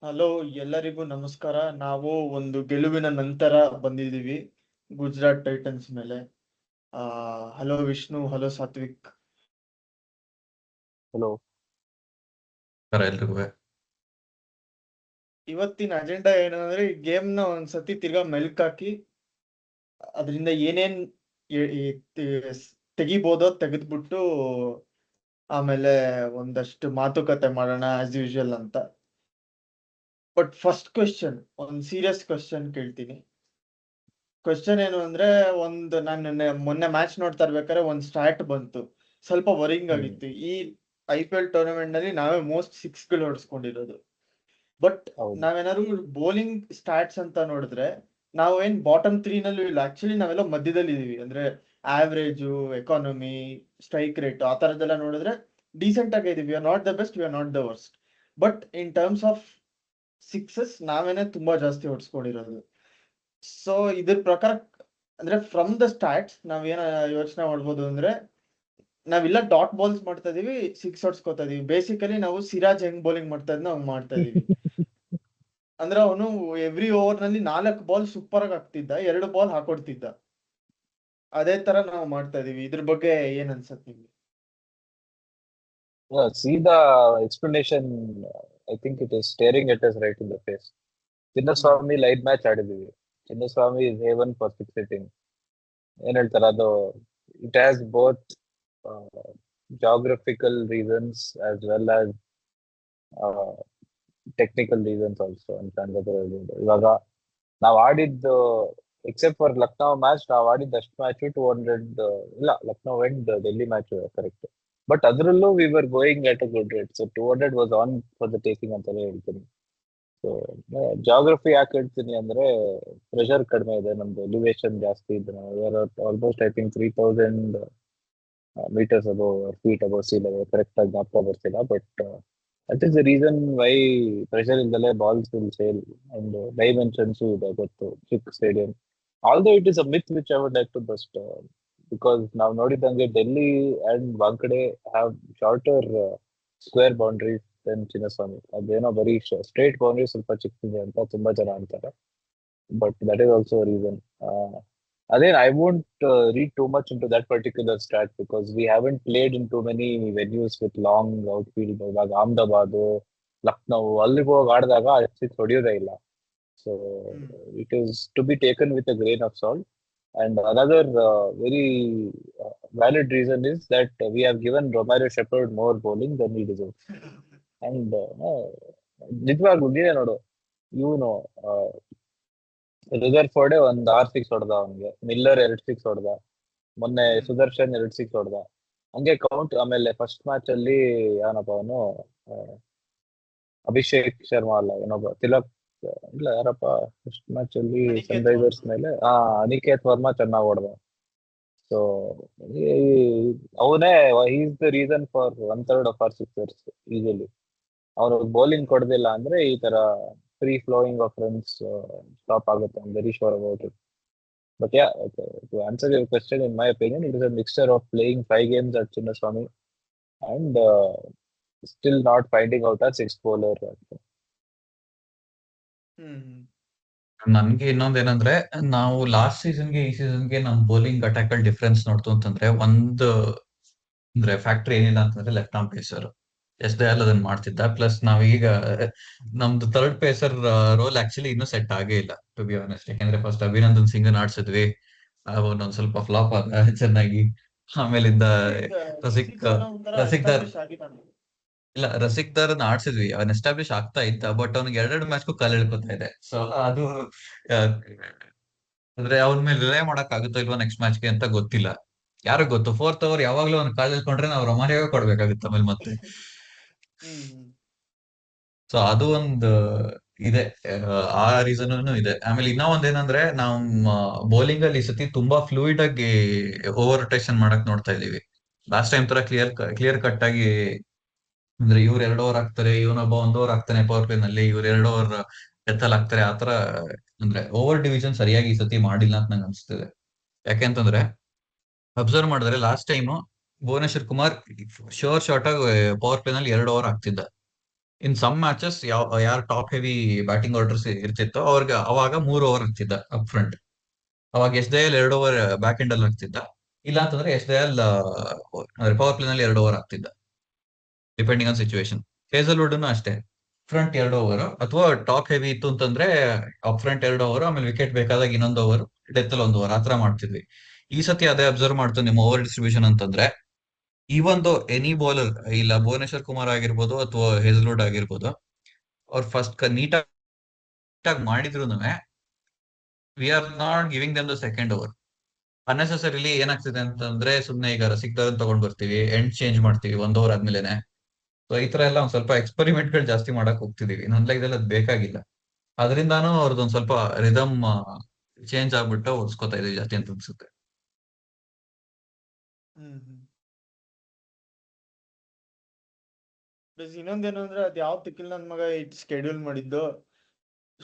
Hello, ಎಲ್ಲರಿಗೂ ನಮಸ್ಕಾರ. ನಾವು ಒಂದು ಗೆಲುವಿನ ನಂತರ ಬಂದಿದ್ದೀವಿ ಗುಜರಾತ್ ಟೈಟನ್ಸ್ ಮೇಲೆ. Hello Vishnu, hello Satvik. Hello. ಎಲ್ರಿಗೂ ಇವತ್ತಿನ ಅಜೆಂಡಾ ಏನಂದ್ರೆ ಈ ಗೇಮ್ ನ ಒಂದ್ಸತಿ ತಿರ್ಗಾ ಮೆಲ್ಕಾಕಿ ಅದರಿಂದ ಏನೇನ್ ತೆಗಿಬೋದೋ ತೆಗೆದ್ಬಿಟ್ಟು ಆಮೇಲೆ ಒಂದಷ್ಟು ಮಾತುಕತೆ ಮಾಡೋಣ ಆಸ್ ಯೂಶುವಲ್ ಅಂತ. ಬಟ್ ಫಸ್ಟ್ ಕ್ವೆಶ್ಚನ್, ಒಂದ್ ಸೀರಿಯಸ್ ಕ್ವೆಶ್ಚನ್ ಕೇಳ್ತೀನಿ. ಕ್ವೆಶ್ಚನ್ ಏನು ಅಂದ್ರೆ, ನಾನು ಮೊನ್ನೆ ಮ್ಯಾಚ್ ನೋಡ್ತಾ ಇರ್ಬೇಕಾದ್ರೆ ಒಂದ್ ಸ್ಟಾರ್ಟ್ ಬಂತು, ಸ್ವಲ್ಪ ವರಿಂಗ್ ಆಗಿತ್ತು. ಈ IPL ಟೂರ್ನಮೆಂಟ್ ನಲ್ಲಿ ನಾವೇ ಮೋಸ್ಟ್ 6 ಹೊಡ್ಸ್ಕೊಂಡಿರೋದು. ಬಟ್ ನಾವೇನಾದ್ರು ಬೌಲಿಂಗ್ ಸ್ಟಾಟ್ಸ್ ಅಂತ ನೋಡಿದ್ರೆ ನಾವೇನ್ ಬಾಟಮ್ 3 ನಲ್ಲೂ ಇಲ್ಲ. ಆಕ್ಚುಲಿ ನಾವೆಲ್ಲ ಮಧ್ಯದಲ್ಲಿ ಇದೀವಿ. ಅಂದ್ರೆ ಆವ್ರೇಜು, ಎಕಾನಮಿ, ಸ್ಟ್ರೈಕ್ ರೇಟ್ ಆ ತರದೆಲ್ಲ ನೋಡಿದ್ರೆ ಡೀಸೆಂಟ್ ಆಗಿ ಇದೀವಿ. Are not the best, we are not the worst. But in terms of sixes ನಾವೇನೆ ತುಂಬಾ ಜಾಸ್ತಿ ಹೊಡ್ಸ್ಕೊಂಡಿರೋದು. ಸೊ ಇದ್ರ ಪ್ರಕಾರ ಅಂದ್ರೆ ಫ್ರಮ್ ದ ಸ್ಟಾರ್ಟ್ಸ್ ನಾವೇನ ಯೋಚನೆ ಮಾಡ್ಬೋದು ಅಂದ್ರೆ, ನಾವಿಲ್ಲ ಡಾಟ್ ಬಾಲ್ಸ್ ಮಾಡ್ತಾ ಇದೀವಿ, 6 ಹೊಡ್ಸ್ಕೊತಾ ಇದೀವಿ. ಬೇಸಿಕಲಿ ನಾವು ಸಿರಾಜ್ ಹೆಂಗ್ ಬೌಲಿಂಗ್ ಮಾಡ್ತಾ ಇದ್ನ ಹಂಗ್ ಮಾಡ್ತಾ ಇದೀವಿ. ಅಂದ್ರೆ ಅವನು ಎವ್ರಿ ಓವರ್ ನಲ್ಲಿ 4 ಬಾಲ್ ಸೂಪರ್ ಆಗಿ ಹಾಕ್ತಿದ್ದ, 2 ಬಾಲ್ ಹಾಕೊಡ್ತಿದ್ದ. ಅದೇ ತರ ನಾವು ಮಾಡ್ತಾ ಇದೀವಿ. ಇದ್ರ ಬಗ್ಗೆ ಏನ್ ಅನ್ಸತ್ ನಿಮ್ಗೆ? See the explanation. I think it is staring at us right in the face. Chinnaswamy live match ಆಡಿದೀವಿ. Chinnaswamy is A1 for 6 hitting. ಏನ್ ಹೇಳ್ತಾರೆ ಅದು, it has both geographical reasons as well as technical reasons also ಅಂತ ಅನ್ಕೋತಾರೆ. ಇವಾಗ ನಾವು ಆಡಿದ್ದು accept for Lucknow match, ನಾವು ಆಡಿದ್ದು ಅಷ್ಟು ಮ್ಯಾಚ್ 200 ಇಲ್ಲ, Lucknow and Delhi match correct. But ಅದರಲ್ಲೂ we were going at a good rate. So 200 was on for the taking ಅಂತಾನೆ ಹೇಳ್ತೀನಿ. ಸೊ ಜಾಗ್ರಫಿ ಯಾಕೆ ಹೇಳ್ತೀನಿ ಅಂದ್ರೆ, ಪ್ರೆಷರ್ ಕಡಿಮೆ ಇದೆ, ನಮ್ದು ಎಲಿವೇಶನ್ ಜಾಸ್ತಿ ಇದೆ. Almost I think 3000 meters above or feet above sea level. Correct ಆಗಿ ಜ್ಞಾಪಕ ಬರ್ತಿಲ್ಲ. But that is the reason why pressure ಇಲ್ದಲೆ balls will sail. And dimensions ಇದೆ ಗೊತ್ತು, ಚಿಕ್ಕ stadium. Although it is a myth which I would like to bust, because ನಾವು ನೋಡಿದಂಗೆ Delhi and Wankhede have shorter square boundaries then Chinnaswamy. ಅದೇನೋ ಬರೀ straight boundary ಸ್ವಲ್ಪ ಚಿಕ್ಕದಿದೆ ಅಂತ ತುಂಬಾ ಜನ ಅಂತಾರೆ. But that is also reason. Again, I won't read too much into that particular stat because we haven't played in too many venues with long outfield. ಇವಾಗ ಅಹಮದಾಬಾದ್, ಲಕ್ನೋ ಅಲ್ಲಿಗೆ ಹೋಗಿ ಆಡಿದಾಗ 6 ಹೊಡೆಯೋದೇ ಇಲ್ಲ. So it is to be taken with a grain of salt. And another very valid reason is that we have given Romario Shepherd more bowling than he deserves. And ನಿಜವಾಗ್ಲೂ ನೀವೇ ನೋಡು, ಇವನು ರಿದರ್ಫೋರ್ಡ್ ಒಂದ್ 6 ಹೊಡೆದ, ಅವನಿಗೆ ಮಿಲ್ಲರ್ 2 ಹೊಡೆದ, ಮೊನ್ನೆ ಸುದರ್ಶನ್ 2 ಹೊಡೆದ. ಹಂಗೆ ಕೌಂಟ್. ಆಮೇಲೆ ಫಸ್ಟ್ ಮ್ಯಾಚ್ ಅಲ್ಲಿ ಏನಪ್ಪ ಅವನು, ಅಭಿಷೇಕ್ ಶರ್ಮಾ ಅಲ್ಲ, ಏನೊಬ್ಬ ತಿಲಕ್ ಇಲ್ಲ, ಯಾರಪ್ಪ ಫಸ್ಟ್ ಮ್ಯಾಚ್ ಅಲ್ಲಿ ಸನ್ರೈಸರ್ಸ್ ಮೇಲೆ ಅನಿಕೇತ್ ವರ್ಮಾ ಚೆನ್ನಾಗಿ ಹೊಡೆದ. ಸೊ ಅವನೇ is the reason for 1/3 of our sixers easily. ಅವನು ಬೌಲಿಂಗ್ ಕೊಡದಿಲ್ಲ ಅಂದ್ರೆ ಈ ತರ free flowing of runs stop ಆಗುತ್ತೆ. I am very sure about it. But yeah, to answer your question, in my opinion, it is a mixture of playing 5 games at Chinnaswamy and still not finding out a 6 bowler. ನನ್ಗೆ ಇನ್ನೊಂದೇನಂದ್ರೆ, ನಾವು last ಸೀಸನ್ಗೆ ಈ ಸೀಸನ್ಗೆ ನಮ್ bowling attack difference ನೋಡ್ತು ಅಂತಂದ್ರೆ, ಒಂದು ಅಂದ್ರೆ factory ಏನಿಲ್ಲ ಅಂತಂದ್ರೆ left arm pacer S Dayal ಅದನ್ನ ಮಾಡ್ತಿದ್ದ. ಪ್ಲಸ್ ನಾವೀಗ ನಮ್ದು ಥರ್ಡ್ ಪೇಸರ್ ರೋಲ್ ಆಕ್ಚುಲಿ ಇನ್ನೂ ಸೆಟ್ ಆಗೇ ಇಲ್ಲ, ಟು ಬಿ ಆನೆಸ್ಟ್. ಯಾಕಂದ್ರೆ ಫಸ್ಟ್ ಅಭಿನಂದನ್ ಸಿಂಗ್ ಆಡ್ಸಿದ್ವಿ, ಅವನೊಂದ್ ಸ್ವಲ್ಪ ಫ್ಲಾಪ್ ಆದ ಚೆನ್ನಾಗಿ. ಆಮೇಲಿಂದ ರಸಿಕ್ದಾರ್ ಇಲ್ಲ, ರಸಿಕ್ದಾರ್ ಆಡ್ಸಿದ್ವಿ, ಅವನ್ ಎಸ್ಟಾಬ್ಲಿಷ್ ಆಗ್ತಾ ಇದ್ದ. ಬಟ್ ಅವ್ನಿಗೆ 2 ಮ್ಯಾಚ್ಗೂ ಕಾಲ್ ಎಳ್ಕೊತಾ ಇದೆ. ಸೊ ಅದು ಅಂದ್ರೆ ಅವನ ಮೇಲೆ ರಿಲೈ ಮಾಡಕ್ ಆಗುತ್ತೋ ಇಲ್ವಾ ನೆಕ್ಸ್ಟ್ ಮ್ಯಾಚ್ಗೆ ಅಂತ ಗೊತ್ತಿಲ್ಲ. ಯಾರು ಗೊತ್ತು, 4th ಓವರ್ ಯಾವಾಗ್ಲೂ ಅವ್ನು ಕಾಲ್ ಎಳ್ಕೊಂಡ್ರೆ ನಾವು ರೊಮಾರಿಯೋ ಕೊಡ್ಬೇಕಾಗುತ್ತೆ ಆಮೇಲೆ ಮತ್ತೆ. ಸೊ ಅದು ಒಂದು ಇದೆ, ಆ ರೀಸನ್ ಇದೆ. ಆಮೇಲೆ ಇನ್ನೂ ಒಂದೇನಂದ್ರೆ, ನಾವು ಬೌಲಿಂಗ್ ಅಲ್ಲಿ ಈ ಸತಿ ತುಂಬಾ ಫ್ಲೂಯಿಡ್ ಆಗಿ ಓವರ್ ರೊಟೇಷನ್ ಮಾಡಕ್ ನೋಡ್ತಾ ಇದೀವಿ. ಲಾಸ್ಟ್ ಟೈಮ್ ತರ ಕ್ಲಿಯರ್ ಕಟ್ ಆಗಿ, ಅಂದ್ರೆ ಇವ್ರು 2 ಓವರ್ ಹಾಕ್ತಾರೆ, ಇವನೊಬ್ಬ 1 ಓವರ್ ಹಾಕ್ತಾನೆ ಪವರ್ ಪ್ಲೇ ನಲ್ಲಿ, ಇವ್ರು 2 ಓವರ್ ಎತ್ತಲ್ ಹಾಕ್ತಾರೆ. ಆತರ ಅಂದ್ರೆ ಓವರ್ ಡಿವಿಷನ್ ಸರಿಯಾಗಿ ಈ ಸತಿ ಮಾಡಿಲ್ಲ ಅಂತ ನಂಗೆ ಅನ್ಸ್ತಿದೆ. ಯಾಕೆಂತಂದ್ರೆ ಅಬ್ಸರ್ವ್ ಮಾಡಿದ್ರೆ last time Bhuvneshwar Kumar sure shot ಆಗಿ ಪವರ್ ಪ್ಲೇ ನಲ್ಲಿ 2 ಓವರ್ ಹಾಕ್ತಿದ್ದ. ಇನ್ ಸಮ್ ಮ್ಯಾಚಸ್ ಯಾರು ಟಾಪ್ ಹೆವಿ ಬ್ಯಾಟಿಂಗ್ ಆರ್ಡರ್ಸ್ ಇರ್ತಿತ್ತೋ ಅವ್ರಿಗೆ ಅವಾಗ 3 ಓವರ್ ಹಾಕ್ತಿದ್ದ ಅಪ್ ಫ್ರಂಟ್. ಅವಾಗ S Dayal 2 over back end ಅಲ್ಲಿ ಹಾಕ್ತಿದ್ದ. ಇಲ್ಲ ಅಂತಂದ್ರೆ ಎಸ್ ದಯಾಲ್ ಅಂದ್ರೆ ಪವರ್ ಪ್ಲೇ ನಲ್ಲಿ 2 ಓವರ್ ಹಾಕ್ತಿದ್ದ, ಡಿಪೆಂಡಿಂಗ್ ಆನ್ ಸಿಚುವೇಶನ್. ಹೇಸಲ್ವುಡ್ ಅಷ್ಟೇ, ಫ್ರಂಟ್ 2 ಓವರ್, ಅಥವಾ ಟಾಪ್ ಹೆವಿ ಇತ್ತು ಅಂತಂದ್ರೆ ಅಪ್ ಫ್ರಂಟ್ 2 ಓವರ್, ಆಮೇಲೆ ವಿಕೆಟ್ ಬೇಕಾದಾಗ ಇನ್ನೊಂದು ಓವರ್, ಡೆತ್ ಅಲ್ಲಿ 1 ಓವರ್, ಆತರ ಮಾಡ್ತಿದ್ವಿ. ಈ ಸತಿ ಅದೇ ಅಬ್ಸರ್ವ್ ಮಾಡ್ತು ನಿಮ್ಮ ಓವರ್ ಡಿಸ್ಟ್ರಿಬ್ಯೂಷನ್ ಅಂತಂದ್ರೆ. ಈ ಒಂದು ಎನಿ ಬೌಲರ್, ಇಲ್ಲ ಭುವನೇಶ್ವರ್ ಕುಮಾರ್ ಆಗಿರ್ಬೋದು ಅಥವಾ ಹೇಸಲ್ವುಡ್ ಆಗಿರ್ಬೋದು, ಅವ್ರು ಫಸ್ಟ್ ನೀಟಾಗಿ ಮಾಡಿದ್ರು V are not giving them the second over. Unnecessarily ಏನಾಗ್ತಿದೆ ಅಂತಂದ್ರೆ ಸುಮ್ನೆ ಈಗ ಸಿಕ್ದವ್ರನ್ನ ತಗೊಂಡ್ ಬರ್ತೀವಿ, ಎಂಡ್ ಚೇಂಜ್ ಮಾಡ್ತೀವಿ 1 ಓವರ್ ಆದ್ಮೇಲೆನೆ. ಸೊ ಈ ತರ ಎಲ್ಲ ಒಂದ್ ಸ್ವಲ್ಪ ಎಕ್ಸ್ಪೆರಿಮೆಂಟ್ ಗಳು ಜಾಸ್ತಿ ಮಾಡಕ್ ಹೋಗ್ತಿದೀವಿ. ನನ್ಲೆ ಇದೆಲ್ಲ ಬೇಕಾಗಿಲ್ಲ. ಅದರಿಂದಾನು ಅವ್ರದ್ದೊಂದ್ ಸ್ವಲ್ಪ ರಿದಮ್ ಚೇಂಜ್ ಆಗ್ಬಿಟ್ಟು ಓಡಿಸ್ಕೊತಾ ಇದೀವಿ ಜಾಸ್ತಿ ಅಂತ ಅನ್ಸುತ್ತೆ. ಪ್ಲಸ್ ಇನ್ನೊಂದೇನು ಅಂದ್ರೆ ಅದ್ ಯಾವ ತಿಕ್ಕಿಲ್ ನನ್ ಮಗ ಇಟ್ ಸ್ಕೆಡ್ಯೂಲ್ ಮಾಡಿದ್ದು,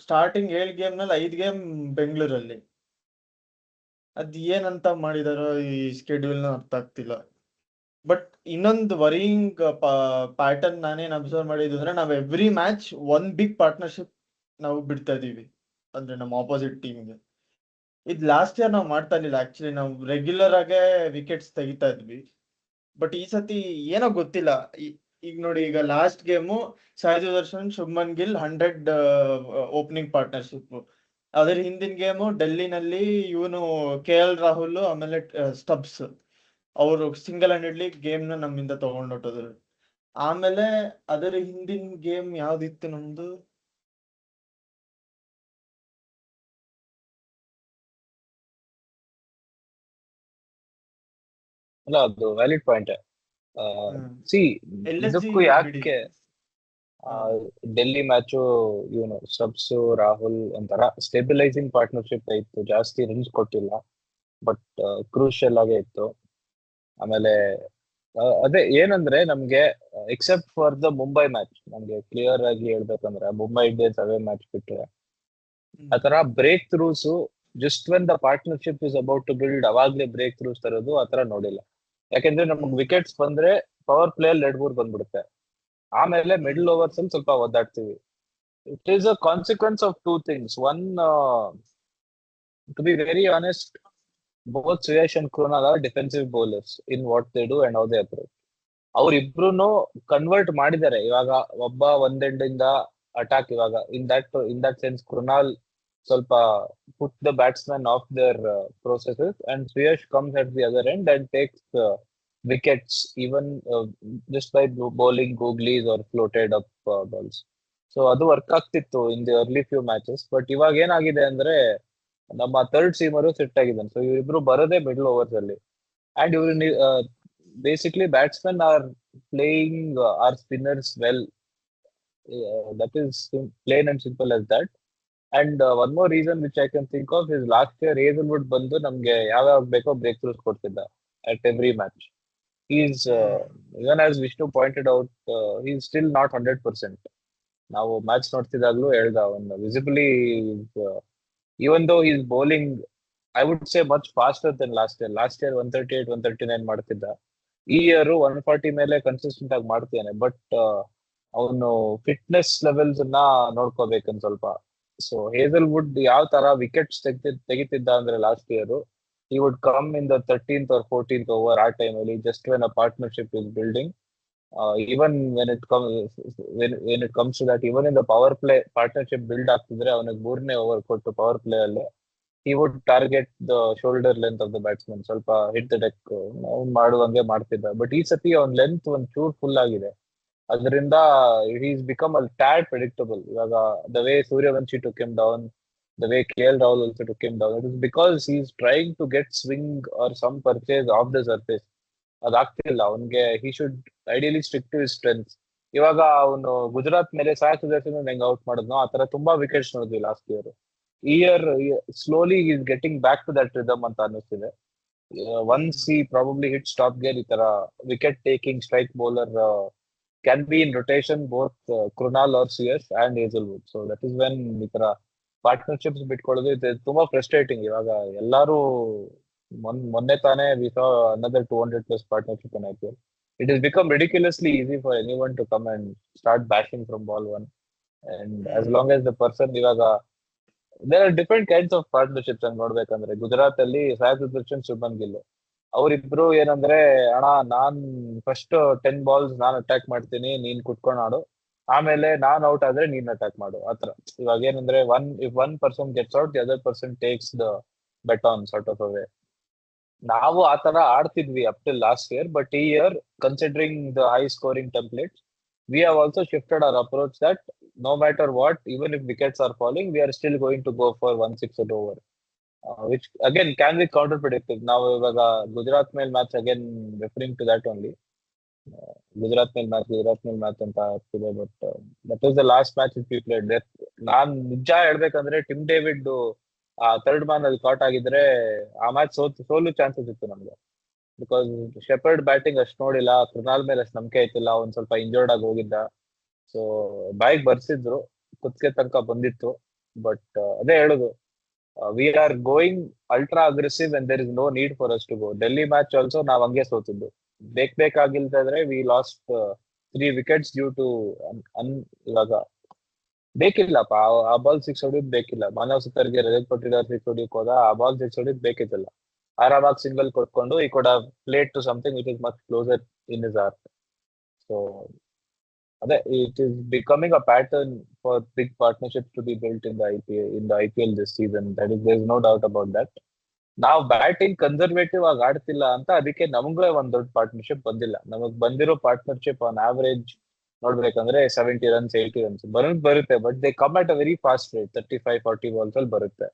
ಸ್ಟಾರ್ಟಿಂಗ್ 7 ಗೇಮ್ ನಲ್ಲಿ 5 ಗೇಮ್ ಬೆಂಗಳೂರಲ್ಲಿ. ಅದ್ ಏನಂತ ಮಾಡಿದಾರೋ ಈ ಸ್ಕೆಡ್ಯೂಲ್ ನ ಅರ್ಥ ಆಗ್ತಿಲ್ಲ. ಬಟ್ ಇನ್ನೊಂದು ವರಿಂಗ್ ಪ್ಯಾಟರ್ನ್ ನಾನೇನ್ ಅಬ್ಸರ್ವ್ ಮಾಡಿದ್ದು ಅಂದ್ರೆ, ನಾವ್ ಎವ್ರಿ ಮ್ಯಾಚ್ 1 ಬಿಗ್ ಪಾರ್ಟ್ನರ್ಶಿಪ್ ನಾವು ಬಿಡ್ತಾ ಇದೀವಿ, ಅಂದ್ರೆ ನಮ್ಮ ಆಪೋಸಿಟ್ ಟೀಮ್ಗೆ. ಇದ್ ಲಾಸ್ಟ್ ಇಯರ್ ನಾವು ಮಾಡ್ತಾ ಇರ್ಲಿಲ್ಲ. ಆಕ್ಚುಲಿ ನಾವು ರೆಗ್ಯುಲರ್ ಆಗೇ ವಿಕೆಟ್ಸ್ ತೆಗಿತಾ ಇದ್ವಿ. ಬಟ್ ಈ ಸತಿ ಏನೋ ಗೊತ್ತಿಲ್ಲ. ಈಗ ನೋಡಿ, ಈಗ last game Sai Sudarshan Shubman Gill 100 opening partnership. ಅದ್ರ ಹಿಂದಿನ ಗೇಮು ಡೆಲ್ಲಿನಲ್ಲಿ ಇವನು KL ರಾಹುಲ್ ಆಮೇಲೆ ಸ್ಟಬ್ಸ್ ಅವರು ಸಿಂಗಲ್ ಹ್ಯಾಂಡೆಡ್ಲಿ ಗೇಮ್ ನ ನಮ್ಮಿಂದ ತಗೊಂಡೋಟದ್ರು. ಆಮೇಲೆ ಅದರ ಹಿಂದಿನ ಗೇಮ್ ಯಾವ್ದಿತ್ತು ನಮ್ದು, ಅಲ್ಲ ಅದು ವ್ಯಾಲಿಡ್ ಪಾಯಿಂಟ್. ಸಿ LSG ಇದಕ್ಕೂ ಬಿಡಿ. ಯಾಕೆ ಹಾ. ಡೆಲ್ಲಿ ಮ್ಯಾಚು ಇವನು ಸ್ಟಬ್ಸ್ ರಾಹುಲ್ ಒಂಥರ ಸ್ಟೆಬಿಲೈಸಿಂಗ್ ಪಾರ್ಟ್ನರ್ಶಿಪ್ ಇತ್ತು, ಜಾಸ್ತಿ ರನ್ಸ್ ಕೊಟ್ಟಿಲ್ಲ, ಬಟ್ ಕ್ರೂಷಿಯಲ್ ಆಗೇ ಇತ್ತು. ಆಮೇಲೆ ಅದೇ ಏನಂದ್ರೆ ನಮ್ಗೆ except for the Mumbai match, ನಮ್ಗೆ ಕ್ಲಿಯರ್ ಆಗಿ ಹೇಳ್ಬೇಕಂದ್ರೆ ಮುಂಬೈ ಇಂಡಿಯನ್ಸ್ ಅವೇ ಮ್ಯಾಚ್ ಬಿಟ್ರೆ ಆತರ breakthroughs just when the partnership is about to build ಅವಾಗ್ಲೇ ಬ್ರೇಕ್ ಥ್ರೂಸ್ ತರೋದು ಆತರ ನೋಡಿಲ್ಲ. ಯಾಕೆಂದ್ರೆ ನಮ್ಗೆ ವಿಕೆಟ್ಸ್ ಬಂದ್ರೆ ಪವರ್ ಪ್ಲೇ ಅಲ್ಲಿ 2-3 ಬಂದ್ಬಿಡುತ್ತೆ, ಆಮೇಲೆ ಮಿಡಲ್ ಓವರ್ಸ್ ಅಲ್ಲಿ ಸ್ವಲ್ಪ ಒದ್ದಾಡ್ತೀವಿ. It is a consequence of 2 things. One, to be very honest, both Suyash and Krunal are defensive bowlers in what they do and how they approach. ಅವ್ರಿಬ್ರು convert ಮಾಡಿದ್ದಾರೆ ಇವಾಗ. ಒಬ್ಬ ಒಂದೆಂಡ್ ಇಂದ ಅಟಾಕ್ ಇವಾಗ ಇನ್ ದಟ್ ಸೆನ್ಸ್ ಕೃಣಾಲ್ ಸ್ವಲ್ಪ put the batsman of their processes and Suyash comes at the other end and takes wickets even just by bowling googlies or floated up balls. So ಅದು work ಆಗ್ತಿತ್ತು in the early few matches. But ಇವಾಗ ಏನಾಗಿದೆ ಅಂದ್ರೆ ನಮ್ಮ third seamer set ಆಗಿದ್ದಾನೆ. So ಇವರಿಬ್ರು ಬರೋದೇ middle overs ಅಲ್ಲಿ, ಅಂಡ್ ಇವ್ರು basically batsmen are playing our spinners well. That is plain and simple as that. And one more reason which I can think of is last year Hazlewood ಬಂದು ನಮ್ಗೆ ಯಾವ್ಯಾವ ಬೇಕೋ breakthroughs ಕೊಡ್ತಿದ್ದ at every match. Is even as Vishnu pointed out, is still not 100%. ನಾವು match ನೋಡ್ತಿದ್ದಾಗ್ಲೂ ಹೇಳ್ದ ಅವನು ವಿಸಿಬಲಿ, even though he's bowling, I would say much faster than last year. Last year 138, 139 ಮಾಡ್ತಿದ್ದ. ಈ ಇಯರ್ 140 ಮೇಲೆ ಕನ್ಸಿಸ್ಟೆಂಟ್ ಆಗಿ ಮಾಡ್ತಿದ್ದಾನೆ. ಬಟ್ ಅವನು ಫಿಟ್ನೆಸ್ ಲೆವೆಲ್ಸ್ ನ ನೋಡ್ಕೋಬೇಕನ್ ಸ್ವಲ್ಪ. ಸೊ ಹೇಸಲ್ವುಡ್ ಯಾವ ತರ ವಿಕೆಟ್ಸ್ ತೆಗಿತಿದ್ದ ಅಂದ್ರೆ last year he would come in the 13th or 14th over ಆ ಟೈಮಲ್ಲಿ, just when a partnership is building. Even when it comes to that, even in the power play partnership build ಆಗ್ತಿದ್ರೆ ಅವನಿಗೆ 3ನೇ over ಕೊಟ್ಟು power play ಅಲ್ಲಿ he would target the shoulder length of the batsman, ಸ್ವಲ್ಪ hit the deck ಅವ್ನು ಮಾಡುವಂಗೆ ಮಾಡ್ತಿದ್ದ. But ಈ ಸತಿ ಅವನ್ ಲೆಂತ್ ಒಂದ್ ಚೂರ್ ಫುಲ್ ಆಗಿದೆ, ಅದರಿಂದ is become a tad predictable. ಇವಾಗ the way Suryavanshi took him down, the way KL Rahul also took him down, it is because he is trying to get swing or some purchase off the surface. ಅದಾಗ್ತಿಲ್ಲ ಅವನ್ಗೆ. he should ideally stick to his strengths. ಇವಾಗ ಅವನು ಗುಜರಾತ್ ಮೇಲೆ ಸಾಯಿ ಸುದರ್ಶನ್ ಹೆಂಗ್ out ಮಾಡಿದ್ನೋ ಆತರ ತುಂಬಾ wickets ನೋಡಿದ್ವಿ last year. ಈ year slowly is getting back to that rhythm ಅಂತ ಅನ್ನಿಸ್ತಿದೆ. Once he probably hit stop gear, ಈ ತರ wicket taking strike bowler can be in rotation, both Krunal or Suyash and Hazelwood. So that is when ಈ ತರ partnerships ಬಿಟ್ಕೊಳ್ಳೋದು ಇದು ತುಂಬಾ frustrating. ಇವಾಗ ಎಲ್ಲಾರು ಮೊನ್ನೆ ತಾನೇ we saw another 200+ partnership in IPL. it has become ridiculously easy for anyone to come and start bashing from ball one. And as long as the person ಇವಾಗ there are different kinds of partnerships ಅಂತ ನೋಡ್ಬೇಕಂದ್ರೆ ಗುಜರಾತ್ ಅಲ್ಲಿ ಸಾಯಿ ಸುದರ್ಶನ್ ಶುಭ್ಮನ್ ಗಿಲ್ ಅವರಿಬ್ರು ಏನಂದ್ರೆ ಅಣ್ಣ ನಾನ್ first 10 balls ನಾನ್ attack ಮಾಡ್ತೀನಿ ನೀನ್ ಕುತ್ಕೊಂಡ್ ಆಡು ಆಮೇಲೆ ನಾನ್ ಔಟ್ ಆದ್ರೆ ನೀನ್ ಅಟ್ಯಾಕ್ ಮಾಡು ಆತರ ಇವಾಗ ಏನಂದ್ರೆ one person gets out the other person takes the bet on sort of ಅವೇ ನಾವು ಆತರ ಆಡ್ತಿದ್ವಿ up till last year but ಈ year considering the high scoring template we have also shifted our approach that no matter what, even if wickets are falling, we are still going to go for 1 6 over, which again can be counterproductive. Now, Gujarat Mail match again referring to that only. Gujarat Mail match ಅಂತ ಆಗ್ತಿದೆ but that was the last match which we played. ನಾನ್ ನಿಜ ಹೇಳ್ಬೇಕಂದ್ರೆ Tim David third man ಅಲ್ಲಿ ಕಾಟ್ ಆಗಿದ್ರೆ ಆ match ಸೋಲು chances ಇತ್ತು ನಮ್ಗೆ ಬಿಕಾಸ್ ಶೆಪರ್ಡ್ ಬ್ಯಾಟಿಂಗ್ ಅಷ್ಟು ನೋಡಿಲ್ಲ ಕೃಣಾಲ್ ಮೇಲೆ ಅಷ್ಟು ನಂಬಿಕೆ ಐತಿಲ್ಲ ಒಂದ್ ಸ್ವಲ್ಪ ಇಂಜರ್ಡ್ ಆಗಿ ಹೋಗಿದ್ದ ಸೊ ಬಾಯಿಗೆ ಬರ್ಸಿದ್ರು ಕುತ್ತಿಗೆ ತನಕ ಬಂದಿತ್ತು ಬಟ್ ಅದೇ ಹೇಳುದು we are going ultra aggressive and there is no need for us to go Delhi match also ನಾವ್ ಹಂಗೆ ಸೋತಿದ್ದು ಬೇಕಾಗಿಲ್ದಿದ್ರೆ we lost 3 wickets due to ಇವಾಗ ಬೇಕಿಲ್ಲಪ್ಪ ಆ ಬಾಲ್ 6 ಹೊಡಿಯೋದು ಬೇಕಿಲ್ಲ ಮಾನವ್ ಸುತ್ತರ್ಗೆ ರಜತ್ ಪಟ್ಟಿದಾರ್ 6 ಹೊಡಿಯೋಕ್ ಹೋದ ಆ ಬಾಲ್ 6 ಹೊಡಿಯೋದು ಬೇಕಿತ್ತಲ್ಲ ಆರಾಮಾಗಿ ಸಿಂಗಲ್ ಕೊಟ್ಕೊಂಡು ಈ ಕೂಡ played to something which is much closer in his art so ಅದೇ it is becoming a pattern for big partnership to be built in the IPL this season that is there is no doubt about that ನಾವು batting conservative ಆಗಿ ಆಡ್ತಿಲ್ಲ ಅಂತ ಅದಕ್ಕೆ ನಮ್ಗೆ ಒಂದ್ ದೊಡ್ಡ partnership ಬಂದಿಲ್ಲ ನಮಗ್ ಬಂದಿರೋ ಪಾರ್ಟ್ನರ್ಶಿಪ್ ಆನ್ ಆವರೇಜ್ ನೋಡ್ಬೇಕಂದ್ರೆ 70 runs 80 runs ಬರುತ್ತೆ but they come at a very fast rate 35-40 balls ಅಲ್ಲಿ ಬರುತ್ತೆ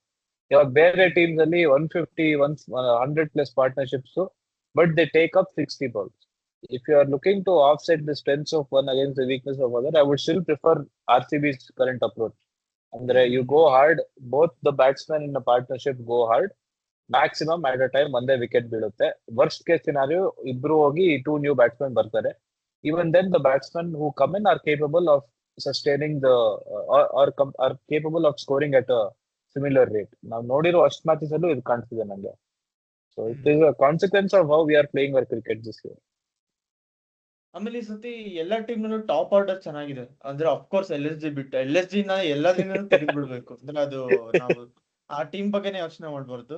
ಇವಾಗ ಬೇರೆ ಟೀಮ್ಸ್ ಅಲ್ಲಿ 150 100+ partnerships but they take up 60 balls. If you are looking to offset the strengths of one against the weakness of other, I would still prefer RCB's current approach. Andre you go hard, both the batsmen in the partnership go hard, maximum at a time ಒಂದೇ wicket ಬೀಳುತ್ತೆ. Worst case scenario ಇಬ್ರು ಹೋಗಿ 2 new batsmen ಬರ್ತಾರೆ. Even then the batsmen who come in are capable of sustaining the are capable of scoring at a similar rate. ನಾವು ನೋಡಿರೋ ಅಷ್ಟು matches ಅಲ್ಲೂ ಇದು ಕಾಣಿಸ್ತಿದೆ ನಂಗೆ. So it is a consequence of how we are playing our cricket this year. ಆಮೇಲೆ ಈ ಸತಿ ಎಲ್ಲಾ ಟೀಮ್ ನಲ್ಲೂ ಟಾಪ್ ಆರ್ಡರ್ ಚೆನ್ನಾಗಿದೆ ಅಂದ್ರೆ ಅಫ್ಕೋರ್ಸ್ LSG ಬಿಟ್ಟು LSG ನ ಎಲ್ಲದಿಂದನೂ ತೆಗೆದ್ಬಿಡ್ಬೇಕು ಅಂದ್ರೆ ಅದು ನಾವು ಆ ಟೀಮ್ ಬಗ್ಗೆನೇ ಯೋಚನೆ ಮಾಡ್ಬಾರ್ದು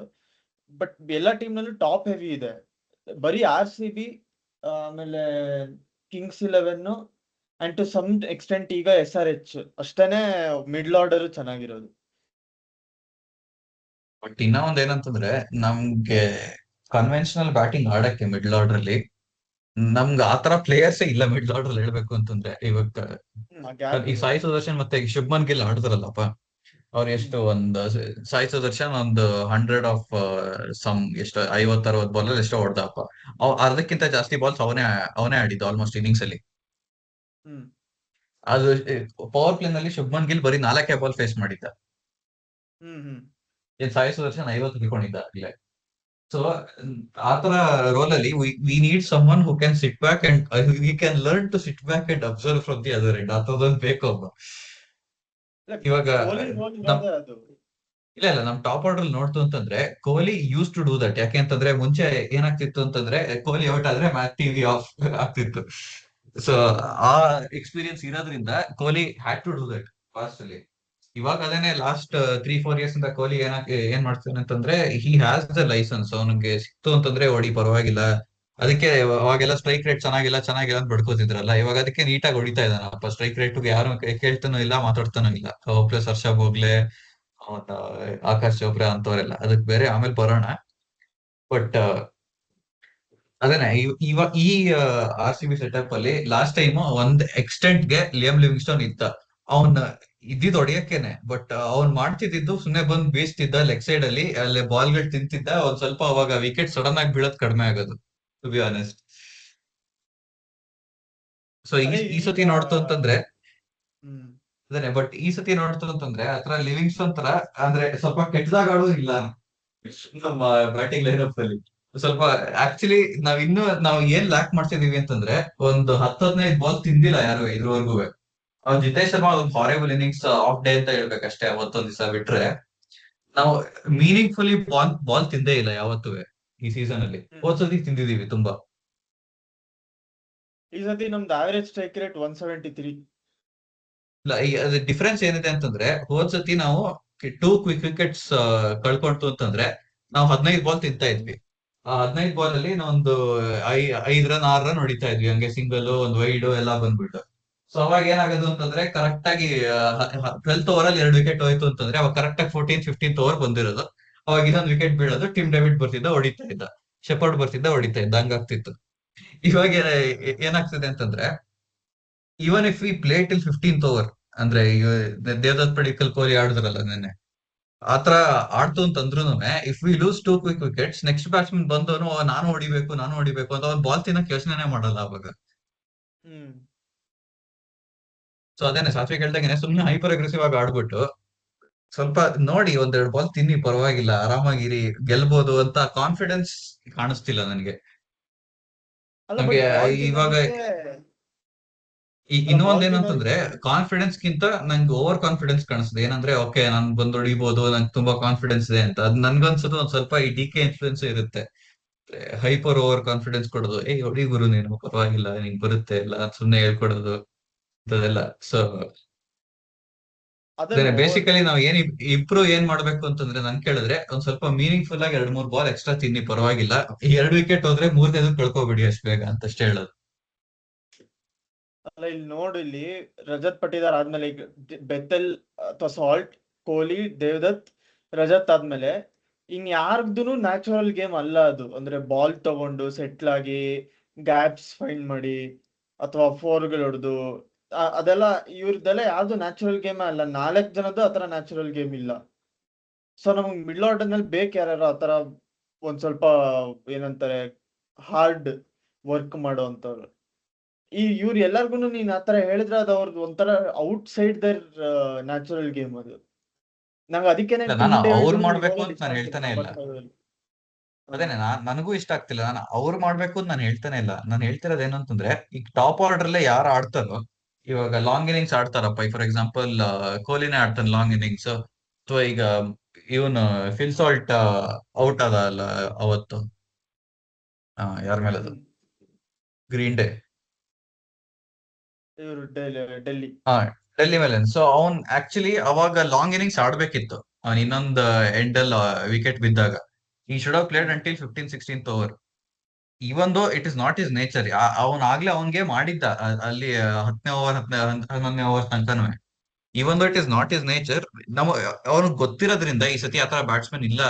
ಬಟ್ ಎಲ್ಲಾ ಟೀಮ್ ನಲ್ಲೂ ಟಾಪ್ ಹೆವಿ ಇದೆ ಬರೀ RCB ಆಮೇಲೆ Kings 11 and to some extent ಈಗ SRH ಅಷ್ಟೇನೆ ಮಿಡ್ಲ್ ಆರ್ಡರ್ ಚೆನ್ನಾಗಿರೋದು ಬಟ್ ಇನ್ನ ಒಂದ್ ಏನಂತಂದ್ರೆ ನಮ್ಗೆ ಕನ್ವೆನ್ಷನಲ್ ಬ್ಯಾಟಿಂಗ್ ಆಡಕ್ಕೆ ಮಿಡ್ಲ್ ಆರ್ಡರ್ ಅಲ್ಲಿ ನಮ್ಗೆ ಆತರ ಪ್ಲೇಯರ್ಸ್ ಇಲ್ಲ ಮಿಡ್ಲ್ ಆರ್ಡರ್ ಹೇಳ್ಬೇಕು ಅಂತಂದ್ರೆ ಇವಾಗ ಈ ಸಾಯಿ ಸುದರ್ಶನ್ ಮತ್ತೆ ಶುಭ್ಮನ್ ಗಿಲ್ ಆಡ್ತಾರಲ್ಲಪ್ಪ ಅವ್ರು ಎಷ್ಟು ಒಂದ್ ಸಾಯಿ ಸುದರ್ಶನ್ ಒಂದು 100 ಆಫ್ ಸಮ್ ಎಷ್ಟು 50-60 ಬಾಲ್ ಅಲ್ಲಿ ಎಷ್ಟೋ ಹೊಡೆದಪ್ಪ ಅರ್ಧಕ್ಕಿಂತ ಜಾಸ್ತಿ ಬಾಲ್ಸ್ ಅವನೇ ಆಡಿದ್ದು ಆಲ್ಮೋಸ್ಟ್ ಇನ್ನಿಂಗ್ಸ್ ಅಲ್ಲಿ ಅದು ಪವರ್ ಪ್ಲೇ ನಲ್ಲಿ ಶುಭ್ಮನ್ ಗಿಲ್ ಬರೀ 4 ಬಾಲ್ ಫೇಸ್ ಮಾಡಿದ್ದ ಸಾಯಿ ಸುದರ್ಶನ್ 50 ತಿಳ್ಕೊಂಡಿದ್ದ ಆಗ್ಲೇ ಸೊ ಆತರ ರೋಲ್ ಅಲ್ಲಿ we need someone who can sit back and we can learn to sit back and observe from the other end ಆತರದೊಂದು ಬೇಕು ಒಬ್ಬ ಇವಾಗ ಇಲ್ಲ ನಮ್ ಟಾಪ್ ಆರ್ಡರ್ ನೋಡ್ತು ಅಂತಂದ್ರೆ Kohli used to do that ಯಾಕೆ ಅಂತಂದ್ರೆ ಮುಂಚೆ ಏನಾಗ್ತಿತ್ತು ಅಂತಂದ್ರೆ ಕೊಹ್ಲಿ ಔಟ್ ಆದ್ರೆ ಮ್ಯಾಚ್ ಟಿವಿ ಆಫ್ ಆಗ್ತಿತ್ತು ಸೊ ಆ ಎಕ್ಸ್ಪೀರಿಯನ್ಸ್ ಇರೋದ್ರಿಂದ Kohli had to do that fast ಅಲ್ಲಿ ಇವಾಗ ಅದೇನೆ ಲಾಸ್ಟ್ 3-4 years ಇಂದ ಕೊಹ್ಲಿ ಏನ್ ಮಾಡ್ತಾನೆ ಅಂತಂದ್ರೆ ಹಿ ಹ್ಯಾಸ್ ದ ಲೈಸೆನ್ಸ್ ಅವನಿಗೆ ಸಿಕ್ತು ಅಂತಂದ್ರೆ ಹೊಡಿ ಪರವಾಗಿಲ್ಲ ಅದಕ್ಕೆ ಅವಾಗೆಲ್ಲ ಸ್ಟ್ರೈಕ್ ರೇಟ್ ಚೆನ್ನಾಗಿಲ್ಲ ಅಂತ ಬಡ್ಕೋತಿದ್ರಲ್ಲ ಇವಾಗ ಅದಕ್ಕೆ ನೀಟಾಗಿ ಹೊಡಿತಾ ಇದ್ದಾನಪ್ಪ ಸ್ಟ್ರೈಕ್ ರೇಟ್ ಯಾರು ಕೇಳ್ತಾನೂ ಇಲ್ಲ ಮಾತಾಡ್ತಾನೂ ಇಲ್ಲ ಪ್ಲಸ್ ಹರ್ಷ ಬೋಗ್ಲೆ ಆಕಾಶ್ ಚೋಪ್ರಾ ಅಂತವ್ರೆಲ್ಲ ಅದಕ್ಕೆ ಬೇರೆ ಆಮೇಲೆ ಬರೋಣ ಬಟ್ ಅದೇನೆ ಇವಾಗ ಈ RCB ಸೆಟಪ್ ಅಲ್ಲಿ ಲಾಸ್ಟ್ ಟೈಮ್ ಒಂದ್ ಎಕ್ಸ್ಟೆಂಟ್ ಗೆ ಲಿಯಮ್ ಲಿವಿಂಗ್ಸ್ಟೋನ್ ಇದ್ದ ಅವನ್ ಇದ್ದಿದ್ ಹೊಡಿಯಕ್ಕೇನೆ ಬಟ್ ಅವ್ನ್ ಮಾಡ್ತಿದ್ದು ಸುಮ್ನೆ ಬಂದ್ ಬೀಸ್ತಿದ್ದ ಲೆಗ್ ಸೈಡ್ ಅಲ್ಲಿ ಬಾಲ್ ಗಳು ತಿಂತಿದ್ದ ಒಂದ್ ಸ್ವಲ್ಪ ಅವಾಗ ವಿಕೆಟ್ ಸಡನ್ ಆಗಿ ಬೀಳೋದ್ ಕಡಿಮೆ ಆಗೋದು ಟು ಬಿ ಆನೆಸ್ಟ್ ಸೊ ಈ ಸತಿ ನೋಡ್ತು ಅಂತಂದ್ರೆ ಅದೇನೆ ಬಟ್ ಈ ಸತಿ ನೋಡ್ತು ಅಂತಂದ್ರೆ ಆತರ ಲಿವಿಂಗ್ಸ್ಟೋನ್ ತರ ಅಂದ್ರೆ ಸ್ವಲ್ಪ ಕೆಟ್ಟದಾಗ ಆಡೋದಿಲ್ಲ ನಮ್ಮ ಬ್ಯಾಟಿಂಗ್ ಲೈನಪ್ ಅಲ್ಲಿ ಸ್ವಲ್ಪ ಆಕ್ಚುಲಿ ನಾವ್ ಏನ್ ಲ್ಯಾಕ್ ಮಾಡ್ತಿದೀವಿ ಅಂತಂದ್ರೆ ಒಂದು 10-15 ಬಾಲ್ ತಿಂದಿಲ್ಲ ಯಾರು ಇದ್ರವರೆಗೂ ಜಿತೇಶ್ ಶರ್ಮಾ ಒಂದು ಹಾರೇಬಲ್ ಇನ್ನಿಂಗ್ಸ್ ಆಫ್ ಡೇ ಅಂತ ಹೇಳ್ಬೇಕಷ್ಟೇ ಅವತ್ತೊಂದ್ ದಿವಸ ಬಿಟ್ರೆ ನಾವು ಮೀನಿಂಗ್ಫುಲಿ ಬಾಲ್ ತಿಂದೇ ಇಲ್ಲ ಯಾವತ್ತೂ ಈ ಸೀಸನ್ ಅಲ್ಲಿ ಹೋದ್ಸತಿ ತಿಂದಿದೀವಿ ತುಂಬಾ ಈ ಸತಿ ನಮ್ದು ಆವರೇಜ್ ಸ್ಟ್ರೈಕ್ ರೇಟ್ 173. ಇಲ್ಲ ಅದ್ರ ಡಿಫ್ರೆನ್ಸ್ ಏನಿದೆ ಅಂತಂದ್ರೆ ಹೋದ್ ಸತಿ ನಾವು 2 ಕ್ವಿಕ್ ವಿಕೆಟ್ಸ್ ಕಳ್ಕೊಂತು ಅಂತಂದ್ರೆ ನಾವು 15 ಬಾಲ್ ತಿಂತಾ ಇದ್ವಿ. ಆ 15 ಬಾಲ್ ಅಲ್ಲಿ ನಾವೊಂದು 5 ರನ್ 6 ರನ್ ಹೊಡಿತಾ ಇದ್ವಿ, ಹಂಗೆ ಸಿಂಗಲ್ ಒಂದು ವೈಡ್ ಎಲ್ಲ ಬಂದ್ಬಿಟ್ಟು. ಸೊ ಅವಾಗ ಏನಾಗೋದು ಅಂತಂದ್ರೆ ಕರೆಕ್ಟ್ ಆಗಿ 12th ಓವರ್ ಅಲ್ಲಿ 2 ವಿಕೆಟ್ ಹೋಯ್ತು ಅಂತಂದ್ರೆ ಅವಾಗ ಕರೆಕ್ಟ್ ಆಗಿ 14th 15th ಓವರ್ ಬಂದಿರೋದು. ಅವಾಗ ಇನ್ನೊಂದು ವಿಕೆಟ್ ಬೀಳೋದು, ಟಿಮ್ ಡೇವಿಡ್ ಬರ್ತಿದ್ದ ಹೊಡಿತಾ ಇದ್ದ, ಶೆಪರ್ಡ್ ಬರ್ತಿದ್ದ ಹೊಡಿತಾ ಇದ್ದ, ಹಂಗಾಗ್ತಿತ್ತು. ಇವಾಗ ಏನಾಗ್ತಿದೆ ಅಂತಂದ್ರೆ even if we play till 15th over, ಅಂದ್ರೆ ಈಗ ದೇವದತ್ ಪಡಿಕ್ಕಲ್ ಕೊಹ್ಲಿ ಆಡಿದ್ರಲ್ಲ ನೆನ್ನೆ, ಆತರ ಆಡ್ತು ಅಂತಂದ್ರು if we lose 2 quick wickets, next batsman ಬಂದವನು ನಾನು ಹೊಡಿಬೇಕು ಅಂತ ಅವ್ನು ಬಾಲ್ ತಿನ್ನಕ್ ಯೋಚನೆ ಮಾಡಲ್ಲ ಅವಾಗ. ಹ್ಮ್ ಸೊ ಅದೇನೆ ಸಾತ್ವಿಕ್ ಹೇಳ್ದಾಗೇನೆ, ಸುಮ್ನೆ ಹೈಪರ್ ಅಗ್ರೆಸಿವ್ ಆಗಿ ಆಡ್ಬಿಟ್ಟು ಸ್ವಲ್ಪ ನೋಡಿ ಒಂದೆರಡು ಬಾಲ್ ತಿನ್ನಿ, ಪರವಾಗಿಲ್ಲ, ಆರಾಮಾಗಿರಿ, ಗೆಲ್ಬೋದು ಅಂತ ಕಾನ್ಫಿಡೆನ್ಸ್ ಕಾಣಿಸ್ತಿಲ್ಲ ನನಗೆ. ಅಲ್ಲ ನಮ್ಗೆ ಬಟ್ ಬಾಲ್ ಇವಾಗ ತಿನ್ನೋದಕ್ಕೆ ಅಲ್ಲ ಬಾಲ್ ಇನ್ನೊಂದೇನಂತಂದ್ರೆ ತಿನ್ನೋದಕ್ಕೆ ಕಾನ್ಫಿಡೆನ್ಸ್ ಗಿಂತ ನಂಗೆ ಓವರ್ ಕಾನ್ಫಿಡೆನ್ಸ್ ಕಾಣಿಸ್ತದೆ. ಏನಂದ್ರೆ ಓಕೆ ನಾನ್ ಬಂದು ಹೊಡಿಬೋದು, ನಂಗೆ ತುಂಬಾ ಕಾನ್ಫಿಡೆನ್ಸ್ ಇದೆ ಅಂತ. ಅದ್ ನನ್ಗನ್ಸೋದು ಒಂದ್ ಸ್ವಲ್ಪ ಈ ಡಿ ಕೆ ಇನ್ಫ್ಲೂಯೆನ್ಸ್ ಇರುತ್ತೆ. ಹೈಪರ್ ಓವರ್ ಕಾನ್ಫಿಡೆನ್ಸ್ ಕೊಡೋದು, ಹೊಡಿ ಗುರು ನೀನು, ಪರವಾಗಿಲ್ಲ ನಿಂಗೆ ಬರುತ್ತೆ ಎಲ್ಲ ಸುಮ್ನೆ ಹೇಳ್ಕೊಡೋದು ಇಂಥದೆಲ್ಲ. ಸೊ ಅದೆಲ್ಲ ಓವರ್. ಬೇಸಿಕಲಿ ನಾವು ಇಂಪ್ರೂವ್ ಏನ್ ಮಾಡ್ಬೇಕು ಅಂತಂದ್ರೆ, ನನ್ ಕೇಳಿದ್ರೆ ಒಂದ್ ಸ್ವಲ್ಪ ಮೀನಿಂಗ್ಫುಲ್ ಆಗಿ 2-3 ಬಾಲ್ ಎಕ್ಸ್ಟ್ರಾ ತಿನ್ನಿ, ಪರವಾಗಿಲ್ಲ. ಈ 2 ವಿಕೆಟ್ ಹೋದ್ರೆ 3ನೇದು ಕಳ್ಕೊಬೇಡಿ ಅಷ್ಟು ಬೇಗ ಅಂತ ಅಷ್ಟೇ ಹೇಳೋದು. ಅಲ್ಲ ಇಲ್ಲಿ ನೋಡು, ಇಲ್ಲಿ ರಜತ್ ಪಟಿದಾರ್ ಆದ್ಮೇಲೆ ಈಗ ಬೆತೆಲ್ ಅಥವಾ ಸಾಲ್ಟ್, ಕೊಹ್ಲಿ, ದೇವದತ್, ರಜತ್ ಆದ್ಮೇಲೆ ಇನ್ ಯಾರ್ದು ನ್ಯಾಚುರಲ್ ಗೇಮ್ ಅಲ್ಲ ಅದು. ಅಂದ್ರೆ ಬಾಲ್ ತಗೊಂಡು ಸೆಟ್ಲ್ ಆಗಿ ಗ್ಯಾಪ್ಸ್ ಫೈಂಡ್ ಮಾಡಿ ಅಥವಾ ಫೋರ್ಗಳು ಹೊಡೆದು ಅದೆಲ್ಲ ಇವ್ರದ್ದೆಲ್ಲ ಯಾವ್ದು ನ್ಯಾಚುರಲ್ ಗೇಮ್ ಅಲ್ಲ. 4 ಜನದ್ದು ಆತರ ನ್ಯಾಚುರಲ್ ಗೇಮ್ ಇಲ್ಲ. ಸೊ ನಮಗ್ ಮಿಡ್ಲ್ ಆರ್ಡರ್ ನಲ್ಲಿ ಬೇಕು ಯಾರು ಆತರ ಒಂದ್ ಸ್ವಲ್ಪ ಏನಂತಾರೆ ಹಾರ್ಡ್ ವರ್ಕ್ ಮಾಡುವಂತವ್ರು. ಇವ್ರು ಎಲ್ಲಾರ್ಗು ನೀನ್ ಆತರ ಹೇಳಿದ್ರೆ ಅದು ಅವ್ರದ್ದು ಒಂಥರ outside their natural game ಅದು. ನಂಗೆ ಅದಕ್ಕೇನೆ ಇಲ್ಲ, ಟಿಮ್ ನಾನು ಡೇವಿಡ್ ಅವ್ರು ಮಾಡ್ಬೇಕು ಇರೋದು ಅಂತ ಇಷ್ಟ ನಾನು ಆಗ್ತಿಲ್ಲ ಹೇಳ್ತಾನೆ ಇಲ್ಲ. ನಂಬರ್ 5 ಅಲ್ಲಿ. ಅದೇನೆ ನನಗೂ ಇಷ್ಟ ಆಗ್ತಿಲ್ಲ. ನಾನು ಅವ್ರು ಮಾಡ್ಬೇಕು ಅಂತ ನಾನು ಹೇಳ್ತಾನೆ ಇಲ್ಲ. ನಾನು ಹೇಳ್ತಿರೋದು ಏನು ಅಂತಂದ್ರೆ, ಈಗ ಟಾಪ್ ಆರ್ಡರ್ ಅಲ್ಲೇ ಯಾರು ಆಡ್ತಾರೋ, ಇವಾಗ ಲಾಂಗ್ ಇನ್ನಿಂಗ್ಸ್ ಆಡ್ತಾರಪ್ಪ, ಫಾರ್ ಎಕ್ಸಾಂಪಲ್ ಕೊಹ್ಲಿನೇ ಆಡ್ತಾನೆ ಲಾಂಗ್ ಇನ್ನಿಂಗ್ಸ್, ಅಥವಾ ಈಗ ಇವನು ಫಿಲ್ ಸಾಲ್ಟ್ ಔಟ್ ಆದ ಅಲ್ಲ ಅವತ್ತು, ಯಾರ ಮೇಲೆ ಅದು, ಹ್ಮ್ ಗ್ರೀನ್ ಡೇ, ಇವರು ಡೆಲ್ಲಿ. ಹಾ ಡೆಲ್ಲಿ ಮೇಲೆ. ಸೊ ಅವ್ನ್ ಆಕ್ಚುಲಿ ಅವಾಗ ಲಾಂಗ್ ಇನ್ನಿಂಗ್ಸ್ ಆಡ್ಬೇಕಿತ್ತು, ಅವ್ನ್ ಇನ್ನೊಂದು ಎಂಡ್ ಅಲ್ಲಿ ವಿಕೆಟ್ ಬಿದ್ದಾಗ. ಈ should have played hmm until 15th 16th over. Even though it is not his nature. ಆಗ್ಲೇ ಅವನ್ಗೆ ಮಾಡಿದ್ದ ಅಲ್ಲಿ 10ನೇ ಓವರ್ 11ನೇ ಓವರ್ ತನಕನೂ. Even though it is not his nature, ನಮ್ಮ ಅವ್ನಿಗೆ ಗೊತ್ತಿರೋದ್ರಿಂದ ಈ ಸತಿ ಆತರ ಬ್ಯಾಟ್ಸ್ಮನ್ ಇಲ್ಲ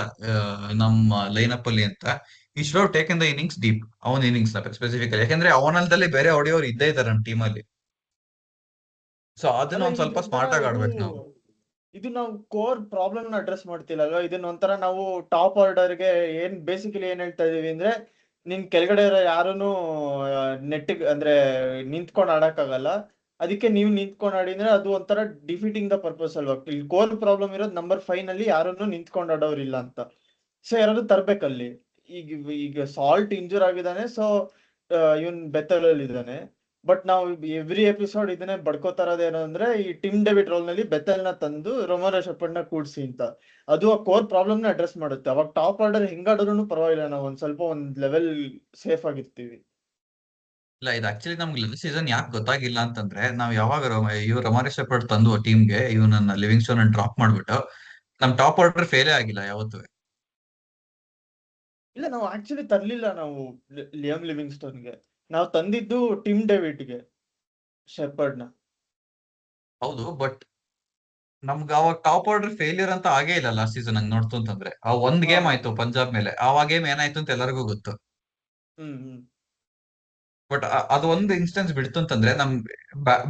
ನಮ್ಮ ಲೈನಪ್ ಅಲ್ಲಿ ಅಂತ. ಈ should have taken the innings deep, ಅವನ್ ಇನ್ನಿಂಗ್ಸ್ ನ ಸ್ಪೆಸಿಫಿಕಲಿ, ಯಾಕಂದ್ರೆ ಅವನಲ್ದಲ್ಲಿ ಬೇರೆ ಹೊಡೆಯೋರು ಇದ್ದೇ ಇದಾರೆ ನಮ್ಮ ಟೀಮ್ ಅಲ್ಲಿ. ಸೊ ಅದನ್ನ ಅಲ್ಲ ಒಂದ್ ಸ್ವಲ್ಪ ಇದೊಂಥರ ಸ್ಮಾರ್ಟ್ ಆಗಿ ಇದು ಆಡ್ಬೇಕು ನಾವು. ಇದು ನಾವು ಕೋರ್ ಪ್ರಾಬ್ಲಮ್ ನ ಅಡ್ರೆಸ್ ಮಾಡ್ತಿಲ್ಲ ಅಲ್ವಾ. ಇದನ್ನ ಒಂಥರ ನಾವು ಟಾಪ್ ಆರ್ಡರ್ಗೆ ಬೇಸಿಕಲಿ ಏನ್ ಹೇಳ್ತಾ ಇದೀವಿ ಅಂದ್ರೆ, ನಿನ್ ಕೆಳಗಡೆ ಇರೋ ಯಾರೂನು ನೆಟ್ ಅಂದ್ರೆ ನಿಂತ್ಕೊಂಡು ಆಡಕ್ಕಾಗಲ್ಲ, ಅದಕ್ಕೆ ನೀವು ನಿಂತ್ಕೊಂಡು ಆಡಿದ್ರೆ ಅದು ಒಂಥರ ಡಿಫೀಟಿಂಗ್ ದ ಪರ್ಪಸ್ ಅಲ್ವಾ. ಇಲ್ಲಿ ಕೋರ್ ಪ್ರಾಬ್ಲಮ್ ಇರೋದು ನಂಬರ್ 5 ನಲ್ಲಿ ಯಾರನ್ನು ನಿಂತ್ಕೊಂಡು ಆಡೋರಿಲ್ಲ ಅಂತ. ಸೊ ಯಾರಾದ್ರು ತರ್ಬೇಕಲ್ಲಿ. ಈಗ ಈಗ ಸಾಲ್ಟ್ ಇಂಜೂರ್ ಆಗಿದ್ದಾನೆ, ಸೊ ಇವನ್ ಬೆತ್ತಲ್ ಅಲ್ಲಿ ಇದ್ದಾನೆ. ಬಟ್ ನಾವು ಎವ್ರಿ ಎಪಿಸೋಡ್ ಇದನ್ನೇ ಬಡ್ಕೋತಾ ಇರೋದೇನು ಅಂದ್ರೆ, ಈ ಟಿಮ್ ಡೇವಿಡ್ ರೋಲ್ ನಲ್ಲಿ ಬೆತೆಲ್ ನ ತಂದು ರೊಮಾರೋ ಶೆಪರ್ಡ್ ನ ಕೂಡ್ಸಿ ಅಂತ. ಅದು ಆ ಕೋರ್ ಪ್ರಾಬ್ಲಮ್ ನ ಅಡ್ರೆಸ್ ಮಾಡುತ್ತೆ. ಅವಾಗ ಟಾಪ್ ಆರ್ಡರ್ ಹೆಂಗಾದ್ರೂ ಪರವಾಗಿಲ್ಲ, ನಾವು ಒಂದ್ ಲೆವೆಲ್ ಸೇಫ್ ಆಗಿರ್ತೀವಿ. ಇಲ್ಲ, ಇದು ಆಕ್ಚುಲಿ ನಮ್ಗೆ ಲಾಸ್ಟ್ ಸೀಸನ್ ಯಾಕೆ ಗೊತ್ತಾಗಿಲ್ಲ ಅಂತಂದ್ರೆ, ನಾವ್ ಯಾವಾಗ ಇವ್ರು ರಮಾರಿ ಶೆಪರ್ಡ್ ತಂದು ಟೀಮ್ಗೆ ಇವನನ್ನ ಲಿವಿಂಗ್ ಸ್ಟೋನ್ ಅನ್ನು ಡ್ರಾಪ್ ಮಾಡ್ಬಿಟ್ಟು ನಮ್ ಟಾಪ್ ಆರ್ಡರ್ ಫೇಲೇ ಆಗಿಲ್ಲ ಯಾವತ್ತೂ. ಇಲ್ಲ, ನಾವು ಆಕ್ಚುಲಿ ತರ್ಲಿಲ್ಲ ನಾವು ಲಿಯಮ್ ಲಿವಿಂಗ್ಸ್ಟೋನ್ಗೆ. ನಾವು ತಂದಿದ್ದು ಟಿಮ್ ಡೇವಿಡ್ಗೆ ಶೆಪರ್ಡ್ ನ. ಹೌದು, ಬಟ್ ನಮ್ಗೆ ಅವಾಗ ಟಾಪ್ ಆರ್ಡರ್ ಫೇಲಿಯರ್ ಅಂತ ಆಗೇ ಇಲ್ಲ ಲಾಸ್ಟ್ ಸೀಸನ್. ಹಂಗ್ ನೋಡ್ತು ಅಂತಂದ್ರೆ ಆ ಒಂದ್ ಹಾ ಗೇಮ್ ಆಯ್ತು ಪಂಜಾಬ್ ಮೇಲೆ, ಆ ಗೇಮ್ ಏನಾಯ್ತು ಅಂತ ಎಲ್ಲರಿಗೂ ಗೊತ್ತು. ಹ್ಮ್ ಬಟ್ ಅದು ಒಂದು ಇನ್ಸ್ಟೆನ್ಸ್ ಬಿಡ್ತು ಅಂತಂದ್ರೆ, ನಮ್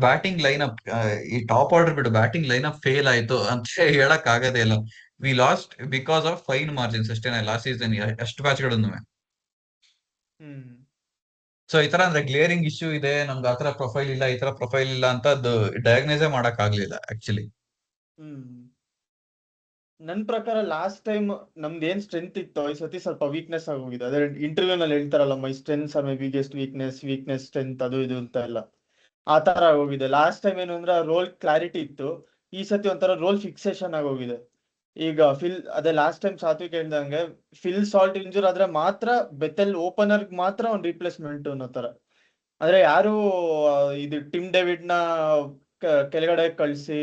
ಬ್ಯಾಟಿಂಗ್ ಲೈನ್ ಅಪ್, ಈ ಟಾಪ್ ಆರ್ಡರ್ ಬಿಡು ಬ್ಯಾಟಿಂಗ್ ಲೈನ್ ಅಪ್ ಫೇಲ್ ಆಯ್ತು ಅಂತ ಹೇಳಕ್ ಆಗದೇ ಇಲ್ಲ. V last because of fine margins ಅಷ್ಟೇನೆ ಲಾಸ್ಟ್ ಸೀಸನ್ ಎಷ್ಟು ಮ್ಯಾಚ್ ಗಳನ್ನು. ಹ್ಮ್ ಸೊ ಈ ತರ ಅಂದ್ರೆ ಗ್ಲೇರಿಂಗ್ ಇಶ್ಯೂ ಇದೆ ನಮ್ಗೆ, ಆತರ ಪ್ರೊಫೈಲ್ ಇಲ್ಲ, ಈ ತರ ಪ್ರೊಫೈಲ್ ಇಲ್ಲ ಅಂತ ಅದು ಡಯಾಗ್ನೈಸೇ ಮಾಡಕ್ ಆಗ್ಲಿಲ್ಲ ಆಕ್ಚುಲಿ. ಹ್ಮ್ ನನ್ ಪ್ರಕಾರ ಲಾಸ್ಟ್ ಟೈಮ್ ನಮ್ದು ಏನ್ ಸ್ಟ್ರೆಂತ್ ಇತ್ತು, ಈ ಸತಿ ಸ್ವಲ್ಪ ವೀಕ್ನೆಸ್ ಆಗೋಗಿದೆ. ಅದೇ ಇಂಟರ್ವ್ಯೂ ನಲ್ಲಿ ಹೇಳ್ತಾರಲ್ಲ, my strengths are my biggest weakness, weakness strength, ಅದು ಇದು ಅಂತ ಎಲ್ಲ ಆ ತರ ಆಗೋಗಿದೆ. ಲಾಸ್ಟ್ ಟೈಮ್ ಏನು ಅಂದ್ರೆ ರೋಲ್ ಕ್ಲಾರಿಟಿ ಇತ್ತು, ಈ ಸತಿ ಒಂಥರ ರೋಲ್ ಫಿಕ್ಸೇಷನ್ ಆಗೋಗಿದೆ. ಈಗ ಅದೇ ಲಾಸ್ಟ್ ಟೈಮ್ ಸಾತ್ವಿಕ್ ಹೇಳ್ದಂಗೆ, ಫಿಲ್ ಸಾಲ್ಟ್ ಇಂಜೂರ್ ಆದ್ರೆ ಮಾತ್ರ ಬೆತೆಲ್ ಓಪನರ್ ಮಾತ್ರ ಒಂದು ರಿಪ್ಲೇಸ್ಮೆಂಟ್ ಅನ್ನೋ ತರ. ಅಂದ್ರೆ ಯಾರು ಇದು ಟಿಮ್ ಡೇವಿಡ್ ನ ಕೆಳಗಡೆ ಕಳ್ಸಿ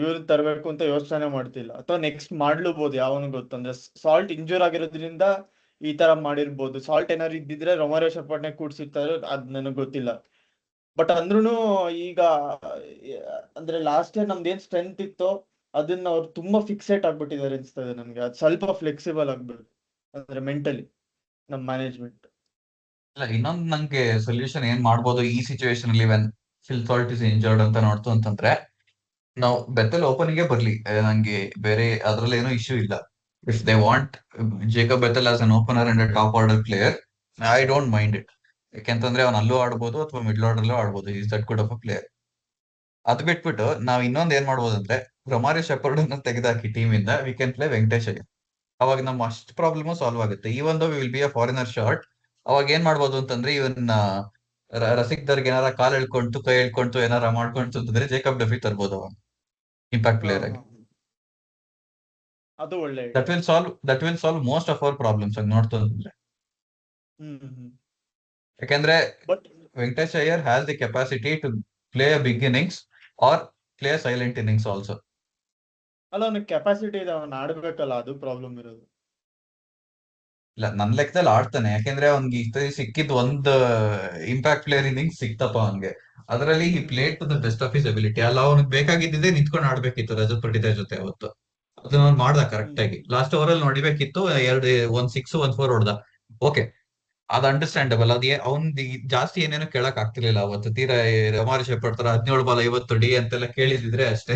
ಇವ್ರು ತರಬೇಕು ಅಂತ ಯೋಚನೆ ಮಾಡ್ತಿಲ್ಲ, ಅಥವಾ ನೆಕ್ಸ್ಟ್ ಮಾಡ್ಲೂಬಹುದು. ಯಾವನು ಗೊತ್ತಂದ್ರೆ ಸಾಲ್ಟ್ ಇಂಜೂರ್ ಆಗಿರೋದ್ರಿಂದ ಈ ತರ ಮಾಡಿರ್ಬೋದು. ಸಾಲ್ಟ್ ಏನಾದ್ರು ಇದ್ದಿದ್ರೆ ರೊಮಾರಿಯೋ ಶೆಪರ್ಡ್ನೆ ಕೂಡ್ಸಿರ್ತಾರೆ, ಅದ್ ನನಗೆ ಗೊತ್ತಿಲ್ಲ. ಬಟ್ ಅಂದ್ರೂ ಈಗ ಅಂದ್ರೆ ಲಾಸ್ಟ್ ಇಯರ್ ನಮ್ದು ಏನ್ ಸ್ಟ್ರೆಂತ್ ಇತ್ತೋ ಅದನ್ನ ಅವ್ರು ತುಂಬಾ ಫಿಕ್ಸೇಟ್ ಆಗ್ಬಿಟ್ಟಿದ್ದಾರೆ ಅನ್ಸ್ತದೆ ನನ್ಗೆ. ಅದು ಸ್ವಲ್ಪ ಫ್ಲೆಕ್ಸಿಬಲ್ ಆಗ್ಬೇಕು ಅಂದ್ರೆ ಮೆಂಟಲಿ ನಮ್ ಮ್ಯಾನೇಜ್ಮೆಂಟ್. ಇಲ್ಲ, ಇನ್ನೊಂದು ನಂಗೆ ಸೊಲ್ಯೂಷನ್ ಏನ್ ಮಾಡ್ಬೋದು ಈ ಸಿಚುವೇಶನ್ ಅಲ್ಲಿ when Phil Salt is injured ಅಂತ ನೋಡ್ತು ಅಂತಂದ್ರೆ, ನಾವು ಬೆತ್ತಲ್ ಓಪನಿಂಗ್ ಬರ್ಲಿ, ನಂಗೆ ಬೇರೆ ಅದ್ರಲ್ಲಿ ಏನೋ ಇಶ್ಯೂ ಇಲ್ಲ. If they want Jacob ಬೆತ್ತಲ್ as an opener and top order player, I don't mind it. ಯಾಕೆಂತಂದ್ರೆ ಅವ್ನು ಅಲ್ಲೂ ಆಡ್ಬೋದು ಅಥವಾ ಮಿಡ್ಲ್ ಆರ್ಡರ್ ಅಲ್ಲೂ ಆಡ್ಬೋದು. Is that good of a player. ಅದ್ ಬಿಟ್ಬಿಟ್ಟು ನಾವ್ ಇನ್ನೊಂದ್ ಏನ್ ಮಾಡ್ಬೋದು ಅಂದ್ರೆ, ರೊಮಾರಿಯೋ ಶೆಪರ್ಡ್ ಅನ್ನ ತೆಗೆದಾಕಿ ಟೀಮ್ ಇಂದ we can play Venkatesh Iyer. ಅವಾಗ ನಮ್ಮ ಅಷ್ಟು ಪ್ರಾಬ್ಲಮ್ ಸಾಲ್ವ್ ಆಗುತ್ತೆ. Even though we will be a foreigner short, ಅವಾಗ ಏನ್ ಮಾಡ್ಬೋದು ಅಂತಂದ್ರೆ, ಇವನ್ ರಸಿಕ್ ದರ್ಗೆ ಏನಾರ ಕಾಲ್ ಎಳ್ಕೊಂತು ಕೈ ಎಳ್ಕೊಂತು ಏನಾರ ಮಾಡ್ಕೊಂತು ಅಂತಂದ್ರೆ ಜೇಕಬ್ ಡಫಿ ತರ್ಬೋದು ಅವನು ಇಂಪ್ಯಾಕ್ಟ್ ಪ್ಲೇಯರ್ ಆಗಿ. ಅದು ಒಳ್ಳೆ that will solve most of our problems ಆಗಿ ನೋಡ್ತು ಅಂತಂದ್ರೆ. ಯಾಕಂದ್ರೆ but Venkatesh Iyer has the capacity to play a big innings or play a silent innings also. ಅಲ್ಲ, ಅವನಿಗೆ ಕೆಪಾಸಿಟಿ ಇದೆ, ಅವನ್ ಆಡ್ಬೇಕಲ್ಲ, ಅದು ಪ್ರಾಬ್ಲಮ್ ಇರೋದು. ಇಲ್ಲ, ನನ್ ಲೆಕ್ಕದಲ್ಲಿ ಆಡ್ತಾನೆ. ಯಾಕೆಂದ್ರೆ ಅವ್ನಿಗೆ ಈ ಸಿಕ್ಕಿದ್ ಒಂದ್ ಇಂಪ್ಯಾಕ್ಟ್ ಪ್ಲೇಯರ್ ಇನ್ನಿಂಗ್ಸ್ ಸಿಕ್ತಪ್ಪ ಅವನ್ಗೆ. ಅದರಲ್ಲಿ ಈ played to the best of his ability. ಅಲ್ಲ, ಅವ್ನಿಗೆ ಬೇಕಾಗಿದ್ದಿದೆ ನಿಂತ್ಕೊಂಡು ಆಡ್ಬೇಕಿತ್ತು ರಜತ್ ಪಟಿದಾರ್ ಜೊತೆ ಅವತ್ತು. ಅದನ್ನ ಅವ್ನು ಮಾಡ್ದ ಕರೆಕ್ಟ್ ಆಗಿ. ಲಾಸ್ಟ್ ಓವರ್ ಅಲ್ಲಿ ನೋಡಿಬೇಕಿತ್ತು, ಒಂದ್ 6 1 4 ಹೊಡ್ದ. ಓಕೆ, ಅದು ಅಂಡರ್ಸ್ಟ್ಯಾಂಡಬಲ್. ಅವ್ನ್ ಜಾಸ್ತಿ ಏನೇನೋ ಕೇಳಕ್ ಆಗ್ತಿರ್ಲಿಲ್ಲ ಅವತ್ತು. ತೀರಾ ರೊಮಾರಿಯೋ ಶೆಪರ್ಡ್ ತರ 17 ಬಾಲ್ 50 ಡಿ ಅಂತೆಲ್ಲ ಕೇಳಿದಿದ್ರೆ ಅಷ್ಟೇ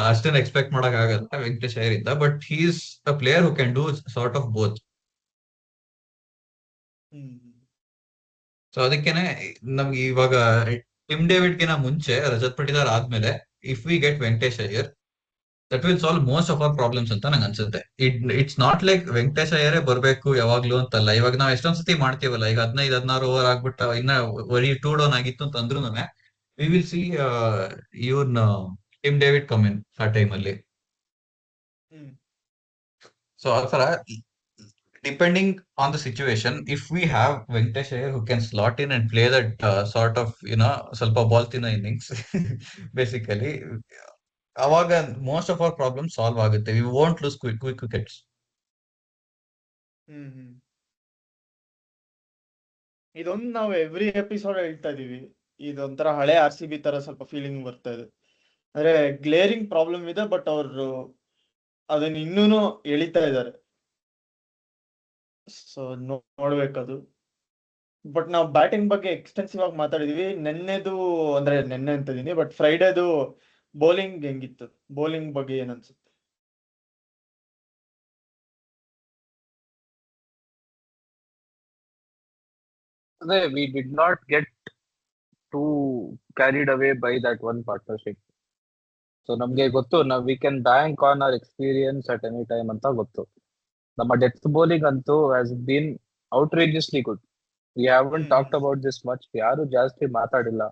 ಅಷ್ಟೇನು ಎಕ್ಸ್ಪೆಕ್ಟ್ ಮಾಡಕ್ ಆಗಲ್ಲ ವೆಂಕಟೇಶ್ ಅಯ್ಯರ್ ಇಂದ. But he is a player who can do sort of both. So ಅದಕ್ಕೇನೆ ನಮ್ಗೆ ಇವಾಗ ಟಿಮ್ ಡೇವಿಡ್ಗಿನ ಮುಂಚೆ ರಜತ್ ಪಟಿದಾರ್ ಆದ್ಮೇಲೆ if we get Venkatesh Iyer, that will solve most of our problems ಅಂತ ನಂಗೆ ಅನ್ಸುತ್ತೆ. ಇಟ್ಸ್ ನಾಟ್ ಲೈಕ್ ವೆಂಕಟೇಶ್ ಅಯ್ಯರೇ ಬರ್ಬೇಕು ಯಾವಾಗ್ಲೂ ಅಂತಲ್ಲ. ಇವಾಗ ನಾವ್ ಎಷ್ಟೊಂದ್ ಸತಿ ಮಾಡ್ತೀವಲ್ಲ, ಈಗ 15-16 ಓವರ್ ಆಗ್ಬಿಟ್ಟು ಇನ್ನ ಬರೀ 2 ಡೌನ್ ಆಗಿತ್ತು ಅಂತ ಅಂದ್ರೂ we will see even Tim David come in ಆ ಟೈಮ್ ಅಲ್ಲಿ. ಸೊ ಆ ತರ depending on the situation, if we have Venkatesh Iyer who can slot in and play that sort of ಸ್ವಲ್ಪ ಬಾಲ್ ತಿನ್ನೋ ಇನ್ನಿಂಗ್ಸ್ ಬೇಸಿಕಲಿ, ಅವಾಗ most of our problem solve ಆಗುತ್ತೆ. We won't lose quick wickets. ಇದೊಂದು ನಾವು every episode ಹೇಳ್ತಾ ಇದೀವಿ. ಇದೊಂಥರ ಹಳೆ RCB ತರ ಸ್ವಲ್ಪ ಫೀಲಿಂಗ್ ಬರ್ತಾ ಇದೆ. ಅಂದ್ರೆ ಗ್ಲೇರಿಂಗ್ ಪ್ರಾಬ್ಲಮ್ ಇದೆ, ಬಟ್ ಅವರು ಅದನ್ನ ಇನ್ನೂನು ಎಳಿತಾ ಇದ್ದಾರೆ. ಸೊ ನೋಡ್ಬೇಕದು. ಬಟ್ ನಾವು ಬ್ಯಾಟಿಂಗ್ ಬಗ್ಗೆ ಎಕ್ಸ್ಟೆನ್ಸಿವ್ ಆಗಿ ಮಾತಾಡಿದೀವಿ. ನೆನ್ನೆ ಅಂತ ಇದೀನಿ, ಬಟ್ ಫ್ರೈಡೇದು ಬೌಲಿಂಗ್ ಹೆಂಗಿತ್ತು? ಬೌಲಿಂಗ್ ಬಗ್ಗೆ ಏನ್ ಅನ್ಸುತ್ತೆ? We did not get too carried away by that one partnership. So ನಮ್ಗೆ ಗೊತ್ತು, we can bank on our experience at any time ಅಂತ ಗೊತ್ತು. ನಮ್ಮ ಡೆತ್ ಬೌಲಿಂಗ್ ಅಂತೂ has been outrageously good. We haven't talked about this much, ಯಾರು ಜಾಸ್ತಿ ಮಾತಾಡಿಲ್ಲ.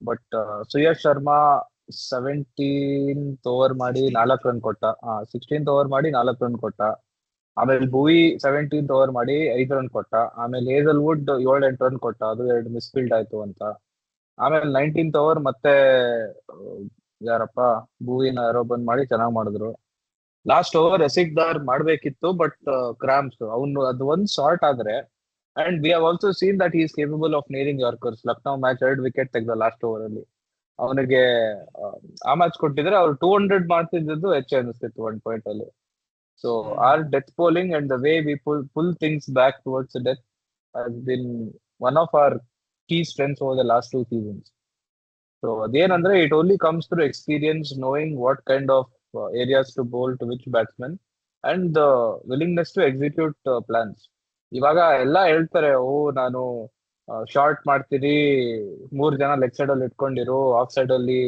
But ಸುಯಶ್ Sharma 17th over ಮಾಡಿ 4 ರನ್ ಕೊಟ್ಟ. 16th ಓವರ್ ಮಾಡಿ 4 ರನ್ ಕೊಟ್ಟ. ಆಮೇಲೆ ಭುವಿ 17th ಓವರ್ ಮಾಡಿ 5 ರನ್ ಕೊಟ್ಟ. ಆಮೇಲೆ ಹೇಸಲ್ವುಡ್ 7-8 ರನ್ ಕೊಟ್ಟ, ಅದು 2 ಮಿಸ್ಫೀಲ್ಡ್ ಆಯ್ತು ಅಂತ. ಆಮೇಲೆ 19th ಓವರ್ ಮತ್ತೆ ಯಾರಪ್ಪ ಭುವಿನ ಯಾರೋ ಬಂದ್ ಮಾಡಿ ಚೆನ್ನಾಗ್ ಮಾಡಿದ್ರು. ಲಾಸ್ಟ್ ಓವರ್ ರಸಿಕ್ದಾರ್ ಮಾಡ್ಬೇಕಿತ್ತು, ಬಟ್ ಕ್ರಾಂಪ್ಸ್ ಅವನು ಅದು ಒಂದ್ ಶಾರ್ಟ್ ಆದ್ರೆ. And we have also seen that he is capable of nailing yorkers. Lucknow match 2 wicket ತೆಗ್ದ ಲಾಸ್ಟ್ ಓವರ್ ಅಲ್ಲಿ. ಅವನಿಗೆ ಆ ಮ್ಯಾಚ್ ಕೊಟ್ಟಿದ್ರೆ ಅವ್ರು 200 ಮಾಡ್ತಿದ್ದು ಹೆಚ್ಚು ಅನಿಸ್ತಿತ್ತು 1 ಪಾಯಿಂಟ್ ಅಲ್ಲಿ. So our death bowling and the way we pull things back towards the death has been one of our key strengths over the last 2 seasons. So adenandre it only comes through experience, knowing what kind of areas to bowl to which batsman, and the willingness to execute plans. ಇವಾಗ ಎಲ್ಲ ಹೇಳ್ತಾರೆ, ನಾನು short ಮಾಡ್ತೀನಿ, 3 ಜನ leg side ಅಲ್ಲಿ ಇಟ್ಕೊಂಡಿರು, of side ಅಲ್ಲಿ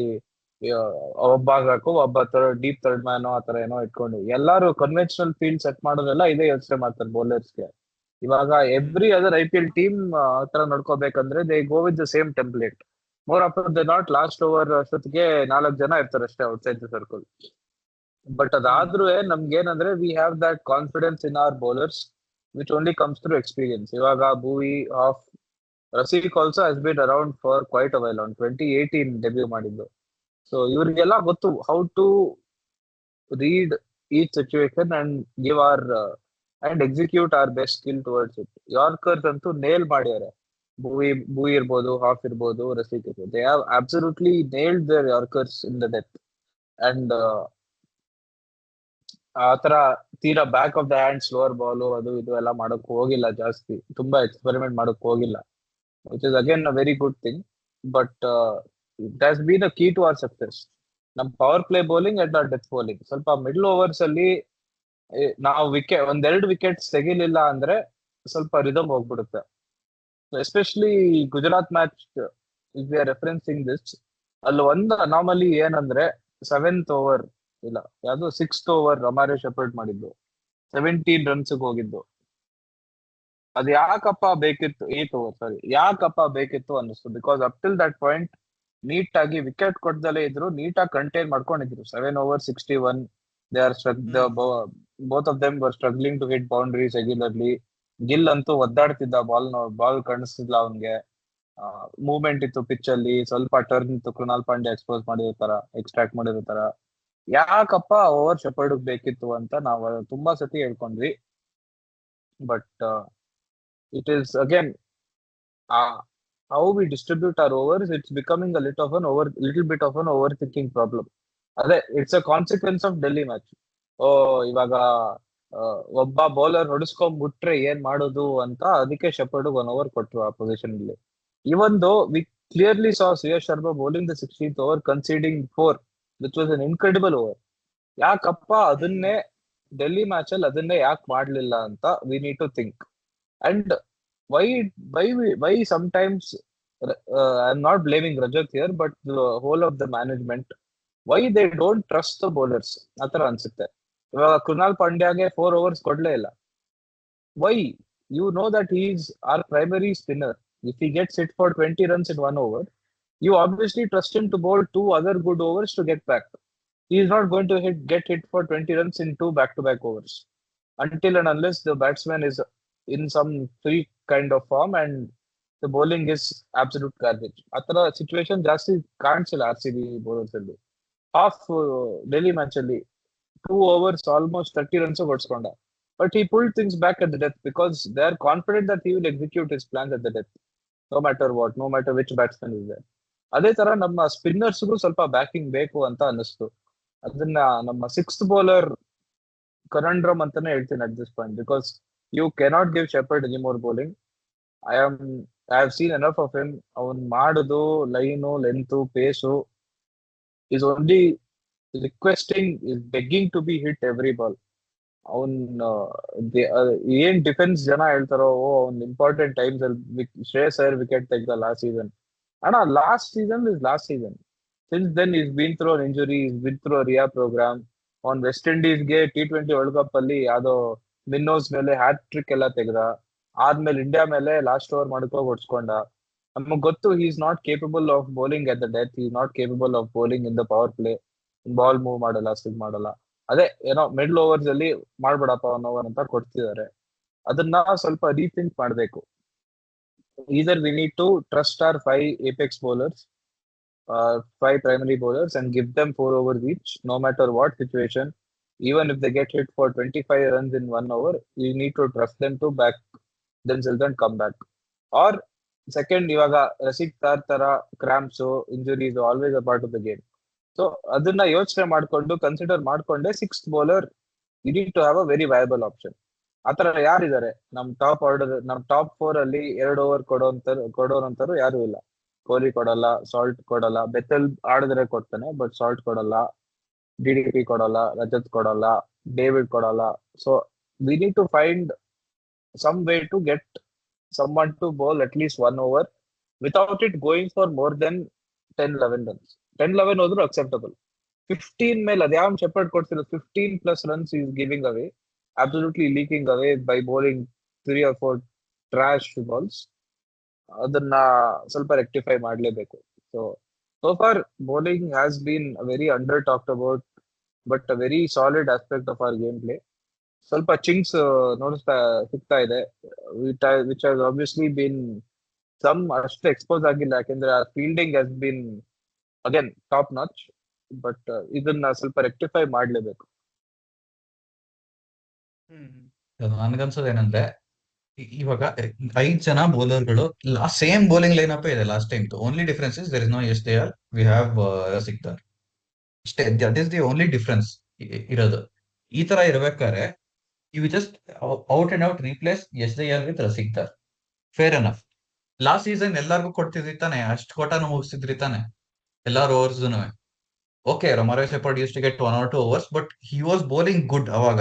ಒಬ್ಬ ಹಾಕು, ಒಬ್ಬ ಡೀಪ್ ಥರ್ಡ್ ಮ್ಯಾನ್ ಆ ತರ ಏನೋ ಇಟ್ಕೊಂಡು ಎಲ್ಲಾರು ಕನ್ವೆನ್ಷನಲ್ ಫೀಲ್ಡ್ ಸೆಟ್ ಮಾಡೋದೆಲ್ಲ ಇದೇ ಯೋಚನೆ ಮಾಡ್ತಾರೆ ಬೌಲರ್ಸ್ಗೆ. ಇವಾಗ ಎವ್ರಿ ಅದರ್ IPL ಟೀಮ್ ತರ ನೋಡ್ಕೋಬೇಕಂದ್ರೆ they go with the same template. More of the not last over ಅಷ್ಟೊತ್ತಿಗೆ 4 ಜನ ಇರ್ತಾರೆ ಅಷ್ಟೇ ಔಟ್ಸೈಡ್ ದ ಸರ್ಕಲ್. ಬಟ್ ಅದಾದ್ರೂ ನಮ್ಗೆ ಏನಂದ್ರೆ we have that confidence in our bowlers which only comes through experience. ಇವಾಗ Bhuvi of Rasikh also has been around for quite a while. 2018 debut ಮಾಡಿದ್ದು. So ಇವ್ರಿಗೆಲ್ಲ ಗೊತ್ತು how to read each situation and give our and execute our best skill towards it. Yorkers ಅಂತೂ nail ಮಾಡ್ಯಾರೆ. ಭೂವಿ ಇರ್ಬೋದು, half ಇರ್ಬೋದು, ರಸೀಕ್ ಇರ್ಬೋದು. They have absolutely nailed their Yorkers in the depth. And ಆ ತರ ತೀರಾ back of the hand slower ball ಅದು ಇದು ಎಲ್ಲ ಮಾಡಕ್ ಹೋಗಿಲ್ಲ ಜಾಸ್ತಿ. ತುಂಬಾ ಎಕ್ಸ್ಪೆರಿಮೆಂಟ್ ಮಾಡಕ್ ಹೋಗಿಲ್ಲ, which is again a very good thing. But it has been a key to our success. ನಮ್ power play bowling and death bowling ಸ್ವಲ್ಪ ಮಿಡ್ಲ್ ಓವರ್ಸ್ ಅಲ್ಲಿ ನಾವು ಒಂದೆರಡು ವಿಕೆಟ್ಸ್ ತೆಗಿಲಿಲ್ಲ ಅಂದ್ರೆ ಸ್ವಲ್ಪ ರಿದಮ್ ಹೋಗ್ಬಿಡುತ್ತೆ. Especially Gujarat match if we are referencing this, ಅಲ್ಲಿ ಒಂದು ಅನಾಮಲಿ ಏನಂದ್ರೆ 7th ಓವರ್ ಇಲ್ಲ ಯಾವ್ದು 6th ಓವರ್ ರಮಾರೆ ಶೆಪರ್ಡ್ ಮಾಡಿದ್ದು 17 ರನ್ಸ್ ಹೋಗಿದ್ದು. ಅದು ಯಾಕಪ್ಪ ಬೇಕಿತ್ತು, 8th ಓವರ್ ಸಾರಿ, ಯಾಕಪ್ಪ ಬೇಕಿತ್ತು ಅನ್ನಿಸ್ತು. Because up till that point ನೀಟಾಗಿ ವಿಕೆಟ್ ಕೊಡ್ದಲೇ ಇದ್ರು, ನೀಟಾಗಿ ಕಂಟೈನ್ ಮಾಡ್ಕೊಂಡಿದ್ರು. 7 over 61, they are both of them were struggling to hit boundaries regularly. Gill ಅಂತೂ ಒದ್ದಾಡ್ತಿದ್ದ, ಬಾಲ್ ಕಾಣಿಸ್ತಿದ್ಲ ಅವನ್ಗೆ. ಮೂವ್ಮೆಂಟ್ ಇತ್ತು ಪಿಚ್ ಅಲ್ಲಿ, ಸ್ವಲ್ಪ ಟರ್ನ್ ಇತ್ತು. ಕೃಣಾಲ್ ಪಾಂಡ್ಯ ಎಕ್ಸ್ಪೋಸ್ ಮಾಡಿರೋ ತರ, ಎಕ್ಸ್ಟ್ರಾಕ್ಟ್ ಮಾಡಿರೋ ತರ. ಯಾಕಪ್ಪ ಓವರ್ ಶೆಪರ್ಡ್ ಬೇಕಿತ್ತು ಅಂತ ನಾವು ತುಂಬಾ ಸತಿ ಹೇಳ್ಕೊಂಡ್ವಿ. But it is again how we distribute our overs, it's becoming a little bit of an overthinking problem. ಅದೇ it's a consequence of Delhi match. ಇವಾಗ ಒಬ್ಬ ಬೌಲರ್ ಹೊಡಿಸ್ಕೊಂಡ್ಬಿಟ್ರೆ ಏನ್ ಮಾಡೋದು ಅಂತ ಅದಕ್ಕೆ ಶೆಪರ್ಡ್ 1 ಓವರ್ ಕೊಟ್ರು ಆ ಪೊಸಿಷನ್ ಅಲ್ಲಿ. Even though we clearly saw Shreyas Sharma bowling the 16th over conceding 4, which was an incredible over. ಯಾಕಪ್ಪ ಅದನ್ನೇ ಡೆಲ್ಲಿ ಮ್ಯಾಚ್ ಅಲ್ಲಿ ಅದನ್ನೇ ಯಾಕೆ ಮಾಡ್ಲಿಲ್ಲ ಅಂತ we need to think. And why sometimes I'm not blaming Rajat here, but the whole of the management, why they don't trust the bowlers ಆತರ ಅನ್ಸುತ್ತೆ. ಇವಾಗ ಕೃಣಾಲ್ ಪಾಂಡ್ಯಾಗೆ 4 overs ಕೊಡ್ಲೇ ಇಲ್ಲ. Why? You know that he is our primary spinner. If he gets hit for 20 runs in 1 over, you obviously trust him to bowl 2 other good overs to get back. He is not going to get hit for 20 runs in 2 back-to-back overs until and unless the batsman is in some free kind of form and the bowling is absolute garbage. ಆತರ situation ಜಾಸ್ತಿ ಕಾಣಿಸಿಲ್ಲ R C B bowlers ಅಲ್ಲಿ. Half Delhi match ಅಲ್ಲಿ 2 overs almost 30 runs ಹೊಡ್ಸ್ಕೊಂಡ. But he pulled things back at the death because they are confident that he will execute his plans at the death, no matter what, no matter which batsman is there. ಅದೇ ತರ ನಮ್ಮ ಸ್ಪಿನ್ನರ್ಸ್ಗೂ ಸ್ವಲ್ಪ backing ಬೇಕು ಅಂತ ಅನ್ನಿಸ್ತು. ಅದನ್ನ ನಮ್ಮ 6th bowler conundrum ಅಂತಾನೆ ಹೇಳ್ತೀನಿ at this point, because you cannot give Shepherd any more bowling. I have seen enough of him. ಅವನ್ ಮಾಡುದು line, length, phase is only requesting, is begging to be hit every ball. ಅವನ್ ಏನ್ defence ಜನ ಹೇಳ್ತಾರೋ, ಅವ್ನ್ important times ಅಲ್ಲಿ Shreyas Iyer wicket ತೆಗ್ದ last season. ಅಣ್ಣ last season is last season. Since then is been through an injury, is been through rehab programme. ಅವ್ನ್ West ಇಂಡೀಸ್ಗೆ T20 ವರ್ಲ್ಡ್ ಕಪ್ ಅಲ್ಲಿ ಯಾವ್ದೋ ಮಿನ್ನೋಸ್ ಮೇಲೆ ಹ್ಯಾಟ್ರಿಕ್ ಎಲ್ಲ ತೆಗ್ದ. ಆದ್ಮೇಲೆ ಇಂಡಿಯಾ ಮೇಲೆ ಲಾಸ್ಟ್ ಓವರ್ ಮಾಡ್ಕೋ ಹೊಡ್ಸ್ಕೊಂಡ. ನಮಗ್ ಗೊತ್ತು he is not capable of bowling at the death, he is not capable of bowling in the power play. Ball move ಮಾಡಲ್ಲ, ಸ್ವಿಂಗ್ ಮಾಡಲ್ಲ. ಅದೇ ಏನೋ ಮಿಡ್ಲ್ ಓವರ್ಸ್ ಅಲ್ಲಿ ಮಾಡ್ಬೇಡಪ್ಪ 1 ಓವರ್ ಅಂತ ಕೊಡ್ತಿದ್ದಾರೆ. ಅದನ್ನ ಸ್ವಲ್ಪ ರೀಥಿಂಕ್ ಮಾಡ್ಬೇಕು. either we need to trust our 5 apex bowlers, 5 primary bowlers, and give them 4 overs each, no matter what situation. Even if they get hit for 25 runs in 1 over, you need to trust them to back themselves and come back. Or second, ಇವಾಗ ರಸಿಕ್ ತರ cramps, injuries always a part of the game. So ಅದನ್ನ ಯೋಚನೆ ಮಾಡ್ಕೊಂಡು consider ಮಾಡ್ಕೊಂಡೆ 6th bowler you need to have a very viable option. ಆತರ ಯಾರಿದ್ದಾರೆ ನಮ್ top order, ನಮ್ ಟಾಪ್ 4 ಅಲ್ಲಿ 2 ಓವರ್ ಕೊಡೋರಂತರು ಯಾರು ಇಲ್ಲ. ಕೊಹ್ಲಿ ಕೊಡಲ್ಲ, ಸಾಲ್ಟ್ ಕೊಡಲ್ಲ. ಬೆಥೆಲ್ ಆಡಿದ್ರೆ ಕೊಡ್ತಾನೆ, ಬಟ್ ಸಾಲ್ಟ್ ಕೊಡಲ್ಲ. DDP ಕೊಡಲ್ಲ, ರಜತ್ ಕೊಡಲ್ಲ, ಡೇವಿಡ್ ಕೊಡಲ್ಲ. So we need to find some way to get someone to bowl at least 1 over without it going for more than 10-11 runs. 10-11 ಹೋದ್ರು acceptable. 15 ಮೇಲೆ ಅದ್ಯಾವ್ shepherd ಕೊಡ್ತಿರೋದು 15+ runs is giving away, absolutely leaking away by bowling 3 or 4 trash balls. ಅದನ್ನ ಸ್ವಲ್ಪ rectify ಮಾಡ್ಲೇಬೇಕು. So far bowling has been a very under talked about but a very solid aspect of our gameplay. ಸ್ವಲ್ಪ chinks ಸಿಗ್ತಾ ಇದೆ, which has obviously been some ಅಷ್ಟು expose ಆಗಿಲ್ಲ, ಯಾಕೆಂದ್ರೆ ಆ fielding has been again top notch. But ಇದನ್ನ ಸ್ವಲ್ಪ rectify ಮಾಡ್ಲೇಬೇಕು. ನನ್ಗನ್ಸೋದು ಏನಂದ್ರೆ ಇವಾಗ 5 ಜನ ಬೌಲರ್ಗಳು ಸೇಮ್ ಬೌಲಿಂಗ್ ಲೈನ್ ಅಪ್ ಇದೆ last time. Only difference is there is no Yash Dayal, we have Sikdar. ಅಷ್ಟೇ, that is the only difference ಇರೋದು. ಈ ತರ ಇರ್ಬೇಕಾದ್ರೆ you just out and out replace Yash Dayal with ರಸಿಕ್ದಾರ್. Fair enough. Last season ಎಲ್ಲಾರ್ಗು ಕೊಡ್ತಿದ್ರಿ ತಾನೆ, ಅಷ್ಟು ಕೋಟಾನು ಮುಗಿಸಿದ್ರಿ ತಾನೆ ಎಲ್ಲಾರು ಓವರ್ಸ್ನು. Okay, ರಮಾರೋ shepherd use to get 1 or 2 overs, but he was bowling good ಅವಾಗ.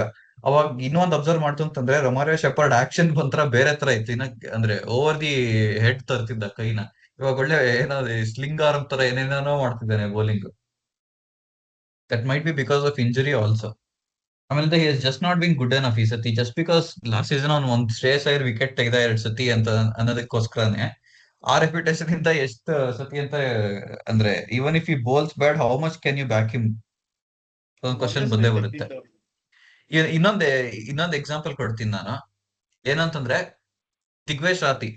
ಇನ್ನೊಂದು ಅಬ್ಸರ್ವ್ ಮಾಡ್ತು ಅಂತಂದ್ರೆ ರಮಾರೋ ಶೆಪರ್ಡ್ ಆಕ್ಷನ್ ಒಂಥರ ಬೇರೆ ತರ ಇತ್ತು. ಅಂದ್ರೆ ಓವರ್ ದಿ ಹೆಡ್ ತರ್ತಿದ್ದ ಕೈನ. ಇವಾಗ ಒಳ್ಳೆ ಏನಾದ್ರು ಸ್ಲಿಂಗ್ ಆರ್ಮ್ ತರ ಏನೇನೋ ಮಾಡ್ತಿದ್ದಾನೆ ಬೌಲಿಂಗ್. That might be because of injury also. ಆಮೇಲೆ he has just not been good enough ಈ ಸತಿ, ಜಸ್ಟ್ ಬಿಕಾಸ್ ಲಾಸ್ಟ್ ಸೀಸನ್ ಅವ್ನು ಒಂದ್ ಶ್ರೇಯಸ್ ಅಯ್ಯರ್ ವಿಕೆಟ್ ತೆಗೆದ 2 ಸತಿ ಅಂತ ಅನ್ನೋದಕ್ಕೋಸ್ಕರನೇ ಆ ರೆಪ್ಯುಟೇಷನ್ ಇಂದ ಎಷ್ಟು ಸತಿ ಅಂತ. ಅಂದ್ರೆ even if he bowls bad, how much can you back him? ಒಂದು ಕ್ವಶನ್ ಮೊನ್ನೆ ಬಂದೇ ಸುನಿ ಬರುತ್ತೆ. ತೆಗ್ದಿದ್ದು. ಇನ್ನೊಂದ್ ಎಕ್ಸಾಂಪಲ್ ಕೊಡ್ತೀನಿ ನಾನು. ಏನಂತಂದ್ರೆ ದಿಗ್ವೇಶ್ ರಾತಿ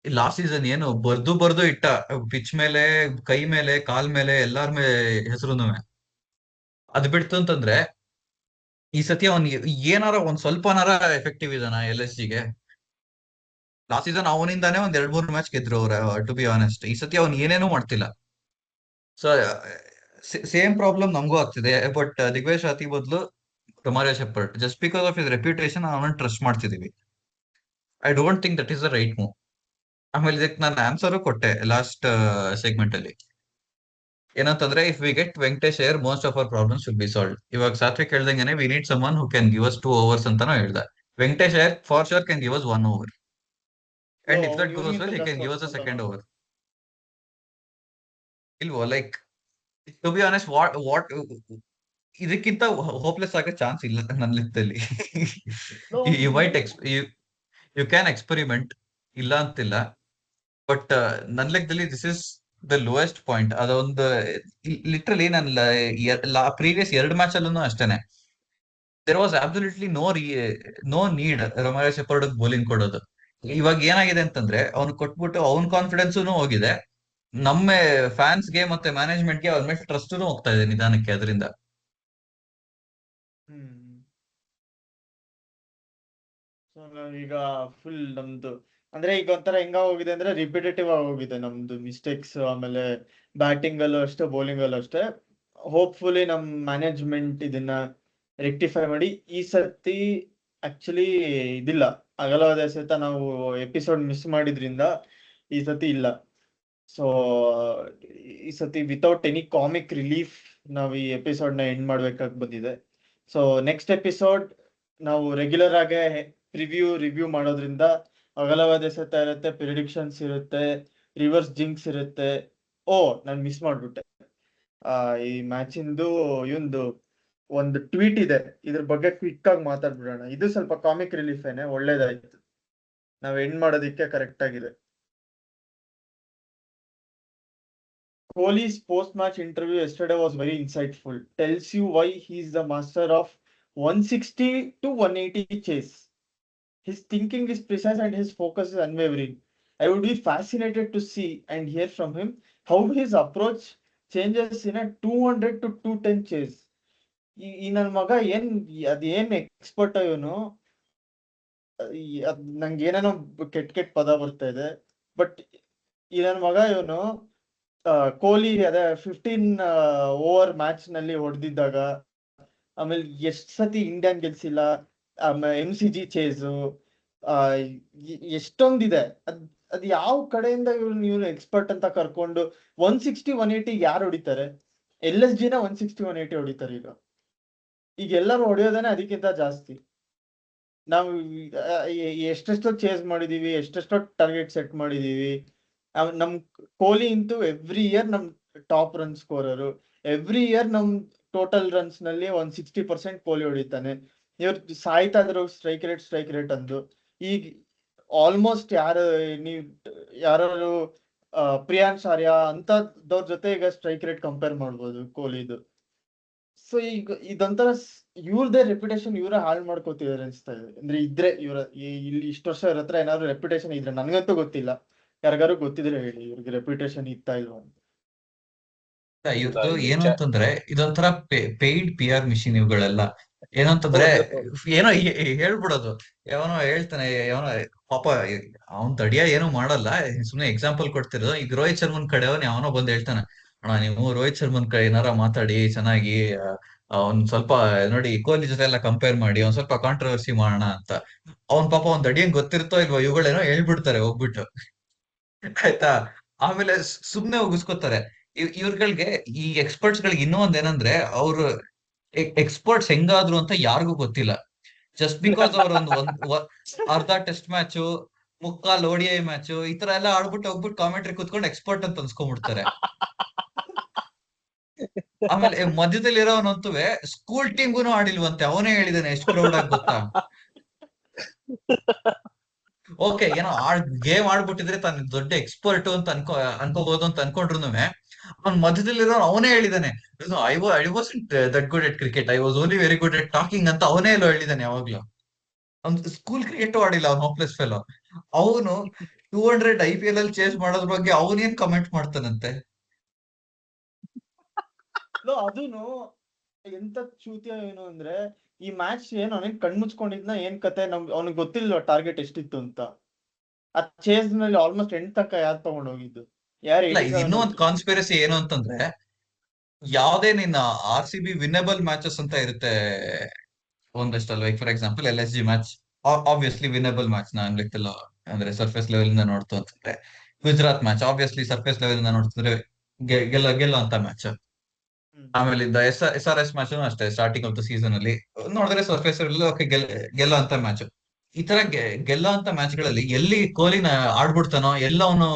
ಲಾಸ್ಟ್ ಸೀಸನ್ ಏನು ಬರ್ದು ಇಟ್ಟ ಪಿಚ್ ಮೇಲೆ, ಕೈ ಮೇಲೆ, ಕಾಲ್ ಮೇಲೆ, ಎಲ್ಲಾರ ಮೇಲೆ ಹೆಸರುನು. ಅದ್ ಬಿಡ್ತು ಅಂತಂದ್ರೆ ಈ ಸತಿ ಅವ್ನ್ ಏನಾರ ಒಂದ್ ಸ್ವಲ್ಪನಾರ ಎಫೆಕ್ಟಿವ್ ಇದಾನ LSG-ಗೆ? ಲಾಸ್ಟ್ ಸೀಸನ್ ಅವನಿಂದಾನೇ ಒಂದ್ 2-3 ಮ್ಯಾಚ್ ಗೆದ್ರು ಅವ್ರ, ಟು ಬಿ ಆನೆಸ್ಟ್. ಈ ಸತಿ ಅವ್ನ್ ಏನೇನೂ ಮಾಡ್ತಿಲ್ಲ. ಸೊ ಸೇಮ್ ಪ್ರಾಬ್ಲಮ್ ನಮಗೂ ಆಗ್ತಿದೆ. ಬಟ್ ದಿಗ್ವೇಶ್ ರಾತಿ ಬದಲು Romario Shepherd, just because of his reputation ಅವನನ್ನ ಟ್ರಸ್ಟ್ ಮಾಡ್ತಿದೀವಿ. I don't think that is the right move. ಆಮೇಲೆ ಇದಕ್ಕೆ ನಾನು ಆನ್ಸರ್ ಕೊಟ್ಟೆ ಲಾಸ್ಟ್ ಸೆಗ್ಮೆಂಟ್ ಅಲ್ಲಿ. ಏನಂತಂದ್ರೆ if we get Venkatesh Iyer, most of our problems will be solve. ಇವಾಗ ಸಾತ್ವಿಕ್ ಹೇಳ್ದಂಗೆ we need someone who can give us 2 overs ಅಂತಾನು ಹೇಳ್ದ. Venkatesh Iyer for sure can give us 1 over. And if that goes well, he can give us a second over. ಇಲ್ವೋ? Like to be honest, what ಇದಕ್ಕಿಂತ hopeless ಆಗೋ chance ಇಲ್ಲ ನನ್ನ ಲೆಕ್ಕದಲ್ಲಿ. You might you can experiment, ಇಲ್ಲ ಅಂತಿಲ್ಲ. ಬಟ್ ನನ್ನ ಲೆಕ್ಕದಲ್ಲಿ this is the lowest point. ಅದೊಂದು ಲಿಟ್ರಲಿ ನನ್ನ ಪ್ರೀವಿಯಸ್ 2 ಮ್ಯಾಚ್ ಅಲ್ಲೂ ಅಷ್ಟೇನೆ. There was absolutely no need Romario Shepherd bowling ಕೊಡೋದು. ಇವಾಗ ಏನಾಗಿದೆ ಅಂತಂದ್ರೆ ಅವ್ನು ಕೊಟ್ಬಿಟ್ಟು ಅವ್ನ ಕಾನ್ಫಿಡೆನ್ಸ್ ಹೋಗಿದೆ, ನಮ್ಮ ಫ್ಯಾನ್ಸ್ಗೆ ಮತ್ತೆ ಮ್ಯಾನೇಜ್ಮೆಂಟ್ಗೆ ಅವ್ರ ಮೇಲೆ ಟ್ರಸ್ಟ್ ಹೋಗ್ತಾ ಇದೆ ನಿಧಾನಕ್ಕೆ ಅದರಿಂದ. ಸೊ ನಾವೀಗ ಫುಲ್ ನಮ್ದು ಅಂದ್ರೆ ಈಗ ಒಂಥರ ಹೆಂಗ ಹೋಗಿದೆ ಅಂದ್ರೆ ರಿಪಿಟೇಟಿವ್ ಆಗಿ ಹೋಗಿದೆ ನಮ್ದು ಮಿಸ್ಟೇಕ್ಸ್. ಆಮೇಲೆ ಬ್ಯಾಟಿಂಗ್ ಅಲ್ಲೂ ಅಷ್ಟೇ, ಬೌಲಿಂಗ್ ಅಲ್ಲೂ ಅಷ್ಟೇ. ಹೋಪ್ಫುಲಿ ನಮ್ ಮ್ಯಾನೇಜ್ಮೆಂಟ್ ಇದನ್ನ ರೆಕ್ಟಿಫೈ ಮಾಡಿ. ಈ ಸತಿ ಆಕ್ಚುಲಿ ಇದಿಲ್ಲ, ಅಗಲವಾದ ಸಹಿತ ನಾವು ಎಪಿಸೋಡ್ ಮಿಸ್ ಮಾಡಿದ್ರಿಂದ ಈ ಸತಿ ಇಲ್ಲ. ಸೊ ಈ ಸತಿ ವಿತೌಟ್ ಎನಿ ಕಾಮಿಕ್ ರಿಲೀಫ್ ನಾವು ಈ ಎಪಿಸೋಡ್ ನ ಎಂಡ್ ಮಾಡ್ಬೇಕಾಗಿ ಬಂದಿದೆ. ಸೊ ನೆಕ್ಸ್ಟ್ ಎಪಿಸೋಡ್ ನಾವು ರೆಗ್ಯುಲರ್ ಆಗಿ ರಿವ್ಯೂ ಮಾಡೋದ್ರಿಂದ ಅಗಲವಾದ ಸಹಿತ ಇರುತ್ತೆ, ಪ್ರಿಡಿಕ್ಷನ್ಸ್ ಇರುತ್ತೆ, ರಿವರ್ಸ್ ಜಿಂಕ್ಸ್ ಇರುತ್ತೆ. ನಾನು ಮಿಸ್ ಮಾಡ್ಬಿಟ್ಟೆ, ಈ ಮ್ಯಾಚಿಂದು ಇವಂದು ಒಂದು ಟ್ವೀಟ್ ಇದೆ, ಇದ್ರ ಬಗ್ಗೆ ಕ್ವಿಕ್ ಆಗಿ ಮಾತಾಡ್ಬಿಡೋಣ. ಇದು ಸ್ವಲ್ಪ ಕಾಮಿಕ್ ರಿಲೀಫ್ ಏನೇ, ಒಳ್ಳೇದಾಯ್ತು. ನಾವ್ ಎಂಡ್ ಮಾಡೋದಿಕ್ಕೆ ಕರೆಕ್ಟ್ ಆಗಿದೆ. Kohli's post-match interview yesterday was very insightful. Tells you why he's the master of 160 to 180 chase. His thinking is precise and his focus is unwavering. I would be fascinated to see and hear from him how his approach changes in a 200 to 210 chase. ಈ ನನ್ ಮಗ ಅದೇನ್ expert ಇವನು, ನಂಗೆ ಏನೇನೋ ಕೆಟ್ಟ ಪದ ಬರ್ತಾ ಇದೆ. ಬಟ್ ಈ ನನ್ ಮಗ ಇವನು ಕೊಹ್ಲಿ ಅದೇ 15 ಓವರ್ ಮ್ಯಾಚ್ ನಲ್ಲಿ ಹೊಡೆದಿದ್ದಾಗ, ಆಮೇಲೆ ಎಷ್ಟ್ ಸತಿ ಇಂಡಿಯನ್ ಗೆಲ್ಸಿಲ್ಲ, ಆಮೇಲೆ MCG ಚೇಸು ಎಷ್ಟೊಂದಿದೆ. ಅದ್ ಯಾವ ಕಡೆಯಿಂದ ಇವ್ನು ಎಕ್ಸ್ಪರ್ಟ್ ಅಂತ ಕರ್ಕೊಂಡು 160 180 ಯಾರು ಹೊಡಿತಾರೆ? LSG-ನ 160 180 ಹೊಡಿತಾರೆ. ಈಗ ಎಲ್ಲರೂ ಹೊಡೆಯೋದೇನೆ ಅದಕ್ಕಿಂತ ಜಾಸ್ತಿ. ನಾವು ಎಷ್ಟೆಷ್ಟೋ ಚೇಸ್ ಮಾಡಿದೀವಿ, ಎಷ್ಟೆಷ್ಟೋ ಟಾರ್ಗೆಟ್ ಸೆಟ್ ಮಾಡಿದೀವಿ. ನಮ್ ಕೊಹ್ಲಿ ಅಂತೂ ಎವ್ರಿ ಇಯರ್ ನಮ್ ಟಾಪ್ ರನ್ ಸ್ಕೋರರು. ಎವ್ರಿ ಇಯರ್ ನಮ್ ಟೋಟಲ್ ರನ್ಸ್ ನಲ್ಲಿ 160% ಕೊಹ್ಲಿ ಹೊಡಿತಾನೆ. ಇವ್ರು ಸಾಯ್ತಾ ಇದ್ರು ಸ್ಟ್ರೈಕ್ ರೇಟ್ ಅಂದು. ಈಗ ಆಲ್ಮೋಸ್ಟ್ ಯಾರು ಪ್ರಿಯಾಂಶ್ ಆರ್ಯ ಅಂತದವ್ರ ಜೊತೆ ಈಗ ಸ್ಟ್ರೈಕ್ ರೇಟ್ ಕಂಪೇರ್ ಮಾಡ್ಬೋದು ಕೊಹ್ಲಿದು. ಸೊ ಈಗ ಇದೊಂಥರ ಇವ್ರದೇ ರೆಪ್ಯುಟೇಷನ್ ಇವರೇ ಹಾಳು ಮಾಡ್ಕೋತಿದಾರೆ ಅನ್ಸ್ತಾ ಇದೆ. ಅಂದ್ರೆ ಇದ್ರೆ ಇಲ್ಲಿ ಇಷ್ಟು ವರ್ಷ ಇವ್ರ ಹತ್ರ ಏನಾದ್ರು ರೆಪ್ಯುಟೇಷನ್ ಇದ್ರೆ, ನನ್ಗಂತೂ ಗೊತ್ತಿಲ್ಲ, ಯಾರಿಗಾರು ಗೊತ್ತಿದ್ರೆ ಹೇಳಿ, ಇವ್ರಿಗೆ ರೆಪ್ಯುಟೇಷನ್ ಇತ್ತಾ ಇಲ್ವಾ ಅಂತ. ಇವ್ರದ್ದು ಇಲ್ಲಿ ಏನು ಅಂತಂದ್ರೆ ಇದೊಂಥರ ಪೇಯ್ಡ್ ಪಿ ಆರ್ ಮಿಷಿನ್ ಇವುಗಳೆಲ್ಲ. ಏನು ಅಂತಂದ್ರೆ ಹೌದು. ಏನೋ ಹೇಳ್ಬಿಡೋದು. ಯಾವನೋ ಹೇಳ್ತಾನೆ, ಯಾವನೋ ಪಾಪ ಅವ್ನ್ ತಡಿಯ ಏನೋ ಮಾಡಲ್ಲ, ಸುಮ್ನೆ ಎಕ್ಸಾಂಪಲ್ ಕೊಡ್ತಿರೋದು. ಈಗ ರೋಹಿತ್ ಶರ್ಮನ್ ಕಡೆಯವನ್ ಯಾವನೋ ಬಂದ್ ಹೇಳ್ತಾನೆ, ಅಣ್ಣ ನೀವು ರೋಹಿತ್ ಶರ್ಮನ್ ಕಡೆ ಏನಾರ ಮಾತಾಡಿ ಚೆನ್ನಾಗಿ, ಅವ್ನ್ ಸ್ವಲ್ಪ ನೋಡಿ ಕೊಹ್ಲಿ ಜೊತೆ ಎಲ್ಲ ಕಂಪೇರ್ ಮಾಡಿ ಒಂದ್ ಸ್ವಲ್ಪ ಕಾಂಟ್ರವರ್ಸಿ ಮಾಡೋಣ ಅಂತ. ಅವ್ನ್ ಪಾಪ ಅವ್ನ್ ತಡಿಯಂಗ್ ಗೊತ್ತಿರ್ತೋ ಇಲ್ವೋ, ಇವುಗಳೇನೋ ಹೇಳ್ಬಿಡ್ತಾರೆ ಹೋಗ್ಬಿಟ್ಟು. ಆಯ್ತಾ. ಆಮೇಲೆ ಸುಮ್ನೆ ಉಗಿಸ್ಕೊತಾರೆ. ಇವ್ರಗಳಿಗೆ, ಈ ಎಕ್ಸ್ಪರ್ಟ್ಸ್ ಗಳಿಗೆ ಇನ್ನೂ ಒಂದ್ ಏನಂದ್ರೆ, ಅವ್ರು ಎಕ್ಸ್ಪರ್ಟ್ಸ್ ಹೆಂಗಾದ್ರು ಅಂತ ಯಾರಿಗೂ ಗೊತ್ತಿಲ್ಲ. ಜಸ್ಟ್ ಬಿಕಾಸ್ ಅವ್ರ ಅರ್ಧ ಟೆಸ್ಟ್ ಮ್ಯಾಚು, ಮುಕ್ಕಾಲ್ ODI ಮ್ಯಾಚು ಈ ತರ ಎಲ್ಲ ಆಡ್ಬಿಟ್ಟು ಹೋಗ್ಬಿಟ್ಟು ಕಾಮೆಂಟ್ರಿ ಕುತ್ಕೊಂಡು ಎಕ್ಸ್ಪರ್ಟ್ ಅಂತ ಅನ್ಸ್ಕೊಂಡ್ಬಿಡ್ತಾರೆ. ಆಮೇಲೆ ಮಧ್ಯದಲ್ಲಿ ಇರೋನಂತುವೆ ಸ್ಕೂಲ್ ಟೀಮ್ಗೂ ಆಡಿಲ್ವಂತೆ, ಅವನೇ ಹೇಳಿದಾನೆ ಎಷ್ಟು ಕ್ರೌಡ್ ಆಗಿ ಗೊತ್ತಾ. ಓಕೆ, ಏನೋ ಗೇಮ್ ಆಡ್ಬಿಟ್ಟಿದ್ರೆ ತಾನು ದೊಡ್ಡ ಎಕ್ಸ್ಪರ್ಟ್ ಅಂತ ಅನ್ಕೋಬಹುದು ಅಂತ ಅನ್ಕೊಂಡ್ರು, ಅವ್ನ್ ಮಧ್ಯದಲ್ಲಿರೋ ಅವನೇ ಹೇಳಿದಾನೆ, I was that good at cricket, I was only very good at talking ಅಂತ ಅವನೇ ಎಲ್ಲೋ ಹೇಳಿದಾನೆ ಯಾವಾಗ್ಲೂ. ಅವ್ನ್ ಸ್ಕೂಲ್ ಕ್ರಿಕೆಟ್ ಆಡಿಲ್ಲ, ಅವ್ನು ಹೋಪ್ಲೆಸ್ ಫೆಲೋ. ಅವನು 200 IPL ಅಲ್ಲಿ ಚೇಸ್ ಮಾಡೋದ್ರ ಬಗ್ಗೆ ಅವನೇನ್ ಕಮೆಂಟ್ ಮಾಡ್ತಾನಂತೆ. ಅದೂನು ಎಂತ ಚೂತಿಯ ಏನು ಅಂದ್ರೆ, ಈ ಮ್ಯಾಚ್ ಏನ್ ಅವನಿಗೆ ಕಣ್ಮುಚ್ಕೊಂಡಿದ್ನ ಏನ್ ಕತೆ, ಅವ್ನಿಗೆ ಗೊತ್ತಿಲ್ವ ಟಾರ್ಗೆಟ್ ಎಷ್ಟಿತ್ತು ಅಂತ. ಆ ಚೇಸ್ ನಲ್ಲಿ ಆಲ್ಮೋಸ್ಟ್ 8 ತನಕ ಯಾರು ತಗೊಂಡ್ ಹೋಗಿದ್ದು, ಯಾರು ಇಲ್ಲ, ಇದು ಇನ್ನೂ ಒಂದು ಕಾನ್ಸ್ಪಿರಸಿ ಏನು ಅಂತಂದ್ರೆ, ಯಾವ್ದೇ ನಿನ್ನ RCB ವಿನ್ನಬಲ್ ಮ್ಯಾಚಸ್ ಅಂತ ಇರುತ್ತೆ ಒಂದಷ್ಟಲ್ಲ. Like for example LSG match obviously winnable match ನಾನು ಲೆಕ್ಕಲ್ಲ, ಅಂದ್ರೆ ಸರ್ಫೇಸ್ ಲೆವೆಲ್ ಇಂದ ನೋಡ್ತು ಅಂತಂದ್ರೆ. Gujarat match obviously surface level ಇಂದ ನೋಡ್ತಿದ್ರೆ ಗೆಲ್ಲೋ ಅಂತ ಮ್ಯಾಚ್. ಆಮೇಲೆ SRS ಮ್ಯಾಚ್ ಅಷ್ಟೇ, ಸ್ಟಾರ್ಟಿಂಗ್ ಆಫ್ ದ ಸೀಸನ್ ಅಲ್ಲಿ ನೋಡಿದ್ರೆ ಸರ್ಫೇಸ್ ಓಕೆ ಗೆಲ್ಲೋ ಅಂತ ಮ್ಯಾಚ್. ಈ ತರ ಗೆಲ್ಲೋ ಅಂತ ಮ್ಯಾಚ್ ಗಳಲ್ಲಿ ಎಲ್ಲಿ ಕೊಹ್ಲಿನ ಆಡ್ಬಿಡ್ತಾನೋ, ಎಲ್ಲ ಅವನು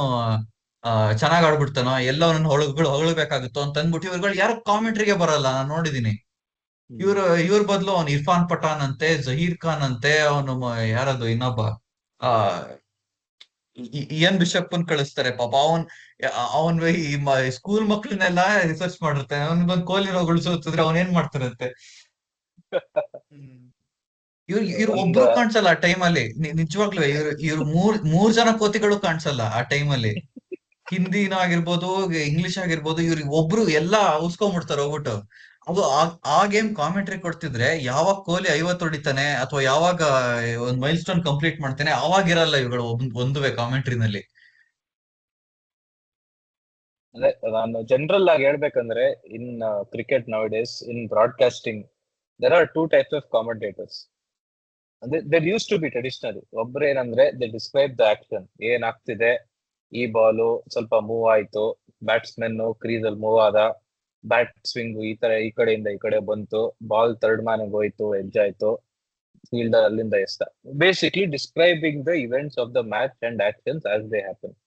ಚೆನ್ನಾಗ್ ಆಡ್ಬಿಡ್ತಾನೋ, ಎಲ್ಲ ಅವನನ್ನ ಹೊಗಳಬೇಕಾಗುತ್ತೋ ಅಂತ ಅಂದ್ಬಿಟ್ಟು ಇವ್ರುಗಳು ಯಾರು ಕಾಮೆಂಟ್ರಿಗೆ ಬರಲ್ಲ. ನಾನು ನೋಡಿದೀನಿ. ಇವ್ರ ಬದಲು ಅವ್ನು ಇರ್ಫಾನ್ ಪಠಾನ್ ಅಂತೆ, ಜಹೀರ್ ಖಾನ್ ಅಂತೆ, ಅವನು ಯಾರದು ಇನ್ನೊಬ್ಬ ಆ ಇಯನ್ ಬಿಷಪ್ ಕಳಿಸ್ತಾರೆ. ಪಾಪ ಅವನ್ ಈ ಸ್ಕೂಲ್ ಮಕ್ಳನ್ನೆಲ್ಲ ರಿಸರ್ಚ್ ಮಾಡಿರ್ತಾನೆ. ಅವ್ನ್ ಬಂದ್ ಕೊಹ್ಲಿ ಉಳಿಸೋದ್ರೆ ಅವನ್ ಏನ್ ಮಾಡ್ತಾರಂತೆ. ಇವ್ರು ಒಬ್ರು ಕಾಣಿಸಲ್ಲ ಆ ಟೈಮಲ್ಲಿ, ನಿಜವಾಗ್ಲೂ ಇವ್ರು ಮೂರ್ ಜನ ಕೋತಿಗಳು ಕಾಣಿಸಲ್ಲ ಆ ಟೈಮಲ್ಲಿ. ಹಿಂದಿನೂ ಆಗಿರ್ಬೋದು, ಇಂಗ್ಲಿಷ್ ಆಗಿರ್ಬೋದು, ಇವ್ರಿಗೆ ಒಬ್ರು ಎಲ್ಲಾ ಉಸ್ಕೊಂಡ್ಬಿಡ್ತಾರೆ ಹೋಗ್ಬಿಟ್ಟು. ಅದು ಆ ಗೇಮ್ ಕಾಮೆಂಟ್ರಿ ಕೊಡ್ತಿದ್ರೆ, ಯಾವಾಗ ಕೊಹ್ಲಿ 50 ಹೊಡಿತಾನೆ ಅಥವಾ ಯಾವಾಗ ಒಂದ್ ಮೈಲ್ ಸ್ಟೋನ್ ಕಂಪ್ಲೀಟ್ ಮಾಡ್ತಾನೆ ಅವಾಗಿರಲ್ಲ ಇವುಗಳು ಒಂದುವೆ ಕಾಮೆಂಟ್ರಿನಲ್ಲಿ. ಅದೇ ನಾನು ಜನರಲ್ ಆಗಿ ಹೇಳ್ಬೇಕಂದ್ರೆ, in cricket nowadays in broadcasting there are 2 types of commentators. There used to be traditionally ಒಬ್ರು ಏನಂದ್ರೆ ದೇ ಡಿಸ್ಕ್ರೈಬ್ ದ ಆಕ್ಷನ್, ಏನ್ ಆಗ್ತಿದೆ, ಈ ಬಾಲು ಸ್ವಲ್ಪ ಮೂವ್ ಆಯ್ತು, ಬ್ಯಾಟ್ಸ್ಮನ್ ಕ್ರೀಸ್ ಅಲ್ಲಿ ಮೂವ್ ಆದ, ಬ್ಯಾಟ್ ಸ್ವಿಂಗ್ ಈ ತರ ಈ ಕಡೆಯಿಂದ ಈ ಕಡೆ ಬಂತು, ಬಾಲ್ ಥರ್ಡ್ ಮ್ಯಾನ್ ಹೋಯ್ತು, ಎಡ್ಜ್ ಆಯ್ತು, ಫೀಲ್ಡರ್ ಅಲ್ಲಿಂದ ಎಸ್ತ. Basically describing the events of the match and actions as they happen.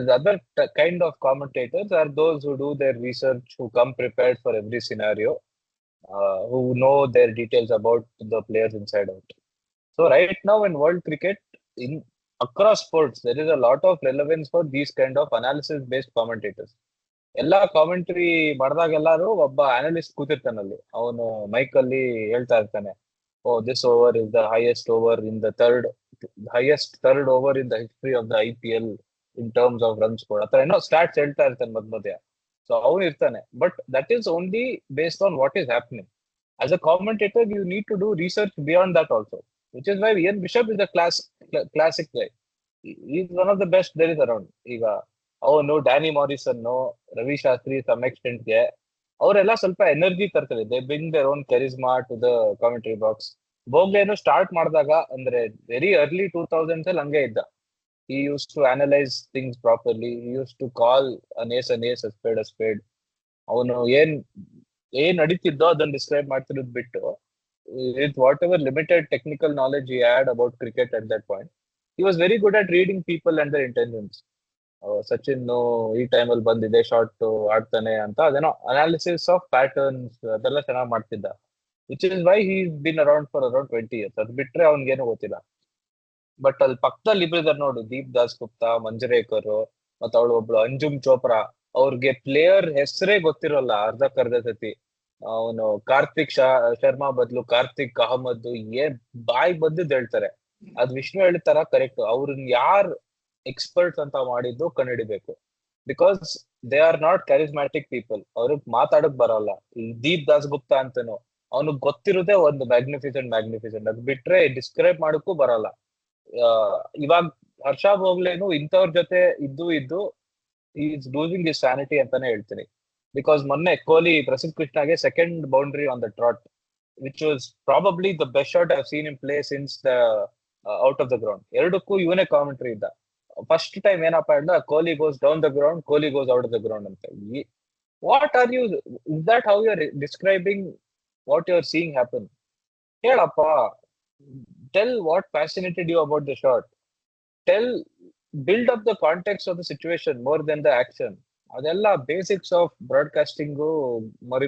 The other kind of commentators are those who do their research, who come prepared for every scenario, who know their details about the players inside out. So right now in world cricket, in across sports, there is a lot of relevance for these kind of analysis-based commentators. ಎಲ್ಲಾ commentary ಮಾಡಿದಾಗೆಲ್ಲಾರು ಒಬ್ಬ analyst ಕೂತಿರ್ತಾನಲ್ಲಿ, ಅವನು mic ಅಲ್ಲಿ ಹೇಳ್ತಾ ಇರ್ತಾನೆ, oh this over is the highest over in the third over in the history of the IPL in terms of run score. ಆತರ ಏನೋ ಸ್ಟಾಟ್ಸ್ ಹೇಳ್ತಾ ಇರ್ತಾನೆ ಮಧ್ಯ. ಸೊ ಅವನು ಇರ್ತಾನೆ, but that is only based on what is happening. As a commentator you need to do research beyond that also, which is why Ian bishop is the classic guy. Is one of the best there is around. ಈಗ ಅವನು Danny Morrison, Ravi Shastri some extent ಗೆ ಅವರೆಲ್ಲ ಸ್ವಲ್ಪ energy ತರ್ತಾರೆ. They bring their own charisma to the commentary box. ಬೋಗ್ಲೇನು start ಮಾಡಿದಾಗ ಅಂದ್ರೆ very early 2000s ಅಲ್ಲಿ ಹಂಗೆ ಇದ್ದ. He used to analyze things properly. He used to call an ace, a spade a spade. ಅವನು ಏನ್ ನಡೀತಿದ್ದೋ ಅದನ್ನ ಡಿಸ್ಕ್ರೈಬ್ ಮಾಡ್ತಿರೋದು ಬಿಟ್ಟು, with whatever limited technical knowledge he had about cricket at that point, he was very good at reading people and their intentions. Sachin ಈ ಟೈಮಲ್ಲಿ ಬಂದಿದೆ short ಆಡ್ತಾನೆ ಅಂತ ಅದೇನೋ ಅನಾಲಿಸಿಸ್ ಆಫ್ ಪ್ಯಾಟರ್ನ್ಸ್ ಅದೆಲ್ಲ ಚೆನ್ನಾಗಿ ಮಾಡ್ತಿದ್ದ, which is why he been around for around 20 years. ಅದ್ ಬಿಟ್ರೆ ಅವ್ನಿಗೇನು ಗೊತ್ತಿಲ್ಲ. ಬಟ್ ಅಲ್ಲಿ ಪಕ್ಕದಲ್ಲಿ ಇಬ್ಬರಿದಾರೆ ನೋಡು, ದೀಪ್ ದಾಸ್ ಗುಪ್ತಾ, ಮಂಜರೇಕರ್, ಮತ್ತ ಅವಳು ಒಬ್ಳು ಅಂಜುಮ್ ಚೋಪ್ರಾ. ಅವ್ರಿಗೆ ಪ್ಲೇಯರ್ ಹೆಸರೇ ಗೊತ್ತಿರೋಲ್ಲ ಅರ್ಧ ಸತಿ. ಅವನು ಕಾರ್ತಿಕ್ ಶರ್ಮಾ ಬದಲು ಕಾರ್ತಿಕ್ ಅಹಮದ್, ಏನ್ ಬಾಯಿ ಬಂದಿದ್ದು ಹೇಳ್ತಾರೆ. ಅದ್ ವಿಷ್ಣು ಹೇಳ್ತಾರ ಕರೆಕ್ಟ್. ಅವ್ರನ್ನ ಎಕ್ಸ್ಪರ್ಟ್ಸ್ ಅಂತ ಮಾಡಿದ್ದು ಕಂಡುಹಿಡಿಬೇಕು. Because they are not charismatic people. ಅವ್ರಿಗೆ ಮಾತಾಡಕ್ ಬರಲ್ಲ. ಈ ದೀಪ್ ದಾಸ್ ಗುಪ್ತಾ ಅಂತನೂ ಅವನಿಗೆ ಗೊತ್ತಿರೋದೇ ಒಂದು ಮ್ಯಾಗ್ನಿಫಿಸೆಂಟ್ ಅದ್ ಬಿಟ್ರೆ ಡಿಸ್ಕ್ರೈಬ್ ಮಾಡಕ್ಕೂ ಬರಲ್ಲ. ಇವಾಗ ಹರ್ಷ ಭೋಗ್ಲೇನು ಇಂಥವ್ರ ಜೊತೆ ಇದ್ದು ಈಸ್ ಲೂಸಿಂಗ್ ಇಸ್ ಸ್ಯಾನಿಟಿ ಅಂತಾನೆ ಹೇಳ್ತೀನಿ. ಬಿಕಾಸ್ ಮೊನ್ನೆ ಕೊಹ್ಲಿ ಪ್ರಸಿದ್ಧ ಕೃಷ್ಣಗೆ second boundary on the trot, which was probably the best shot I seen in play since the out of the ground. ಎರಡಕ್ಕೂ ಇವನೇ ಕಾಮೆಂಟ್ರಿ ಇದ್ದ. ಫಸ್ಟ್ ಟೈಮ್ ಏನಪ್ಪಾ ಹೇಳಿದ, Kohli goes down the ground, Kohli goes out of the ground ಅಂತ. What are you, is that how you are describing what you are seeing happen? ಹೇಳಪ್ಪ, tell what fascinated you about the shot. Tell, build up the context of the situation more then the action. ಅದೆಲ್ಲ basics of broadcasting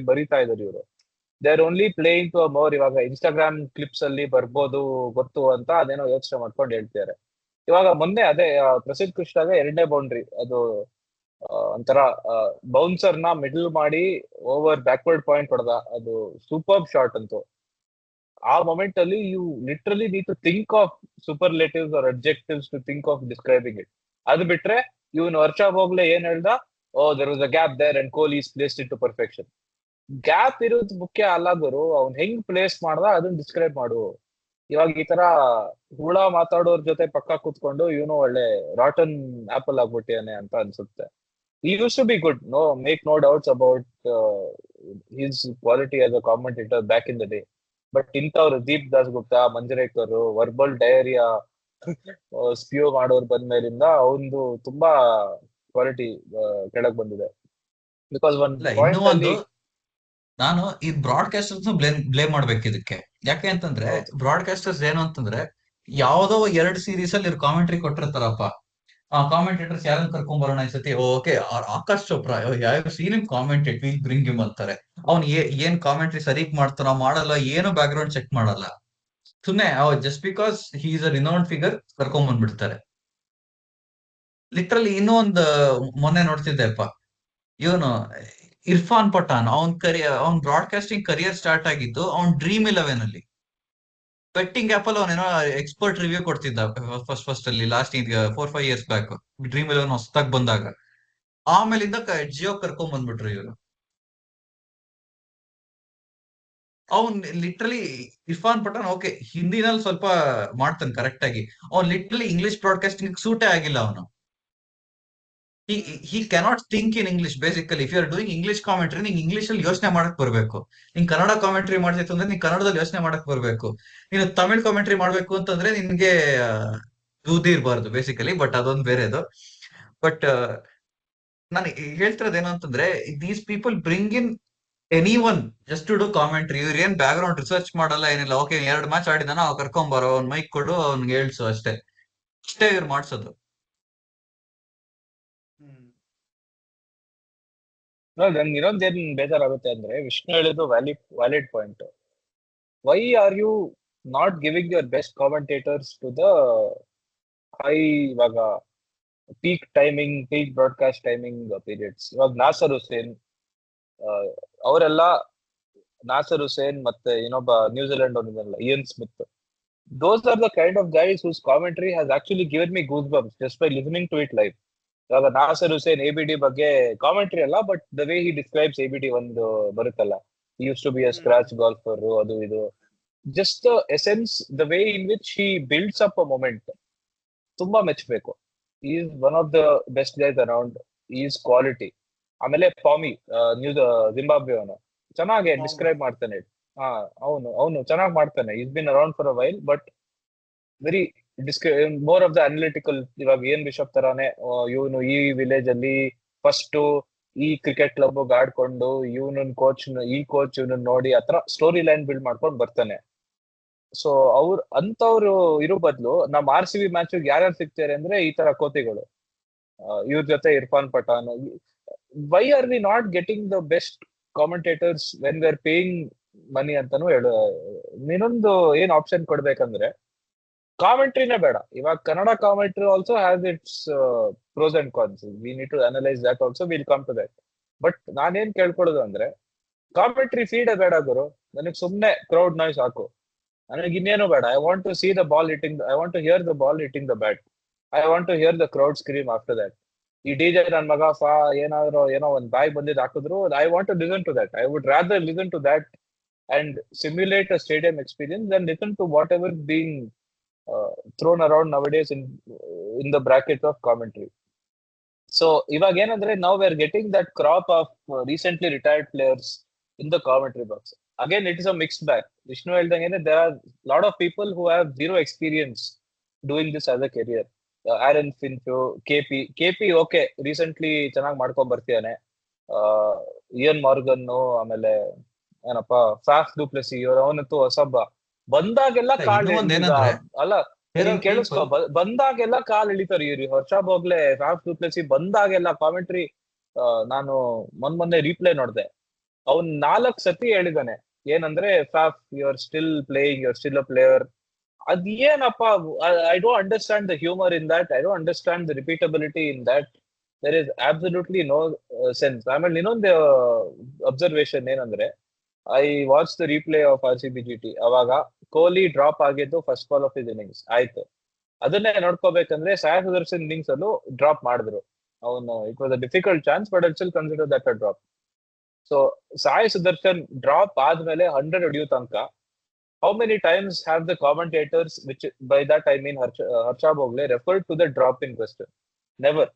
ಬರಿತಾ ಇದಾರೆ ಇವರು. They are only playing to more. ಇವಾಗ Instagram clips ಅಲ್ಲಿ ಬರ್ಬೋದು ಗೊತ್ತು ಅಂತ ಅದೇನೋ ಯೋಚನೆ ಮಾಡ್ಕೊಂಡು ಹೇಳ್ತಿದ್ದಾರೆ. ಇವಾಗ ಮೊನ್ನೆ ಅದೇ ಪ್ರಸಿದ್ಧ ಕೃಷ್ಣಾಗ ಎರಡನೇ ಬೌಂಡ್ರಿ, ಅದು ಒಂಥರ ಬೌನ್ಸರ್ ನ ಮಿಡಲ್ ಮಾಡಿ ಓವರ್ ಬ್ಯಾಕ್ವರ್ಡ್ ಪಾಯಿಂಟ್ ಹೊಡೆದ. ಅದು ಸೂಪರ್ ಶಾಟ್ ಅಂತೂ. ಆ ಮೊಮೆಂಟ್ ಅಲ್ಲಿ you literally need to think of superlatives or objectives to think of describing it. ಅದು ಬಿಟ್ರೆ ಇವನು ವರ್ಷ ಹೋಗ್ಲೆ ಏನ್ ಹೇಳ್ದ, oh there was a gap there and Kohli is placed it to perfection. Gap ಇರೋದು ಮುಖ್ಯ ಅಲ್ಲ ಗುರು, ಅವ್ನ್ ಹೆಂಗ್ ಪ್ಲೇಸ್ ಮಾಡ್ದ ಅದನ್ನ ಡಿಸ್ಕ್ರೈಬ್ ಮಾಡು. ಇವಾಗ ಈ ತರ ಹುಳ ಮಾತಾಡೋರ್ ಜೊತೆ ಪಕ್ಕ ಕೂತ್ಕೊಂಡು ಇವನು ಒಳ್ಳೆ ರಾಟನ್ ಆಪಲ್ ಆಗ್ಬಿಟ್ಟಿಯಾನೆ ಅಂತ ಅನ್ಸುತ್ತೆ. He used to be good, make no doubts about his quality as a commentator back in the day. But ಇಂಥವ್ರು ದೀಪ್ ದಾಸ್ ಗುಪ್ತಾ, ಮಂಜರೇಕರ್, ವರ್ಬಲ್ ಡಯರಿಯಾ ಸ್ಪ್ಯೂ ಮಾಡೋರು ಬಂದ್ಮೇಲಿಂದ ಅವನು ತುಂಬಾ ಕ್ವಾಲಿಟಿ ಕೆಳಗ್ ಬಂದಿದೆ. ಬಿಕಾಸ್ ಒನ್ ಇಲ್ಲ, ಇನ್ನೂ ಪಾಯಿಂಟ್ ಒಂದು ಅಲ್ಲಿ ನಾನು ಈ ಬ್ರಾಡ್ಕಾಸ್ಟರ್ಸ್ ಬ್ಲೇಮ್ ಮಾಡ್ಬೇಕು ಇದಕ್ಕೆ. ಯಾಕೆ ಅಂತಂದ್ರೆ ಹೌದು. ಬ್ರಾಡ್ಕಾಸ್ಟರ್ಸ್ ಏನು ಅಂತಂದ್ರೆ, ಯಾವ್ದೋ 2 ಸೀರೀಸ್ ಅಲ್ಲಿ ಇವ್ರು ಕಾಮೆಂಟ್ರಿ ಕೊಟ್ಟಿರ್ತಾರಪ್ಪ. ಆ ಕಾಮೆಂಟೇಟರ್ಸ್ ಯಾರನ್ನ ಕರ್ಕೊಂಡ್ ಬರೋಣ ಈ ಸತಿ, ಓಕೆ ಆಕಾಶ್ ಚೋಪ್ರಾ, ಯಾವ ಸೀನ್ ಕಾಮೆಂಟೇಟ್ ವಿಲ್ ಬ್ರಿಂಗ್ ಹಿಮ್ ಅಂತಾರೆ. ಅವ್ನ್ ಏನ್ ಕಾಮೆಂಟ್ರಿ ಸರಿಗ್ ಮಾಡ್ತಾನೋ ಮಾಡಲ್ಲ, ಏನು ಬ್ಯಾಕ್ ಗ್ರೌಂಡ್ ಚೆಕ್ ಮಾಡಲ್ಲ. ಸುಮ್ನೆ just because he is a renowned figure ಕರ್ಕೊಂಡ್ ಬಂದ್ಬಿಡ್ತಾರೆ. ಲಿಟ್ರಲಿ ಇನ್ನೂ ಒಂದು ಮೊನ್ನೆ ನೋಡ್ತಿದ್ದೆಪ್ಪ, ಇವನು ಇರ್ಫಾನ್ ಪಠಾನ್, ಅವ್ನ್ ಬ್ರಾಡ್ಕಾಸ್ಟಿಂಗ್ ಕರಿಯರ್ ಸ್ಟಾರ್ಟ್ ಆಗಿದ್ದು ಅವ್ನ್ Dream11 ಅಲ್ಲಿ ಬೆಟ್ಟಿಂಗ್ ಆಪ್ ಅಲ್ಲಿ ಅವನೇನೋ ಎಕ್ಸ್ಪರ್ಟ್ ರಿವ್ಯೂ ಕೊಡ್ತಿದ್ದ ಫಸ್ಟ್ ಅಲ್ಲಿ, ಲಾಸ್ಟ್ 4-5 ಇಯರ್ಸ್ ಬ್ಯಾಕ್ Dream11 ಹೊಸದಾಗಿ ಬಂದಾಗ. ಆಮೇಲಿಂದ ಜಿಯೋ ಕರ್ಕೊಂಡ್ ಬಂದ್ಬಿಟ್ರು ಇವರು. ಅವ್ನ್ ಲಿಟ್ರಲಿ ಇರ್ಫಾನ್ ಪಠಾನ್ ಓಕೆ ಹಿಂದಿನಲ್ಲಿ ಸ್ವಲ್ಪ ಮಾಡ್ತಾನೆ ಕರೆಕ್ಟ್ ಆಗಿ, ಅವ್ನ್ ಲಿಟ್ರಲಿ ಇಂಗ್ಲಿಷ್ ಬ್ರಾಡ್ಕಾಸ್ಟಿಂಗ್ ಸೂಟೇ ಆಗಿಲ್ಲ ಅವನು. he cannot think in English basically. If you are doing English commentary, ನಿಂಗೆ ಇಂಗ್ಲಿಷ್ ಅಲ್ಲಿ ಯೋಚನೆ ಮಾಡಕ್ ಬರ್ಬೇಕು. ನೀನ್ ಕನ್ನಡ ಕಾಮೆಂಟ್ರಿ ಮಾಡ್ತಿತ್ತು ಅಂದ್ರೆ ನೀನ್ ಕನ್ನಡದಲ್ಲಿ ಯೋಚನೆ ಮಾಡಕ್ ಬರ್ಬೇಕು. ನೀನು ತಮಿಳ್ ಕಾಮೆಂಟ್ರಿ ಮಾಡ್ಬೇಕು ಅಂತಂದ್ರೆ ನಿನ್ಗೆ ಬುದ್ಧಿ ಇರಬಾರ್ದು ಬೇಸಿಕಲಿ, ಬಟ್ ಅದೊಂದು ಬೇರೆದು. ಬಟ್ ನಾನು ಹೇಳ್ತಿರೋದು ಏನು ಅಂತಂದ್ರೆ, these people bring in any one just to do commentary. ಇವ್ರು ಏನ್ ಬ್ಯಾಕ್ ಗ್ರೌಂಡ್ ರಿಸರ್ಚ್ ಮಾಡಲ್ಲ, ಏನಿಲ್ಲ. ಓಕೆ 2 ಮ್ಯಾಚ್ ಆಡಿದಾನ, ಅವ್ ಕರ್ಕೊಂಬರೋ, ಅವ್ನ್ ಮೈಕ್ ಕೊಡು, ಅವ್ನ್ಗೆ ಹೇಳ್ಸು, ಅಷ್ಟೇ ಇವ್ರು ಮಾಡ್ಸೋದು. ನನ್ಗೆ ಇನ್ನೊಂದೇನ್ ಬೇಜಾರಾಗುತ್ತೆ ಅಂದ್ರೆ, ವಿಷ್ಣು ಹೇಳಿದ್ದು valid point. Why are you not giving your best commentators to the high, ಇವಾಗ ಪೀಕ್ ಬ್ರಾಡ್ಕಾಸ್ಟ್ ಟೈಮಿಂಗ್ ಪೀರಿಯಡ್ಸ್? ಇವಾಗ ನಾಸರ್ ಹುಸೇನ್ ಅವರೆಲ್ಲ, ನಾಸರ್ ಹುಸೇನ್ ಮತ್ತೆ ಇನ್ನೊಬ್ಬ ನ್ಯೂಜಿಲೆಂಡ್ ಅವನಿದಲ್ಲ Ian Smith, those are the kind of guys whose commentary has actually given me goosebumps just by listening to it live. ಇವಾಗ Nasser Hussain ABD ಬಗ್ಗೆ commentary ಅಲ್ಲ, but the way he describes ABD ಒಂದು ಬರುತ್ತಲ್ಲ, he used to be a scratch golfer, ಅದು ಇದು, just the essence, the way in which he builds up a moment, ತುಂಬಾ ಮೆಚ್ಚಬೇಕು. he is one of the best guys around. he is quality. ಆಮೇಲೆ Pami, Zimbabwe ಅವನು ಚೆನ್ನಾಗಿ describe ಮಾಡ್ತಾನೆ. ಅವನು ಚೆನ್ನಾಗಿ ಮಾಡ್ತಾನೆ. Is been around for a while, but very more of the analytical. ಇವಾಗ ಏನ್ ಬಿಷಪ್ ತರಾನೇ ಇವನು ಈ ವಿಲೇಜ್ ಅಲ್ಲಿ ಫಸ್ಟ್ ಈ ಕ್ರಿಕೆಟ್ ಕ್ಲಬ್ ಆಡ್ಕೊಂಡು ಈ ಕೋಚ್ ಇವನನ್ನ ನೋಡಿ ಆತರ ಸ್ಟೋರಿ ಲೈನ್ ಬಿಲ್ಡ್ ಮಾಡ್ಕೊಂಡು ಬರ್ತಾನೆ. ಸೊ ಅಂತವ್ರು ಇರೋ ಬದಲು ನಮ್ RCB ಮ್ಯಾಚ್ ಯಾರ್ಯಾರು ಸಿಗ್ತಾರೆ ಅಂದ್ರೆ ಈ ತರ ಕೋತಿಗಳು, ಇವ್ರ ಜೊತೆ Irfan Pathan. Why are we not getting the best commentators when we are paying money ಅಂತಾನು ಹೇಳು. ಇನ್ನೊಂದು ಏನ್ ಆಪ್ಷನ್ ಕೊಡ್ಬೇಕಂದ್ರೆ, ಕಾಮೆಂಟ್ರಿನೇ ಬೇಡ. ಇವಾಗ Kannada commentary also has its pros and cons. We need to analyse that also, will come to that. But ನಾನೇನ್ ಕೇಳ್ಕೊಳ್ಳೋದು ಅಂದ್ರೆ, ಕಾಮೆಂಟ್ರಿ ಫೀಡೇ ಬೇಡ ಗುರು. ನನಗೆ ಸುಮ್ನೆ ಕ್ರೌಡ್ ನಾಯ್ಸ್ ಹಾಕು, ನನಗೆ ಇನ್ನೇನು ಬೇಡ. I want to see the ball hitting, I want to hear the ball hitting the bat. I want to hear the crowd scream after that. ಈ ಡಿ ಜೆ ನನ್ ಮಗ ಫಾ ಏನಾದ್ರು ಏನೋ ಒಂದ್ ಬಾಯ್ ಬಂದಿದ್ ಹಾಕಿದ್ರು, I want to listen to that. I would rather listen to that and simulate a stadium experience than listen to whatever is being thrown around nowadays in the brackets of commentary. So ಇವಾಗ ಏನಂದ್ರೆ now we are getting that crop of recently retired players in the commentary box. Again, it is a mixed bag. Vishnu ಹೇಳ್ದಂಗೆ there are a lot of people who have zero experience doing this as a career. Aaron Finch, KP okay, recently ಚೆನ್ನಾಗಿ ಮಾಡ್ಕೊಂಡ್ ಬರ್ತಿದ್ದಾನೆ. Ian Morgan, ಆಮೇಲೆ ಏನಪ್ಪ Faf Du Plessis, ಅವನಂತೂ ಹೊಸಬ್ಬ. ಬಂದಾಗೆಲ್ಲ ಕಾಲ್ ಇನ್ನೂ ಒಂದೇನಂದ್ರೆ ಅಲ್ಲ there ನೀನ್ are ಕೇಳಿಸ್ಕೊ, people ಬಂದಾಗೆಲ್ಲ ಕಾಲ್ ಎಳಿತಾರೆ ಇವ್ರು. ಹರ್ಷ ಬೋಗ್ಲೆ, ಫಾಫ್ ಡುಪ್ಲೆಸಿ ಬಂದಾಗೆಲ್ಲ ಕಾಮೆಂಟ್ರಿ. ನಾನು ಮೊನ್ನೆ ರೀಪ್ಲೇ ನೋಡ್ದೆ, ಅವ್ನ್ 4 ಸತಿ ಹೇಳಿದಾನೆ ಏನಂದ್ರೆ Faf you are still playing, you are still a player. ಅದೇನಪ್ಪ, I don't understand the humour in that, I don't understand the repeatability in that. There is absolutely no sense. ಆಮೇಲೆ ಇನ್ನೊಂದು ಅಬ್ಸರ್ವೇಷನ್ ಏನಂದ್ರೆ, I watch the replay of RCB-GT. ಅವಾಗ Kohli drop ಆಗಿದ್ದು first ball of his innings ಆಯ್ತು. ಅದನ್ನೇ ನೋಡ್ಕೋಬೇಕಂದ್ರೆ Sai Sudarshan innings ಅಲ್ಲೂ drop ಮಾಡಿದ್ರು ಅವನು. It was a difficult chance, but I still consider that a drop. So Sai Sudarshan drop ಆದ್ಮೇಲೆ 100 ಹೊಡಿಯೋ ತನಕ how many times have the commentators, which by that I mean Harsha Bhogle, referred to the drop in question? Never.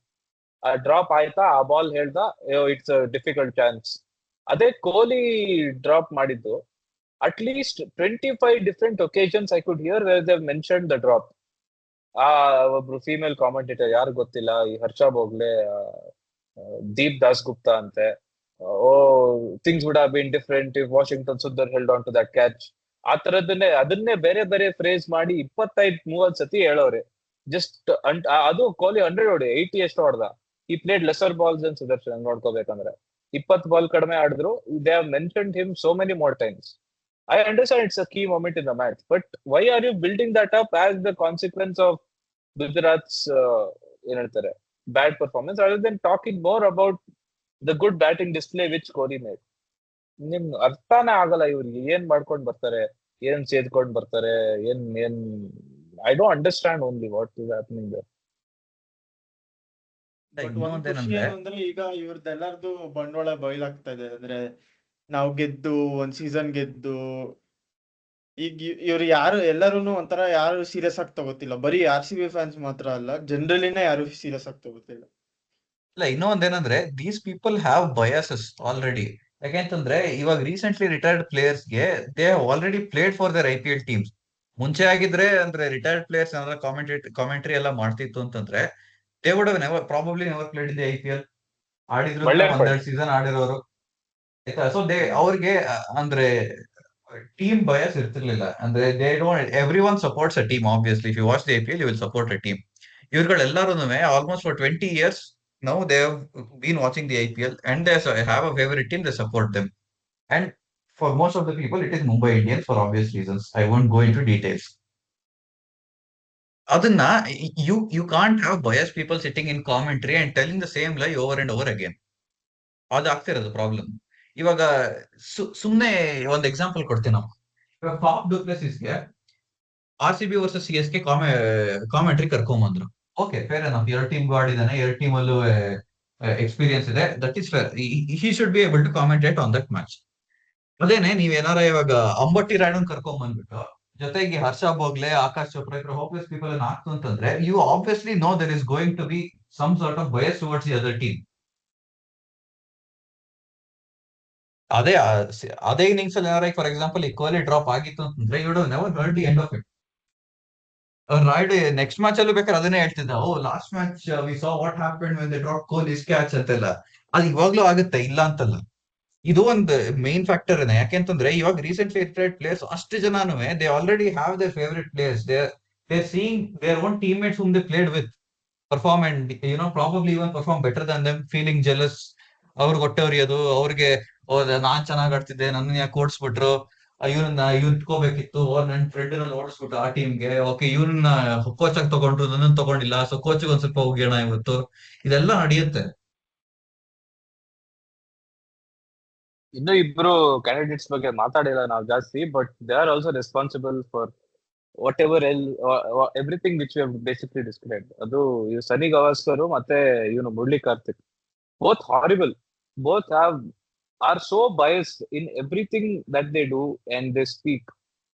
A drop ಆಯ್ತಾ, ಆ ball ಹೇಳ್ದ, it's a difficult chance. ಅದೇ Kohli drop ಮಾಡಿದ್ದು, at least 25 different occasions I could hear where they've mentioned the drop. ಒಬ್ರು female commentator, ಯಾರು ಗೊತ್ತಿಲ್ಲ, ಈ ಹರ್ಷ ಬೋಗ್ಲೆ, ದೀಪ್ ದಾಸ್ ಗುಪ್ತಾ ಅಂತೆ, oh things would have been different if Washington Sundar held on to that catch. ಆ ತರದನ್ನೇ ಅದನ್ನೇ ಬೇರೆ ಬೇರೆ ಫ್ರೇಸ್ ಮಾಡಿ 25-30 ಸತಿ ಹೇಳೋರೆ. ಜಸ್ಟ್ ಅದು ಕೊಹ್ಲಿ 100 ಹೊಡಿ 80 ಎಷ್ಟು ಹೊಡೆದ. ಈ ಪ್ಲೇಡ್ ಲೆಸರ್ ಬಾಲ್ಸ್ ಅನ್ ಸುದರ್ಶನ್ ನೋಡ್ಕೋಬೇಕಂದ್ರೆ 20 ಬಾಲ್ ಕಡಿಮೆ ಆಡಿದ್ರು. They have mentioned him so many more times. I understand it's a key moment in the match, but why are you building that up as the consequence of Gujarat's ಏನ್ ಹೇಳ್ತಾರೆ bad performance, rather than talking more about the good batting display which Kohli made? ನಿಮ್ ಅರ್ಥನೇ ಆಗಲ್ಲ ಇವ್ರಿಗೆ, ಏನ್ ಮಾಡ್ಕೊಂಡ್ ಬರ್ತಾರೆ, ಏನ್ ಸೇದ್ಕೊಂಡ್ ಬರ್ತಾರೆ, ಏನ್ I don't understand only what is happening there. But ಇನ್ನೂ ಒಂದ್ ಖುಷಿ ಒಂದೇನಂದ್ರೆ ಏನಂದ್ರೆ ಈಗ ಇವ್ರದ್ದೆಲ್ಲರದು ಬಂಡವಾಳ ಬಯಲಾಗ್ತಾ ಇದೆ. ಅಂದ್ರೆ ನಾವು ಗೆದ್ದು ಒಂದ್ ಸೀಸನ್ ಗೆದ್ದು ಈಗ ಇವ್ರು ಯಾರು ಎಲ್ಲರೂ ಒಂಥರ ಯಾರು ಸೀರಿಯಸ್ ಆಗಿ ತಗೋತಿಲ್ಲ. ಬರೀ RCB ಫ್ಯಾನ್ಸ್ ಮಾತ್ರ ಅಲ್ಲ, ಜನರಲಿನೇ ಯಾರು ಸೀರಿಯಸ್ ಆಗಿ ತಗೋತಿಲ್ಲ. ಇಲ್ಲ, ಇನ್ನೂ ಒಂದೇನಂದ್ರೆ these people have biases already. ಯಾಕೆಂತಂದ್ರೆ ಇವಾಗ ರೀಸೆಂಟ್ಲಿ ರಿಟೈರ್ಡ್ ಪ್ಲೇಯರ್ಸ್ಗೆ they already played for their IPL teams. ಮುಂಚೆ ಆಗಿದ್ರೆ ಅಂದ್ರೆ ರಿಟೈರ್ಡ್ ಪ್ಲೇಯರ್ಸ್ ಏನಾದ್ರು ಕಾಮೆಂಟ್ರಿ ಎಲ್ಲ ಮಾಡ್ತಿತ್ತು ಅಂತಂದ್ರೆ they would have never probably never played in the IPL. ಆಡಿದ್ರು ಒಳ್ಳೆ ಒಂದೆರಡು ಪಾಯಿಂಟ್. ಸೀಸನ್ ಆಡಿರೋರು. ಆಯ್ತಾ? ಸೊ ಅವ್ರಿಗೆ ಅಂದ್ರೆ ಟೀಮ್ ಬಯಸ್ ಇರ್ತಿರ್ಲಿಲ್ಲ. ಅಂದ್ರೆ they don't every one supports a team. Obviously if you watch the IPL you will support a team. ಇವ್ರುಗಳೆಲ್ಲರೂ almost for 20 years now they have been watching the IPL and they have a favorite team, they support them. And for most of the people it is Mumbai Indians for obvious reasons. I won't go into details. ಅದನ್ನ you can't have biased people sitting in commentary and telling the same lie over and over again. ಅದು ಆಗ್ತಿರೋದು problem. ಇವಾಗ ಸುಮ್ನೆ ಒಂದ್ example ಕೊಡ್ತೀನಿ ನಾವು. ಇವಾಗ Faf ಡುಪ್ಲೆಸಿಸ್ಗೆ RCB ವರ್ಸಸ್ CSK ಕಾಮೆಂಟ್ರಿ ಕರ್ಕೊಂಬಂದ್ರು. ಓಕೆ, ಫೇರ್ ಎನಫ್, 2 ಟೀಮ್ ಆಡಿದಾನೆ, 2 ಟೀಮ್ ಅಲ್ಲೂ ಎಕ್ಸ್ಪೀರಿಯನ್ಸ್ ಇದೆ, that is fair. He should be able to commentate on that match. ಅದೇನೆ ನೀವೇನಾರ ಇವಾಗ ಅಂಬಟ್ಟಿ ರಾಯ್ಡನ್ ಕರ್ಕೊಂಡ್ ಬಂದ್ಬಿಟ್ಟು ಜೊತೆಗೆ ಹರ್ಷ ಬೋಗ್ಲೆ, ಆಕಾಶ್ ಚೋಪ್ರಾ, ಹೋಪ್ಲೆಸ್ ಪೀಪಲ್ ಅನ್ನ ಹಾಕ್ತು ಅಂತಂದ್ರೆ you obviously know there is going to be some sort of bias towards the other team. ಅದೇ ಇನ್ನಿಂಗ್ಸ್ ಅಲ್ಲಿ ಏನಾರ ಫಾರ್ ಎಕ್ಸಾಂಪಲ್ ಈ ಕೊಹ್ಲಿ ಡ್ರಾಪ್ ಆಗಿತ್ತು ಅಂತಂದ್ರೆ you would never heard the end of it. Rayudu next match ಅಲ್ಲೂ ಬೇಕಾದ್ರೆ ಅದನ್ನೇ ಹೇಳ್ತಿದ್ದ, oh last match we saw what happened when they drop Kohli's catch ಅಂತೆಲ್ಲ. ಅದು ಇವಾಗ್ಲೂ ಆಗುತ್ತೆ, ಇಲ್ಲ ಅಂತಲ್ಲ. ಇದು ಒಂದು ಮೇನ್ ಫ್ಯಾಕ್ಟರ್ ಇದೆ. ಯಾಕೆಂತಂದ್ರೆ ಇವಾಗ ರೀಸೆಂಟ್ಲಿ ರಿಟೈರ್ಡ್ ಪ್ಲೇಯರ್ಸ್ ಅಷ್ಟು ಜನನು they already have their favourite players. They seeing their own team mates whom they played with perform and probably even perform better than them, feeling jealous. ಅವ್ರಿಗೆ ಹೊಟ್ಟೆ ಉರಿಯೋದು, ಅವ್ರಿಗೆ ನಾನ್ ಚೆನ್ನಾಗ್ ಆಡ್ತಿದ್ದೆ, ನನ್ನ ಯಾಕೆ ಓಡಿಸ್ಬಿಟ್ರು, ಇವ್ರನ್ನ ಇಟ್ಕೋಬೇಕಿತ್ತು, ನನ್ನ ಫ್ರೆಂಡ್ ಓಡಿಸ್ಬಿಟ್ಟು ಆ ಟೀಮ್ಗೆ, ಓಕೆ ಇವ್ರನ್ನ ಕೋಚ್ ಆಗಿ ತಗೊಂಡ್ರು, ನನ್ನ ತಗೊಂಡಿಲ್ಲ, ಸೊ ಕೋಚ್ಗೆ ಒಂದ್ ಸ್ವಲ್ಪ ಹೋಗೋಣ ಇವತ್ತು, ಇದೆಲ್ಲ ನಡೆಯುತ್ತೆ. ಇನ್ನು ಇಬ್ರು ಕ್ಯಾಂಡಿಡೇಟ್ಸ್ ಬಗ್ಗೆ ಮಾತಾಡಿಲ್ಲ ನಾವು ಜಾಸ್ತಿ, but they are also responsible for whatever else, everything which we have basically described. ಅದು ಸನಿ ಗವಾಸ್ಕರ್ ಮತ್ತೆ ಇವನು Murali Karthik, both horrible. Both are so biased in everything that they do and they speak,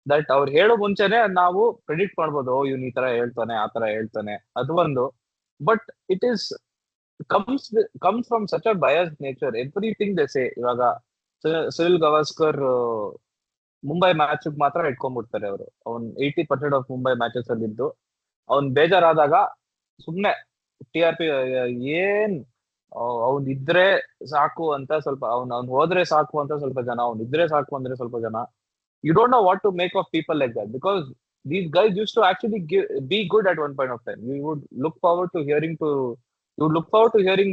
that ಅವ್ರು ಹೇಳೋ ಮುಂಚೆನೆ ನಾವು ಪ್ರೆಡಿಕ್ಟ್ ಮಾಡ್ಬೋದು, ಇವ್ನು ಈ ತರ ಹೇಳ್ತಾನೆ, ಆ ತರ ಹೇಳ್ತಾನೆ, ಅದು ಒಂದು. But it is comes from such a biased nature. Everything they say. ಇವಾಗ ಸುನಿಲ್ ಗವಾಸ್ಕರ್ ಮುಂಬೈ ಮ್ಯಾಚ್ ಮಾತ್ರ ಇಟ್ಕೊಂಡ್ಬಿಡ್ತಾರೆ ಅವರು. ಅವ್ನ್ 80% ಆಫ್ ಮುಂಬೈ ಮ್ಯಾಚಸ್ ಅಲ್ಲಿ ಇದ್ದು, ಅವ್ನ್ ಬೇಜಾರಾದಾಗ ಸುಮ್ನೆ TRP ಏನ್ ಅವ್ನ್ ಇದ್ರೆ ಸಾಕು ಅಂತ ಸ್ವಲ್ಪ, ಅವ್ನ್ ಹೋದ್ರೆ ಸಾಕು ಅಂತ ಸ್ವಲ್ಪ ಜನ, ಅವ್ನ್ ಇದ್ರೆ ಸಾಕು ಅಂದ್ರೆ ಸ್ವಲ್ಪ ಜನ. You don't know what to make of people like that, because these guys used to actually be good at one point of time. You would look forward to hearing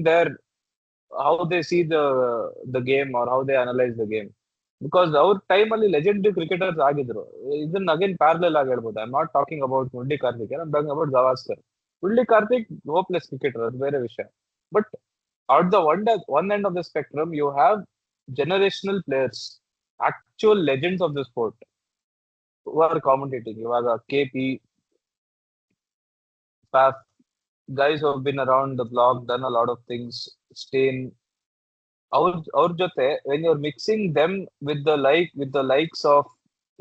their how they see the game or how they analyze the game, because ಅವ್ರ time ಅಲ್ಲಿ legendary cricketers ಆಗಿದ್ರು. ಇದನ್ನ again parallel ಆಗಿ ಹೇಳ್ಬೋದು. I am not talking about Murali Karthik, I am talking about Gavaskar. Murali Karthik hopeless cricketer, ಅದು ಬೇರೆ ವಿಷಯ. But out the one end of the spectrum, you have generational players, actual legends of the sport who are commentating. ಇವಾಗ KP, Faf, guys who have been around the block, done a lot of things, Stain. ಅವ್ರ ಜೊತೆ when you're mixing them with the likes of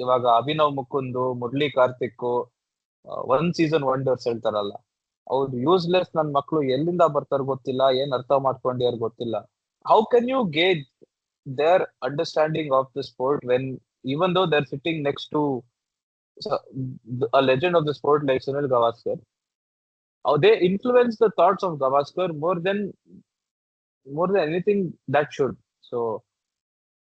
ಇವಾಗ Abhinav Mukund, Murali Karthik, one season wonders ಹೇಳ್ತಾರಲ್ಲ, ಅವ್ರು useless ನನ್ ಮಕ್ಳು ಎಲ್ಲಿಂದ ಬರ್ತಾರ ಗೊತ್ತಿಲ್ಲ, ಏನ್ ಅರ್ಥ ಮಾಡ್ಕೊಂಡ್ಯಾರ ಗೊತ್ತಿಲ್ಲ. How can you gauge their understanding of the sport when, even though they're sitting next to a legend of the sport like Sunil Gavaskar, how they influence the thoughts of Gavaskar more than anything that should. So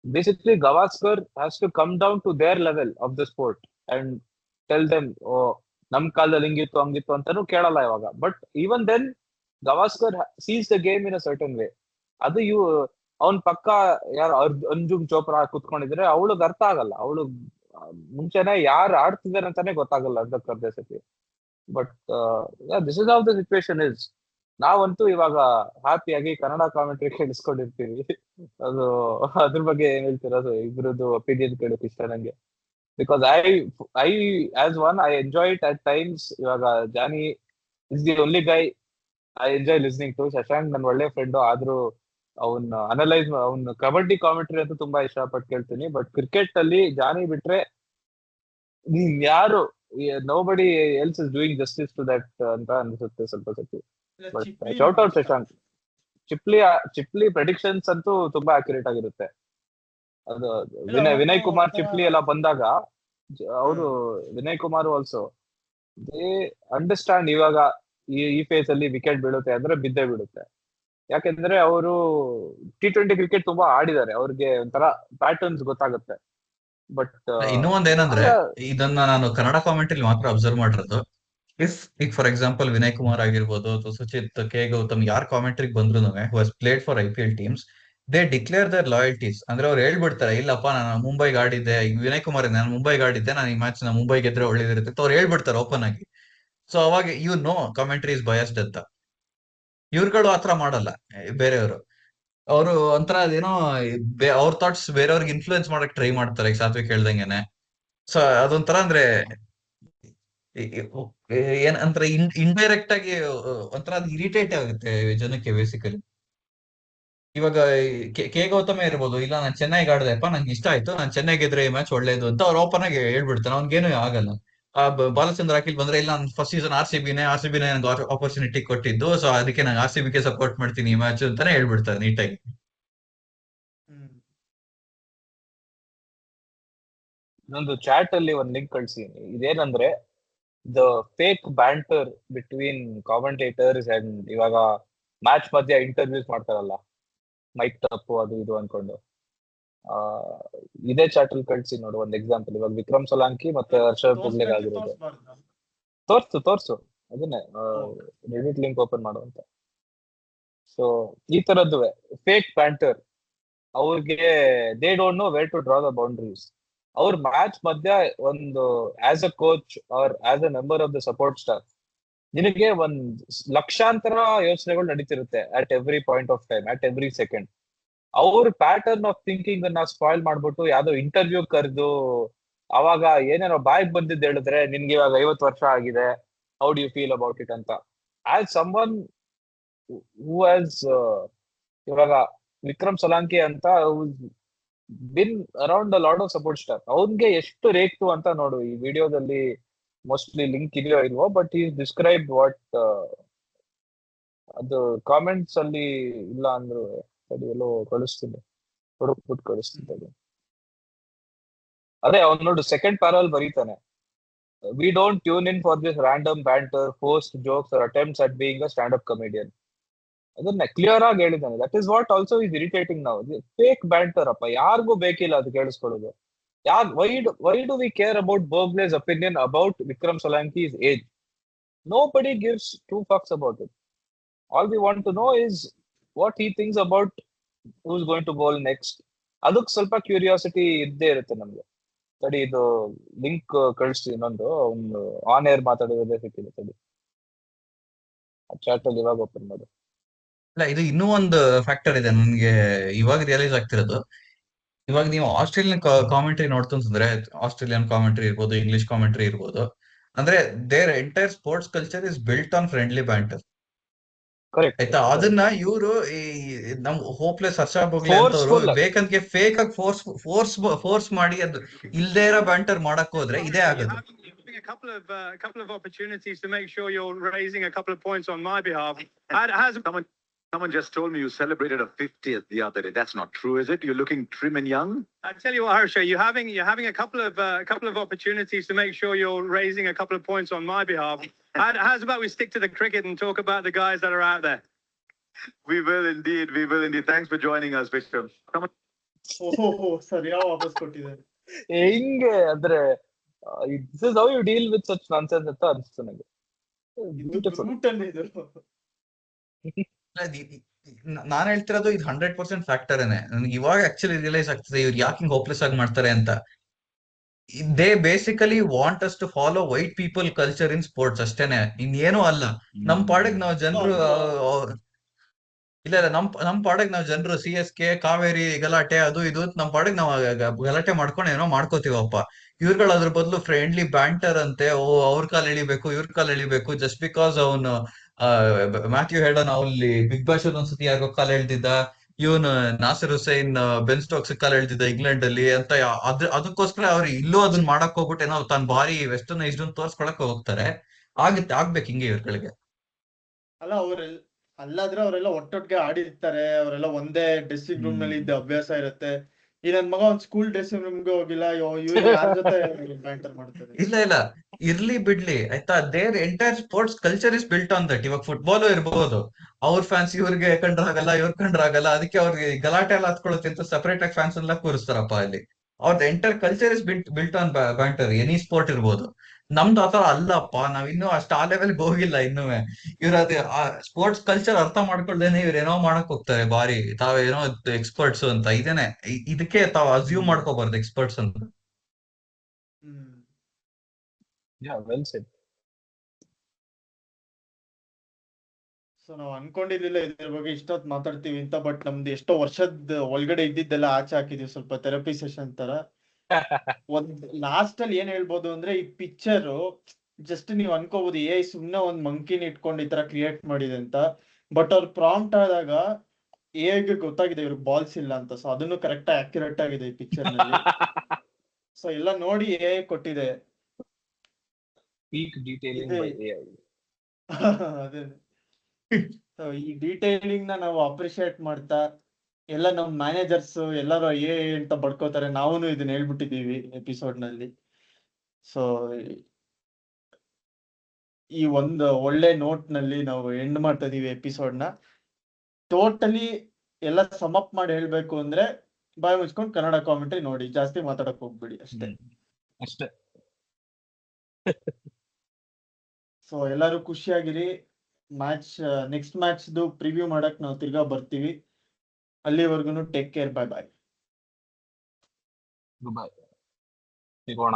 basically Gavaskar has to come down to their level of the sport and tell them, oh, ನಮ್ ಕಾಲದಲ್ಲಿ ಹಿಂಗಿತ್ತು ಹಂಗಿತ್ತು ಅಂತಾನು ಕೇಳಲ್ಲ ಇವಾಗ. But even then Gavaskar sees the game in a certain way. ಅದು ಅವನ್ ಪಕ್ಕ ಯಾರು ಅಂಜುಮ್ ಚೋಪ್ರಾ ಕುತ್ಕೊಂಡಿದ್ರೆ ಅವಳಿಗೆ ಅರ್ಥ ಆಗಲ್ಲ. ಅವಳು ಮುಂಚೆನೆ ಯಾರು ಆಡ್ತಿದಾರೆ ಅಂತಾನೆ ಗೊತ್ತಾಗಲ್ಲ ಅರ್ಧ ಸತಿ. But this is how the situation is. ನಾವಂತೂ ಇವಾಗ ಹ್ಯಾಪಿಯಾಗಿ ಕನ್ನಡ ಕಾಮೆಂಟ್ರಿ ಕೇಳಿಸ್ಕೊಂಡಿರ್ತೀವಿ. ಅದು ಅದ್ರ ಬಗ್ಗೆ ಏನ್ ಹೇಳ್ತಿರೋದು, ಇಬ್ರದ್ದು ಒಪಿನಿಯನ್ ಕೇಳಕ್ ಇಷ್ಟ ನಂಗೆ. Because I as one, I enjoy it at times. ಇವಾಗ ಜಾನಿ is the only guy I enjoy listening to. Shashank ನನ್ ಒಳ್ಳೆ ಫ್ರೆಂಡ್, ಆದ್ರೂ ಅವ್ನ ಕಬಡ್ಡಿ ಕಾಮೆಂಟ್ರಿ ಅಂತ ತುಂಬಾ ಇಷ್ಟಪಟ್ಟು ಕೇಳ್ತೀನಿ. ಬಟ್ ಕ್ರಿಕೆಟ್ ಅಲ್ಲಿ ಜಾನಿ ಬಿಟ್ರೆ ಯಾರು, nobody else is doing justice to that ಅಂತ ಅನ್ಸುತ್ತೆ ಸ್ವಲ್ಪ ಸತಿ. But shout out Shashank. ಚಿಪ್ಲಿ ಪ್ರೆಡಿಕ್ಷನ್ಸ್ ಅಂತೂ ತುಂಬಾ ಅಕ್ಯುರೇಟ್ ಆಗಿರುತ್ತೆ. ಅದು ವಿನಯ್ ಕುಮಾರ್ ಚಿಪ್ಲಿ ಎಲ್ಲ ಬಂದಾಗ ಅವರು, Vinay Kumar also, they understand ಇವಾಗ ಈ ಫೇಸ್ ಅಲ್ಲಿ ವಿಕೆಟ್ ಬೀಳುತ್ತೆ ಅಂದ್ರೆ ಬಿದ್ದೇ ಬೀಳುತ್ತೆ. ಯಾಕೆಂದ್ರೆ ಅವರು T20 ಕ್ರಿಕೆಟ್ ತುಂಬಾ ಆಡಿದ್ದಾರೆ, ಅವ್ರಿಗೆ ಒಂಥರ ಪ್ಯಾಟರ್ನ್ಸ್ ಗೊತ್ತಾಗುತ್ತೆ. ಬಟ್ ಇನ್ನೂ ಒಂದೇನಂದ್ರೆ, ಇದನ್ನ ನಾನು ಕನ್ನಡ ಕಾಮೆಂಟ್ರಿ ಮಾತ್ರ ಅಬ್ಸರ್ವ್ ಮಾಡಿರೋದು. ಈಗ ಫಾರ್ ಎಕ್ಸಾಂಪಲ್ ವಿನಯ್ ಕುಮಾರ್ ಆಗಿರ್ಬೋದು ಅಥವಾ ಸುಚಿತ್, ಕೆ ಗೌತಮ್, ಯಾರ್ ಕಾಮೆಂಟ್ರಿಗೆ ಬಂದ್ರು who has played for IPL teams, they declare their loyalties. ಅಂದ್ರೆ ಅವ್ರು ಹೇಳ್ಬಿಡ್ತಾರೆ, ಇಲ್ಲಪ್ಪ ನಾನು ಮುಂಬೈಗೆ ಆಡಿದ್ದೆ, ಈಗ ವಿನಯ್ ಕುಮಾರ್ ನಾನು ಮುಂಬೈಗೆ ಆಡಿದ್ದೆ, ನಾನು ಈ ಮ್ಯಾಚ್ ಮುಂಬೈ ಗೆದ್ರೆ ಒಳ್ಳೇದಿರುತ್ತೆ ಅವ್ರು ಹೇಳ್ಬಿಡ್ತಾರೆ ಓಪನ್ ಆಗಿ. ಸೊ ಅವಾಗ ಕಾಮೆಂಟ್ರಿ ಇಸ್ ಬಯಸ್ಡ್ ಅಂತ. ಇವ್ರುಗಳು ಆತರ ಮಾಡಲ್ಲ ಬೇರೆಯವರು. ಅವರು ಒಂಥರ ಅದೇನೋ ಅವ್ರ ಥಾಟ್ಸ್ ಬೇರೆಯವ್ರಿಗೆ ಇನ್ಫ್ಲೂಯೆನ್ಸ್ ಮಾಡಕ್ ಟ್ರೈ ಮಾಡ್ತಾರೆ, ಈಗ ಸಾತ್ವಿಕ್ ಹೇಳ್ದಂಗೆನೆ. ಸೊ ಅದೊಂಥರ ಅಂದ್ರೆ ಏನಂದ್ರೆ ಇಂಡೈರೆಕ್ಟ್ ಆಗಿ ಒಂಥರ ಅದು ಇರಿಟೇಟ್ ಆಗುತ್ತೆ ಜನಕ್ಕೆ ಬೇಸಿಕಲಿ. ಇವಾಗ ಕೆ ಗೌತಮ ಇರ್ಬೋದು, ಇಲ್ಲ ನಾನು ಚೆನ್ನೈಗೆ ಆಡ್ದೆಪ್ಪ, ನಂಗೆ ಇಷ್ಟ ಆಯ್ತು, ನಾನು ಚೆನ್ನೈ ಗೆದ್ರೆ ಈ ಮ್ಯಾಚ್ ಒಳ್ಳೇದು ಅಂತ ಅವ್ರು ಓಪನ್ ಆಗಿ ಹೇಳ್ಬಿಡ್ತಾನೆ, ಅವ್ನಿಗೇನು ಆಗಲ್ಲ. ಬಾಲಚಂದ್ರ ಅಖಿಲ್ ಬಂದ್ರೆ, ಇಲ್ಲ ನಾನು ಫಸ್ಟ್ ಸೀಸನ್ RCBನೇ ನನಗೆ ಆಪರ್ಚುನಿಟಿ ಕೊಟ್ಟಿದ್ದು, ಸೊ ಅದಕ್ಕೆ ನಾನು RCBಗೆ ಸಪೋರ್ಟ್ ಮಾಡ್ತೀನಿ ಈ ಮ್ಯಾಚ್ ಅಂತಾನೆ ಹೇಳ್ಬಿಡ್ತಾರೆ ನೀಟಾಗಿ. ಇನ್ನೊಂದು ಚಾಟ್ ಅಲ್ಲಿ ಒಂದ್ ಲಿಂಕ್ ಕಳ್ಸಿದೀನಿ. ಇದೇನಂದ್ರೆ the fake banter between commentators and, ಇವಾಗ ಮ್ಯಾಚ್ ಮಧ್ಯ ಇಂಟರ್ವ್ಯೂಸ್ ಮಾಡ್ತಾರಲ್ಲ ಮೈಕ್ ತಪ್ಪು ಅದು ಇದು ಅನ್ಕೊಂಡು, ಇದೇ ಚಾಟ್ ಅಲ್ಲಿ ಕಳ್ಸಿ ನೋಡು ಒಂದ್ ಎಕ್ಸಾಂಪಲ್. ಇವಾಗ ವಿಕ್ರಮ್ ಸೋಲಂಕಿ ಮತ್ತೆ ಹರ್ಷದ್ ಪುಗ್ಲೆಗ್ ಆಗಿರೋದು. ತೋರ್ಸು ಅದನ್ನೇ ರೆಡಿಟ್ ಲಿಂಕ್ ಓಪನ್ ಮಾಡುವಂತ. ಸೊ ಈ ತರದ್ದುವೆ ಫೇಕ್ ಬ್ಯಾಂಟರ್, ಅವ್ರಿಗೆ they don't know where to draw the boundaries. ಅವ್ರ ಮ್ಯಾಚ್ ಮಧ್ಯ ಒಂದು as a coach or as a member of the support staff, ನಿನಗೆ ಒಂದ್ ಲಕ್ಷಾಂತರ ಯೋಚನೆಗಳು ನಡೀತಿರುತ್ತೆ at every point of time, at every second. ಅವ್ರ ಪ್ಯಾಟರ್ನ್ ಆಫ್ ಥಿಂಕಿಂಗ್ ಅನ್ನ ಸ್ಪಾಯ್ಲ್ ಮಾಡ್ಬಿಟ್ಟು ಯಾವ್ದೋ ಇಂಟರ್ವ್ಯೂ ಕರೆದು ಅವಾಗ ಏನೇನೋ ಬಾಯಿಗೆ ಬಂದಿದ್ದು ಹೇಳಿದ್ರೆ ನಿನ್ಗೆ ಇವಾಗ 50 ವರ್ಷ ಆಗಿದೆ, how do you feel about it ಅಂತ. ಆಸ್ ಸಮ್ವನ್ ಹೂ ಹ್ಯಾಸ್ ಇವಾಗ ವಿಕ್ರಮ್ ಸೊಲಾಂಕಿ ಅಂತ been around a lot of support star, ಅವನ್ಗೆ ಎಷ್ಟು ರೇಕ್ತು ಅಂತ ನೋಡು ಈ ವಿಡಿಯೋದಲ್ಲಿ. ಮೋಸ್ಟ್ಲಿ ಲಿಂಕ್ ಇದೆಯೋ ಇಲ್ವೋ, ಬಟ್ ಈ ಡಿಸ್ಕ್ರೈಬ್ ವಾಟ್ ಅದು ಕಾಮೆಂಟ್ಸ್ ಅಲ್ಲಿ ಇಲ್ಲ ಅಂದ್ರು ಅದು ಎಲ್ಲೋ ಕಳಿಸ್ತೀನಿ, ಹುಡುಕ್ಬಿಟ್ಟು ಕಳಿಸ್ತೀನಿ. ಅದೇ ಅವ್ನು ನೋಡು ಸೆಕೆಂಡ್ ಪ್ಯಾರಲ್ ಬರೀತಾನೆ, we don't tune in for this random banter, forced jokes or attempts at being a stand up comedian. ಅದನ್ನ ಕ್ಲಿಯರ್ ಆಗಿ ಹೇಳಿದ್ದಾನೆ. That is what also is irritating ನಾವು. ಫೇಕ್ ಬ್ಯಾಂಟರ್ ಅಪ್ಪ, ಯಾರಿಗೂ ಬೇಕಿಲ್ಲ ಅದು ಕೇಳಿಸ್ಕೊಳ್ಳೋದು. Why do we care about Bhogle's opinion about Vikram Solanki's age? Nobody gives two fucks about it. All we want to know is what he thinks about who's going to bowl next. ಅದಕ್ಕೆ ಸ್ವಲ್ಪ curiosity ಇದ್ದೇ ಇರುತ್ತೆ ನಮ್ಗೆ. ತಡಿ, ಇದು ಲಿಂಕ್ ಕಳಿಸ್ತೀವಿ ಇನ್ನೊಂದು, ಒಂದು ಆನ್ ಏರ್ ಮಾತಾಡೋದೇ ಸಿಕ್ಕಿದೆ. ತಡಿ, ಚಾಟ್ ಅಲ್ಲಿ ಇವಾಗ ಓಪನ್ ಮಾಡು. ಇಲ್ಲ, ಇದು ಇನ್ನೂ ಒಂದು ಫ್ಯಾಕ್ಟರ್ ಇದೆ ನನ್ಗೆ ಇವಾಗ ರಿಯಲೈಸ್ ಆಗ್ತಿರೋದು. ಇವಾಗ ನೀವು ಆಸ್ಟ್ರೇಲಿಯನ್ ಕಾಮೆಂಟ್ರಿ ನೋಡ್ತಂದ್ರೆ, ಆಸ್ಟ್ರೇಲಿಯನ್ ಕಾಮೆಂಟ್ರಿ ಇರ್ಬೋದು, ಇಂಗ್ಲಿಷ್ ಕಾಮೆಂಟ್ರಿ ಇರ್ಬೋದು, ಅಂದ್ರೆ there entire sports culture is built on friendly banter. Correct ಆಯ್ತಾ? ಅದನ್ನ ಇವರು ಈ ನಮ್ ಹೋಪ್ಲೆಸ್ ಹರ್ಷ ಬೋಗ್ಲೆ ಅಂತವ್ರು ಫೋರ್ಸ್ಫುಲ್ ಬೇಕಂತ ಫೇಕ್ ಆಗಿ ಫೋರ್ಸ್ ಮಾಡಿ ಅದು ಇಲ್ದೇ ಇರೋ ಬ್ಯಾಂಟರ್ ಮಾಡಕ್ ಹೋದ್ರೆ ಇದೇ ಆಗೋದು. A couple of opportunities to make sure you're raising a couple of points on my behalf. Has Someone just told me you celebrated a 50th the other day. That's not true, is it? You're looking trim and young. I tell you what, Harsha, you're having a couple of opportunities to make sure you're raising a couple of points on my behalf. How's about we stick to the cricket and talk about the guys that are out there? We will indeed. We will indeed. Thanks for joining us, Vikram. Come on. ಓಹೋ ಸರಿಯಾ ವಾಪಸ್ ಕೊಟ್ಟಿದ್ದಾರೆ. ಹೆಂಗೆ ಅಂದ್ರೆ this is how you deal with such nonsense ಅಂತ ಅನಿಸ್ತು ನನಗೆ. Beautiful. ನಾನ್ ಹೇಳ್ತಿರೋದು ಇದು 100% ಫ್ಯಾಕ್ಟರೇನೆ. ನನ್ಗೆ ಇವಾಗ ಆಕ್ಚುಲಿ ರಿಯಲೈಸ್ ಆಗ್ತದೆ ಇವ್ರು ಯಾಕೆ ಹಿಂಗ್ ಹೋಪ್ಲೆಸ್ ಆಗಿ ಮಾಡ್ತಾರೆ ಅಂತ. They basically want us to follow white people culture in sports ಅಷ್ಟೇನೆ, ಇನ್ನೇನು ಅಲ್ಲ. ನಮ್ ಪಾಡಿಗೆ ನಾವು ಜನರು ಇಲ್ಲ ನಮ್ ಪಾಡಿಗೆ ನಾವು ಜನರು CSK ಕಾವೇರಿ ಗಲಾಟೆ ಅದು ಇದು ನಮ್ ಪಾಡಿಗೆ ನಾವು ಗಲಾಟೆ ಮಾಡ್ಕೊಂಡು ಏನೋ ಮಾಡ್ಕೋತೀವಪ್ಪ. ಇವ್ರುಗಳು ಅದ್ರ ಬದಲು ಫ್ರೆಂಡ್ಲಿ ಬ್ಯಾಂಟರ್ ಅಂತೆ, ಅವ್ರ ಕಾಲ್ ಎಳಿಬೇಕು ಇವ್ರ ಕಾಲ್ ಎಳಿಬೇಕು, ಜಸ್ಟ್ ಬಿಕಾಸ್ ಅವನು ಮ್ಯಾಥ್ಯೂ ಹೆಡನ್ ಅಲ್ಲಿ ಬಿಗ್ ಬಾಶ್ ಒಂದ್ಸತಿ ಯಾರಿಗೋ ಕಾಲ್ ಎಳ್ದಿದ್ದ, ಇವನು ನಾಸಿರ್ ಹುಸೈನ್ ಬೆನ್ ಸ್ಟೋಕ್ಸ್ ಕಾಲ್ ಎಳ್ದಿದ್ದ ಇಂಗ್ಲೆಂಡ್ ಅಲ್ಲಿ ಅಂತ, ಅದಕ್ಕೋಸ್ಕರ ಅವ್ರು ಇಲ್ಲೂ ಅದನ್ನ ಮಾಡಕ್ ಹೋಗ್ಬಿಟ್ಟು ಏನೋ ತಾನು ಭಾರಿ ವೆಸ್ಟರ್ನೈಸ್ಡ್ ತೋರ್ಸ್ಕೊಳಕ್ ಹೋಗ್ತಾರೆ. ಆಗ್ಬೇಕು ಹಿಂಗೆ ಇವ್ರಗಳಿಗೆ. ಅಲ್ಲ ಅಲ್ಲಾದ್ರೆ ಅವರೆಲ್ಲ ಒಟ್ಟೊಟ್ಟಿಗೆ ಆಡಿರ್ತಾರೆ, ಅವರೆಲ್ಲ ಒಂದೇ ಡ್ರೆಸ್ಸಿಂಗ್ ರೂಮ್ ನಲ್ಲಿ ಇದ್ದ ಅಭ್ಯಾಸ ಇರುತ್ತೆ. ಈ ನನ್ ಮಗ ಒಂದ್ ಸ್ಕೂಲ್ ಡ್ರೆಸ್ಸಿಂಗ್ ರೂಮ್ಗೆ ಹೋಗಿಲ್ಲ, ಇವ್ರು ಯಾರ ಜೊತೆ ಬ್ಯಾಂಟರ್ ಮಾಡ್ತಾರೆ? ಇಲ್ಲ ಇರ್ಲಿ ಬಿಡ್ಲಿ ಆಯ್ತಾ, their entire sports culture is built on that. ಇವಾಗ ಫುಟ್ಬಾಲ್ ಇರ್ಬೋದು, ಅವ್ರ ಫ್ಯಾನ್ಸ್ ಇವ್ರಿಗೆ ಕಂಡ್ರಾಗಲ್ಲ, ಇವ್ರ ಕಂಡ್ರಾಗಲ್ಲ, ಅದಕ್ಕೆ ಅವ್ರಿಗೆ ಗಲಾಟೆ ಎಲ್ಲ ಹತ್ಕೊಳ್ಳುತ್ತೆ ಅಂತ ಸಪರೇಟ್ ಆಗಿ ಫ್ಯಾನ್ಸ್ ಎಲ್ಲ ಕೂರಿಸ್ತಾರಪ್ಪ ಅಲ್ಲಿ. ಅವ್ರದ್ದು entire culture is built on banter, any sport ಇರ್ಬೋದು. ನಮ್ದು ಆತರ ಅಲ್ಲಪ್ಪ, ನಾವ್ ಇನ್ನೂ ಅಷ್ಟು ಆ ಲೆವೆಲ್ಗೆ ಹೋಗಿಲ್ಲ ಇನ್ನೂ. ಇವ್ರ ಅದೇ ಸ್ಪೋರ್ಟ್ಸ್ ಕಲ್ಚರ್ ಅರ್ಥ ಮಾಡ್ಕೊಳ್ದೇನೆ ಇವ್ರ ಏನೋ ಮಾಡಕ್ ಹೋಗ್ತಾರೆ ಬಾರಿ ತಾವೇನೋ ಎಕ್ಸ್ಪರ್ಟ್ಸ್ ಅಂತ. ಇದಕ್ಕೆ ತಾವ್ ಅಸ್ಯೂಮ್ ಮಾಡ್ಕೋಬಾರ್ದು ಎಕ್ಸ್ಪರ್ಟ್ಸ್ ಅಂತ. Well shed. ಸೊ ನಾವ್ ಅನ್ಕೊಂಡಿರ್ಲಿಲ್ಲ ಇದ್ರ ಬಗ್ಗೆ ಇಷ್ಟೊತ್ತು ಮಾತಾಡ್ತೀವಿ ಅಂತ, ಬಟ್ ನಮ್ದು ಎಷ್ಟೋ ವರ್ಷದ ಒಳಗಡೆ ಇದ್ದಿದ್ದೆಲ್ಲ ಆಚೆ ಹಾಕಿದೀವಿ, ಸ್ವಲ್ಪ ಥೆರಪಿ ಸೆಷನ್ ತರ. ಒಂದ್ ಲಾಸ್ಟ್ ಅಲ್ಲಿ ಏನ್ ಹೇಳ್ಬೋದು ಅಂದ್ರೆ, ಈ ಪಿಕ್ಚರ್ ಜಸ್ಟ್ ನೀವ್ ಅನ್ಕೋಬಹುದು ಸುಮ್ನೆ ಒಂದ್ ಮಂಕಿನ ಇಟ್ಕೊಂಡು ಈ ತರ ಕ್ರಿಯೇಟ್ ಮಾಡಿದೆ ಅಂತ, ಬಟ್ ಅವ್ರು ಪ್ರಾಂಪ್ಟ್ ಆದಾಗ ಗೆ ಗೊತ್ತಾಗಿದೆ ಇವ್ರಿಗೆ ಬಾಲ್ಸ್ ಇಲ್ಲ ಅಂತ. ಸೊ ಅದನ್ನು ಕರೆಕ್ಟ್ ಆಕ್ಯುರೇಟ್ ಆಗಿದೆ ಈ ಪಿಕ್ಚರ್ ನಲ್ಲಿ. ಸೊ ಎಲ್ಲ ನೋಡಿ ಕೊಟ್ಟಿದೆ. ಅದೇ ಈ ಡೀಟೇಲಿಂಗ್ ನ ನಾವು ಅಪ್ರಿಶಿಯೇಟ್ ಮಾಡ್ತಾ ಎಲ್ಲ ನಮ್ ಮ್ಯಾನೇಜರ್ಸ್ ಎಲ್ಲರೂ ಅಂತ ಬಡ್ಕೋತಾರೆ, ನಾವು ಇದನ್ನ ಹೇಳ್ಬಿಟ್ಟಿದೀವಿ ಎಪಿಸೋಡ್ ನಲ್ಲಿ. ಸೊ ಈ ಒಂದು ಒಳ್ಳೆ ನೋಟ್ ನಲ್ಲಿ ನಾವು ಎಂಡ್ ಮಾಡ್ತಾ ಇದೀವಿ ಎಪಿಸೋಡ್ ನ. ಟೋಟಲಿ ಎಲ್ಲ ಸಮಪ್ ಮಾಡಿ ಹೇಳ್ಬೇಕು ಅಂದ್ರೆ, ಬಾಯ್ ಮುಚ್ಕೊಂಡು ಕನ್ನಡ ಕಾಮೆಂಟ್ರಿ ನೋಡಿ, ಜಾಸ್ತಿ ಮಾತಾಡಕ್ ಹೋಗ್ಬಿಡಿ ಅಷ್ಟೇ. ಸೊ ಎಲ್ಲರೂ ಖುಷಿಯಾಗಿರಿ. ನೆಕ್ಸ್ಟ್ ಮ್ಯಾಚ್ ಪ್ರಿವ್ಯೂ ಮಾಡಕ್ ನಾವು ತಿರ್ಗಾ ಬರ್ತೀವಿ. ಅಲ್ಲಿವರೆಗೂ ಟೇಕ್ ಕೇರ್, ಬಾಯ್ ಬಾಯ್. ಸಿಗೋಣ.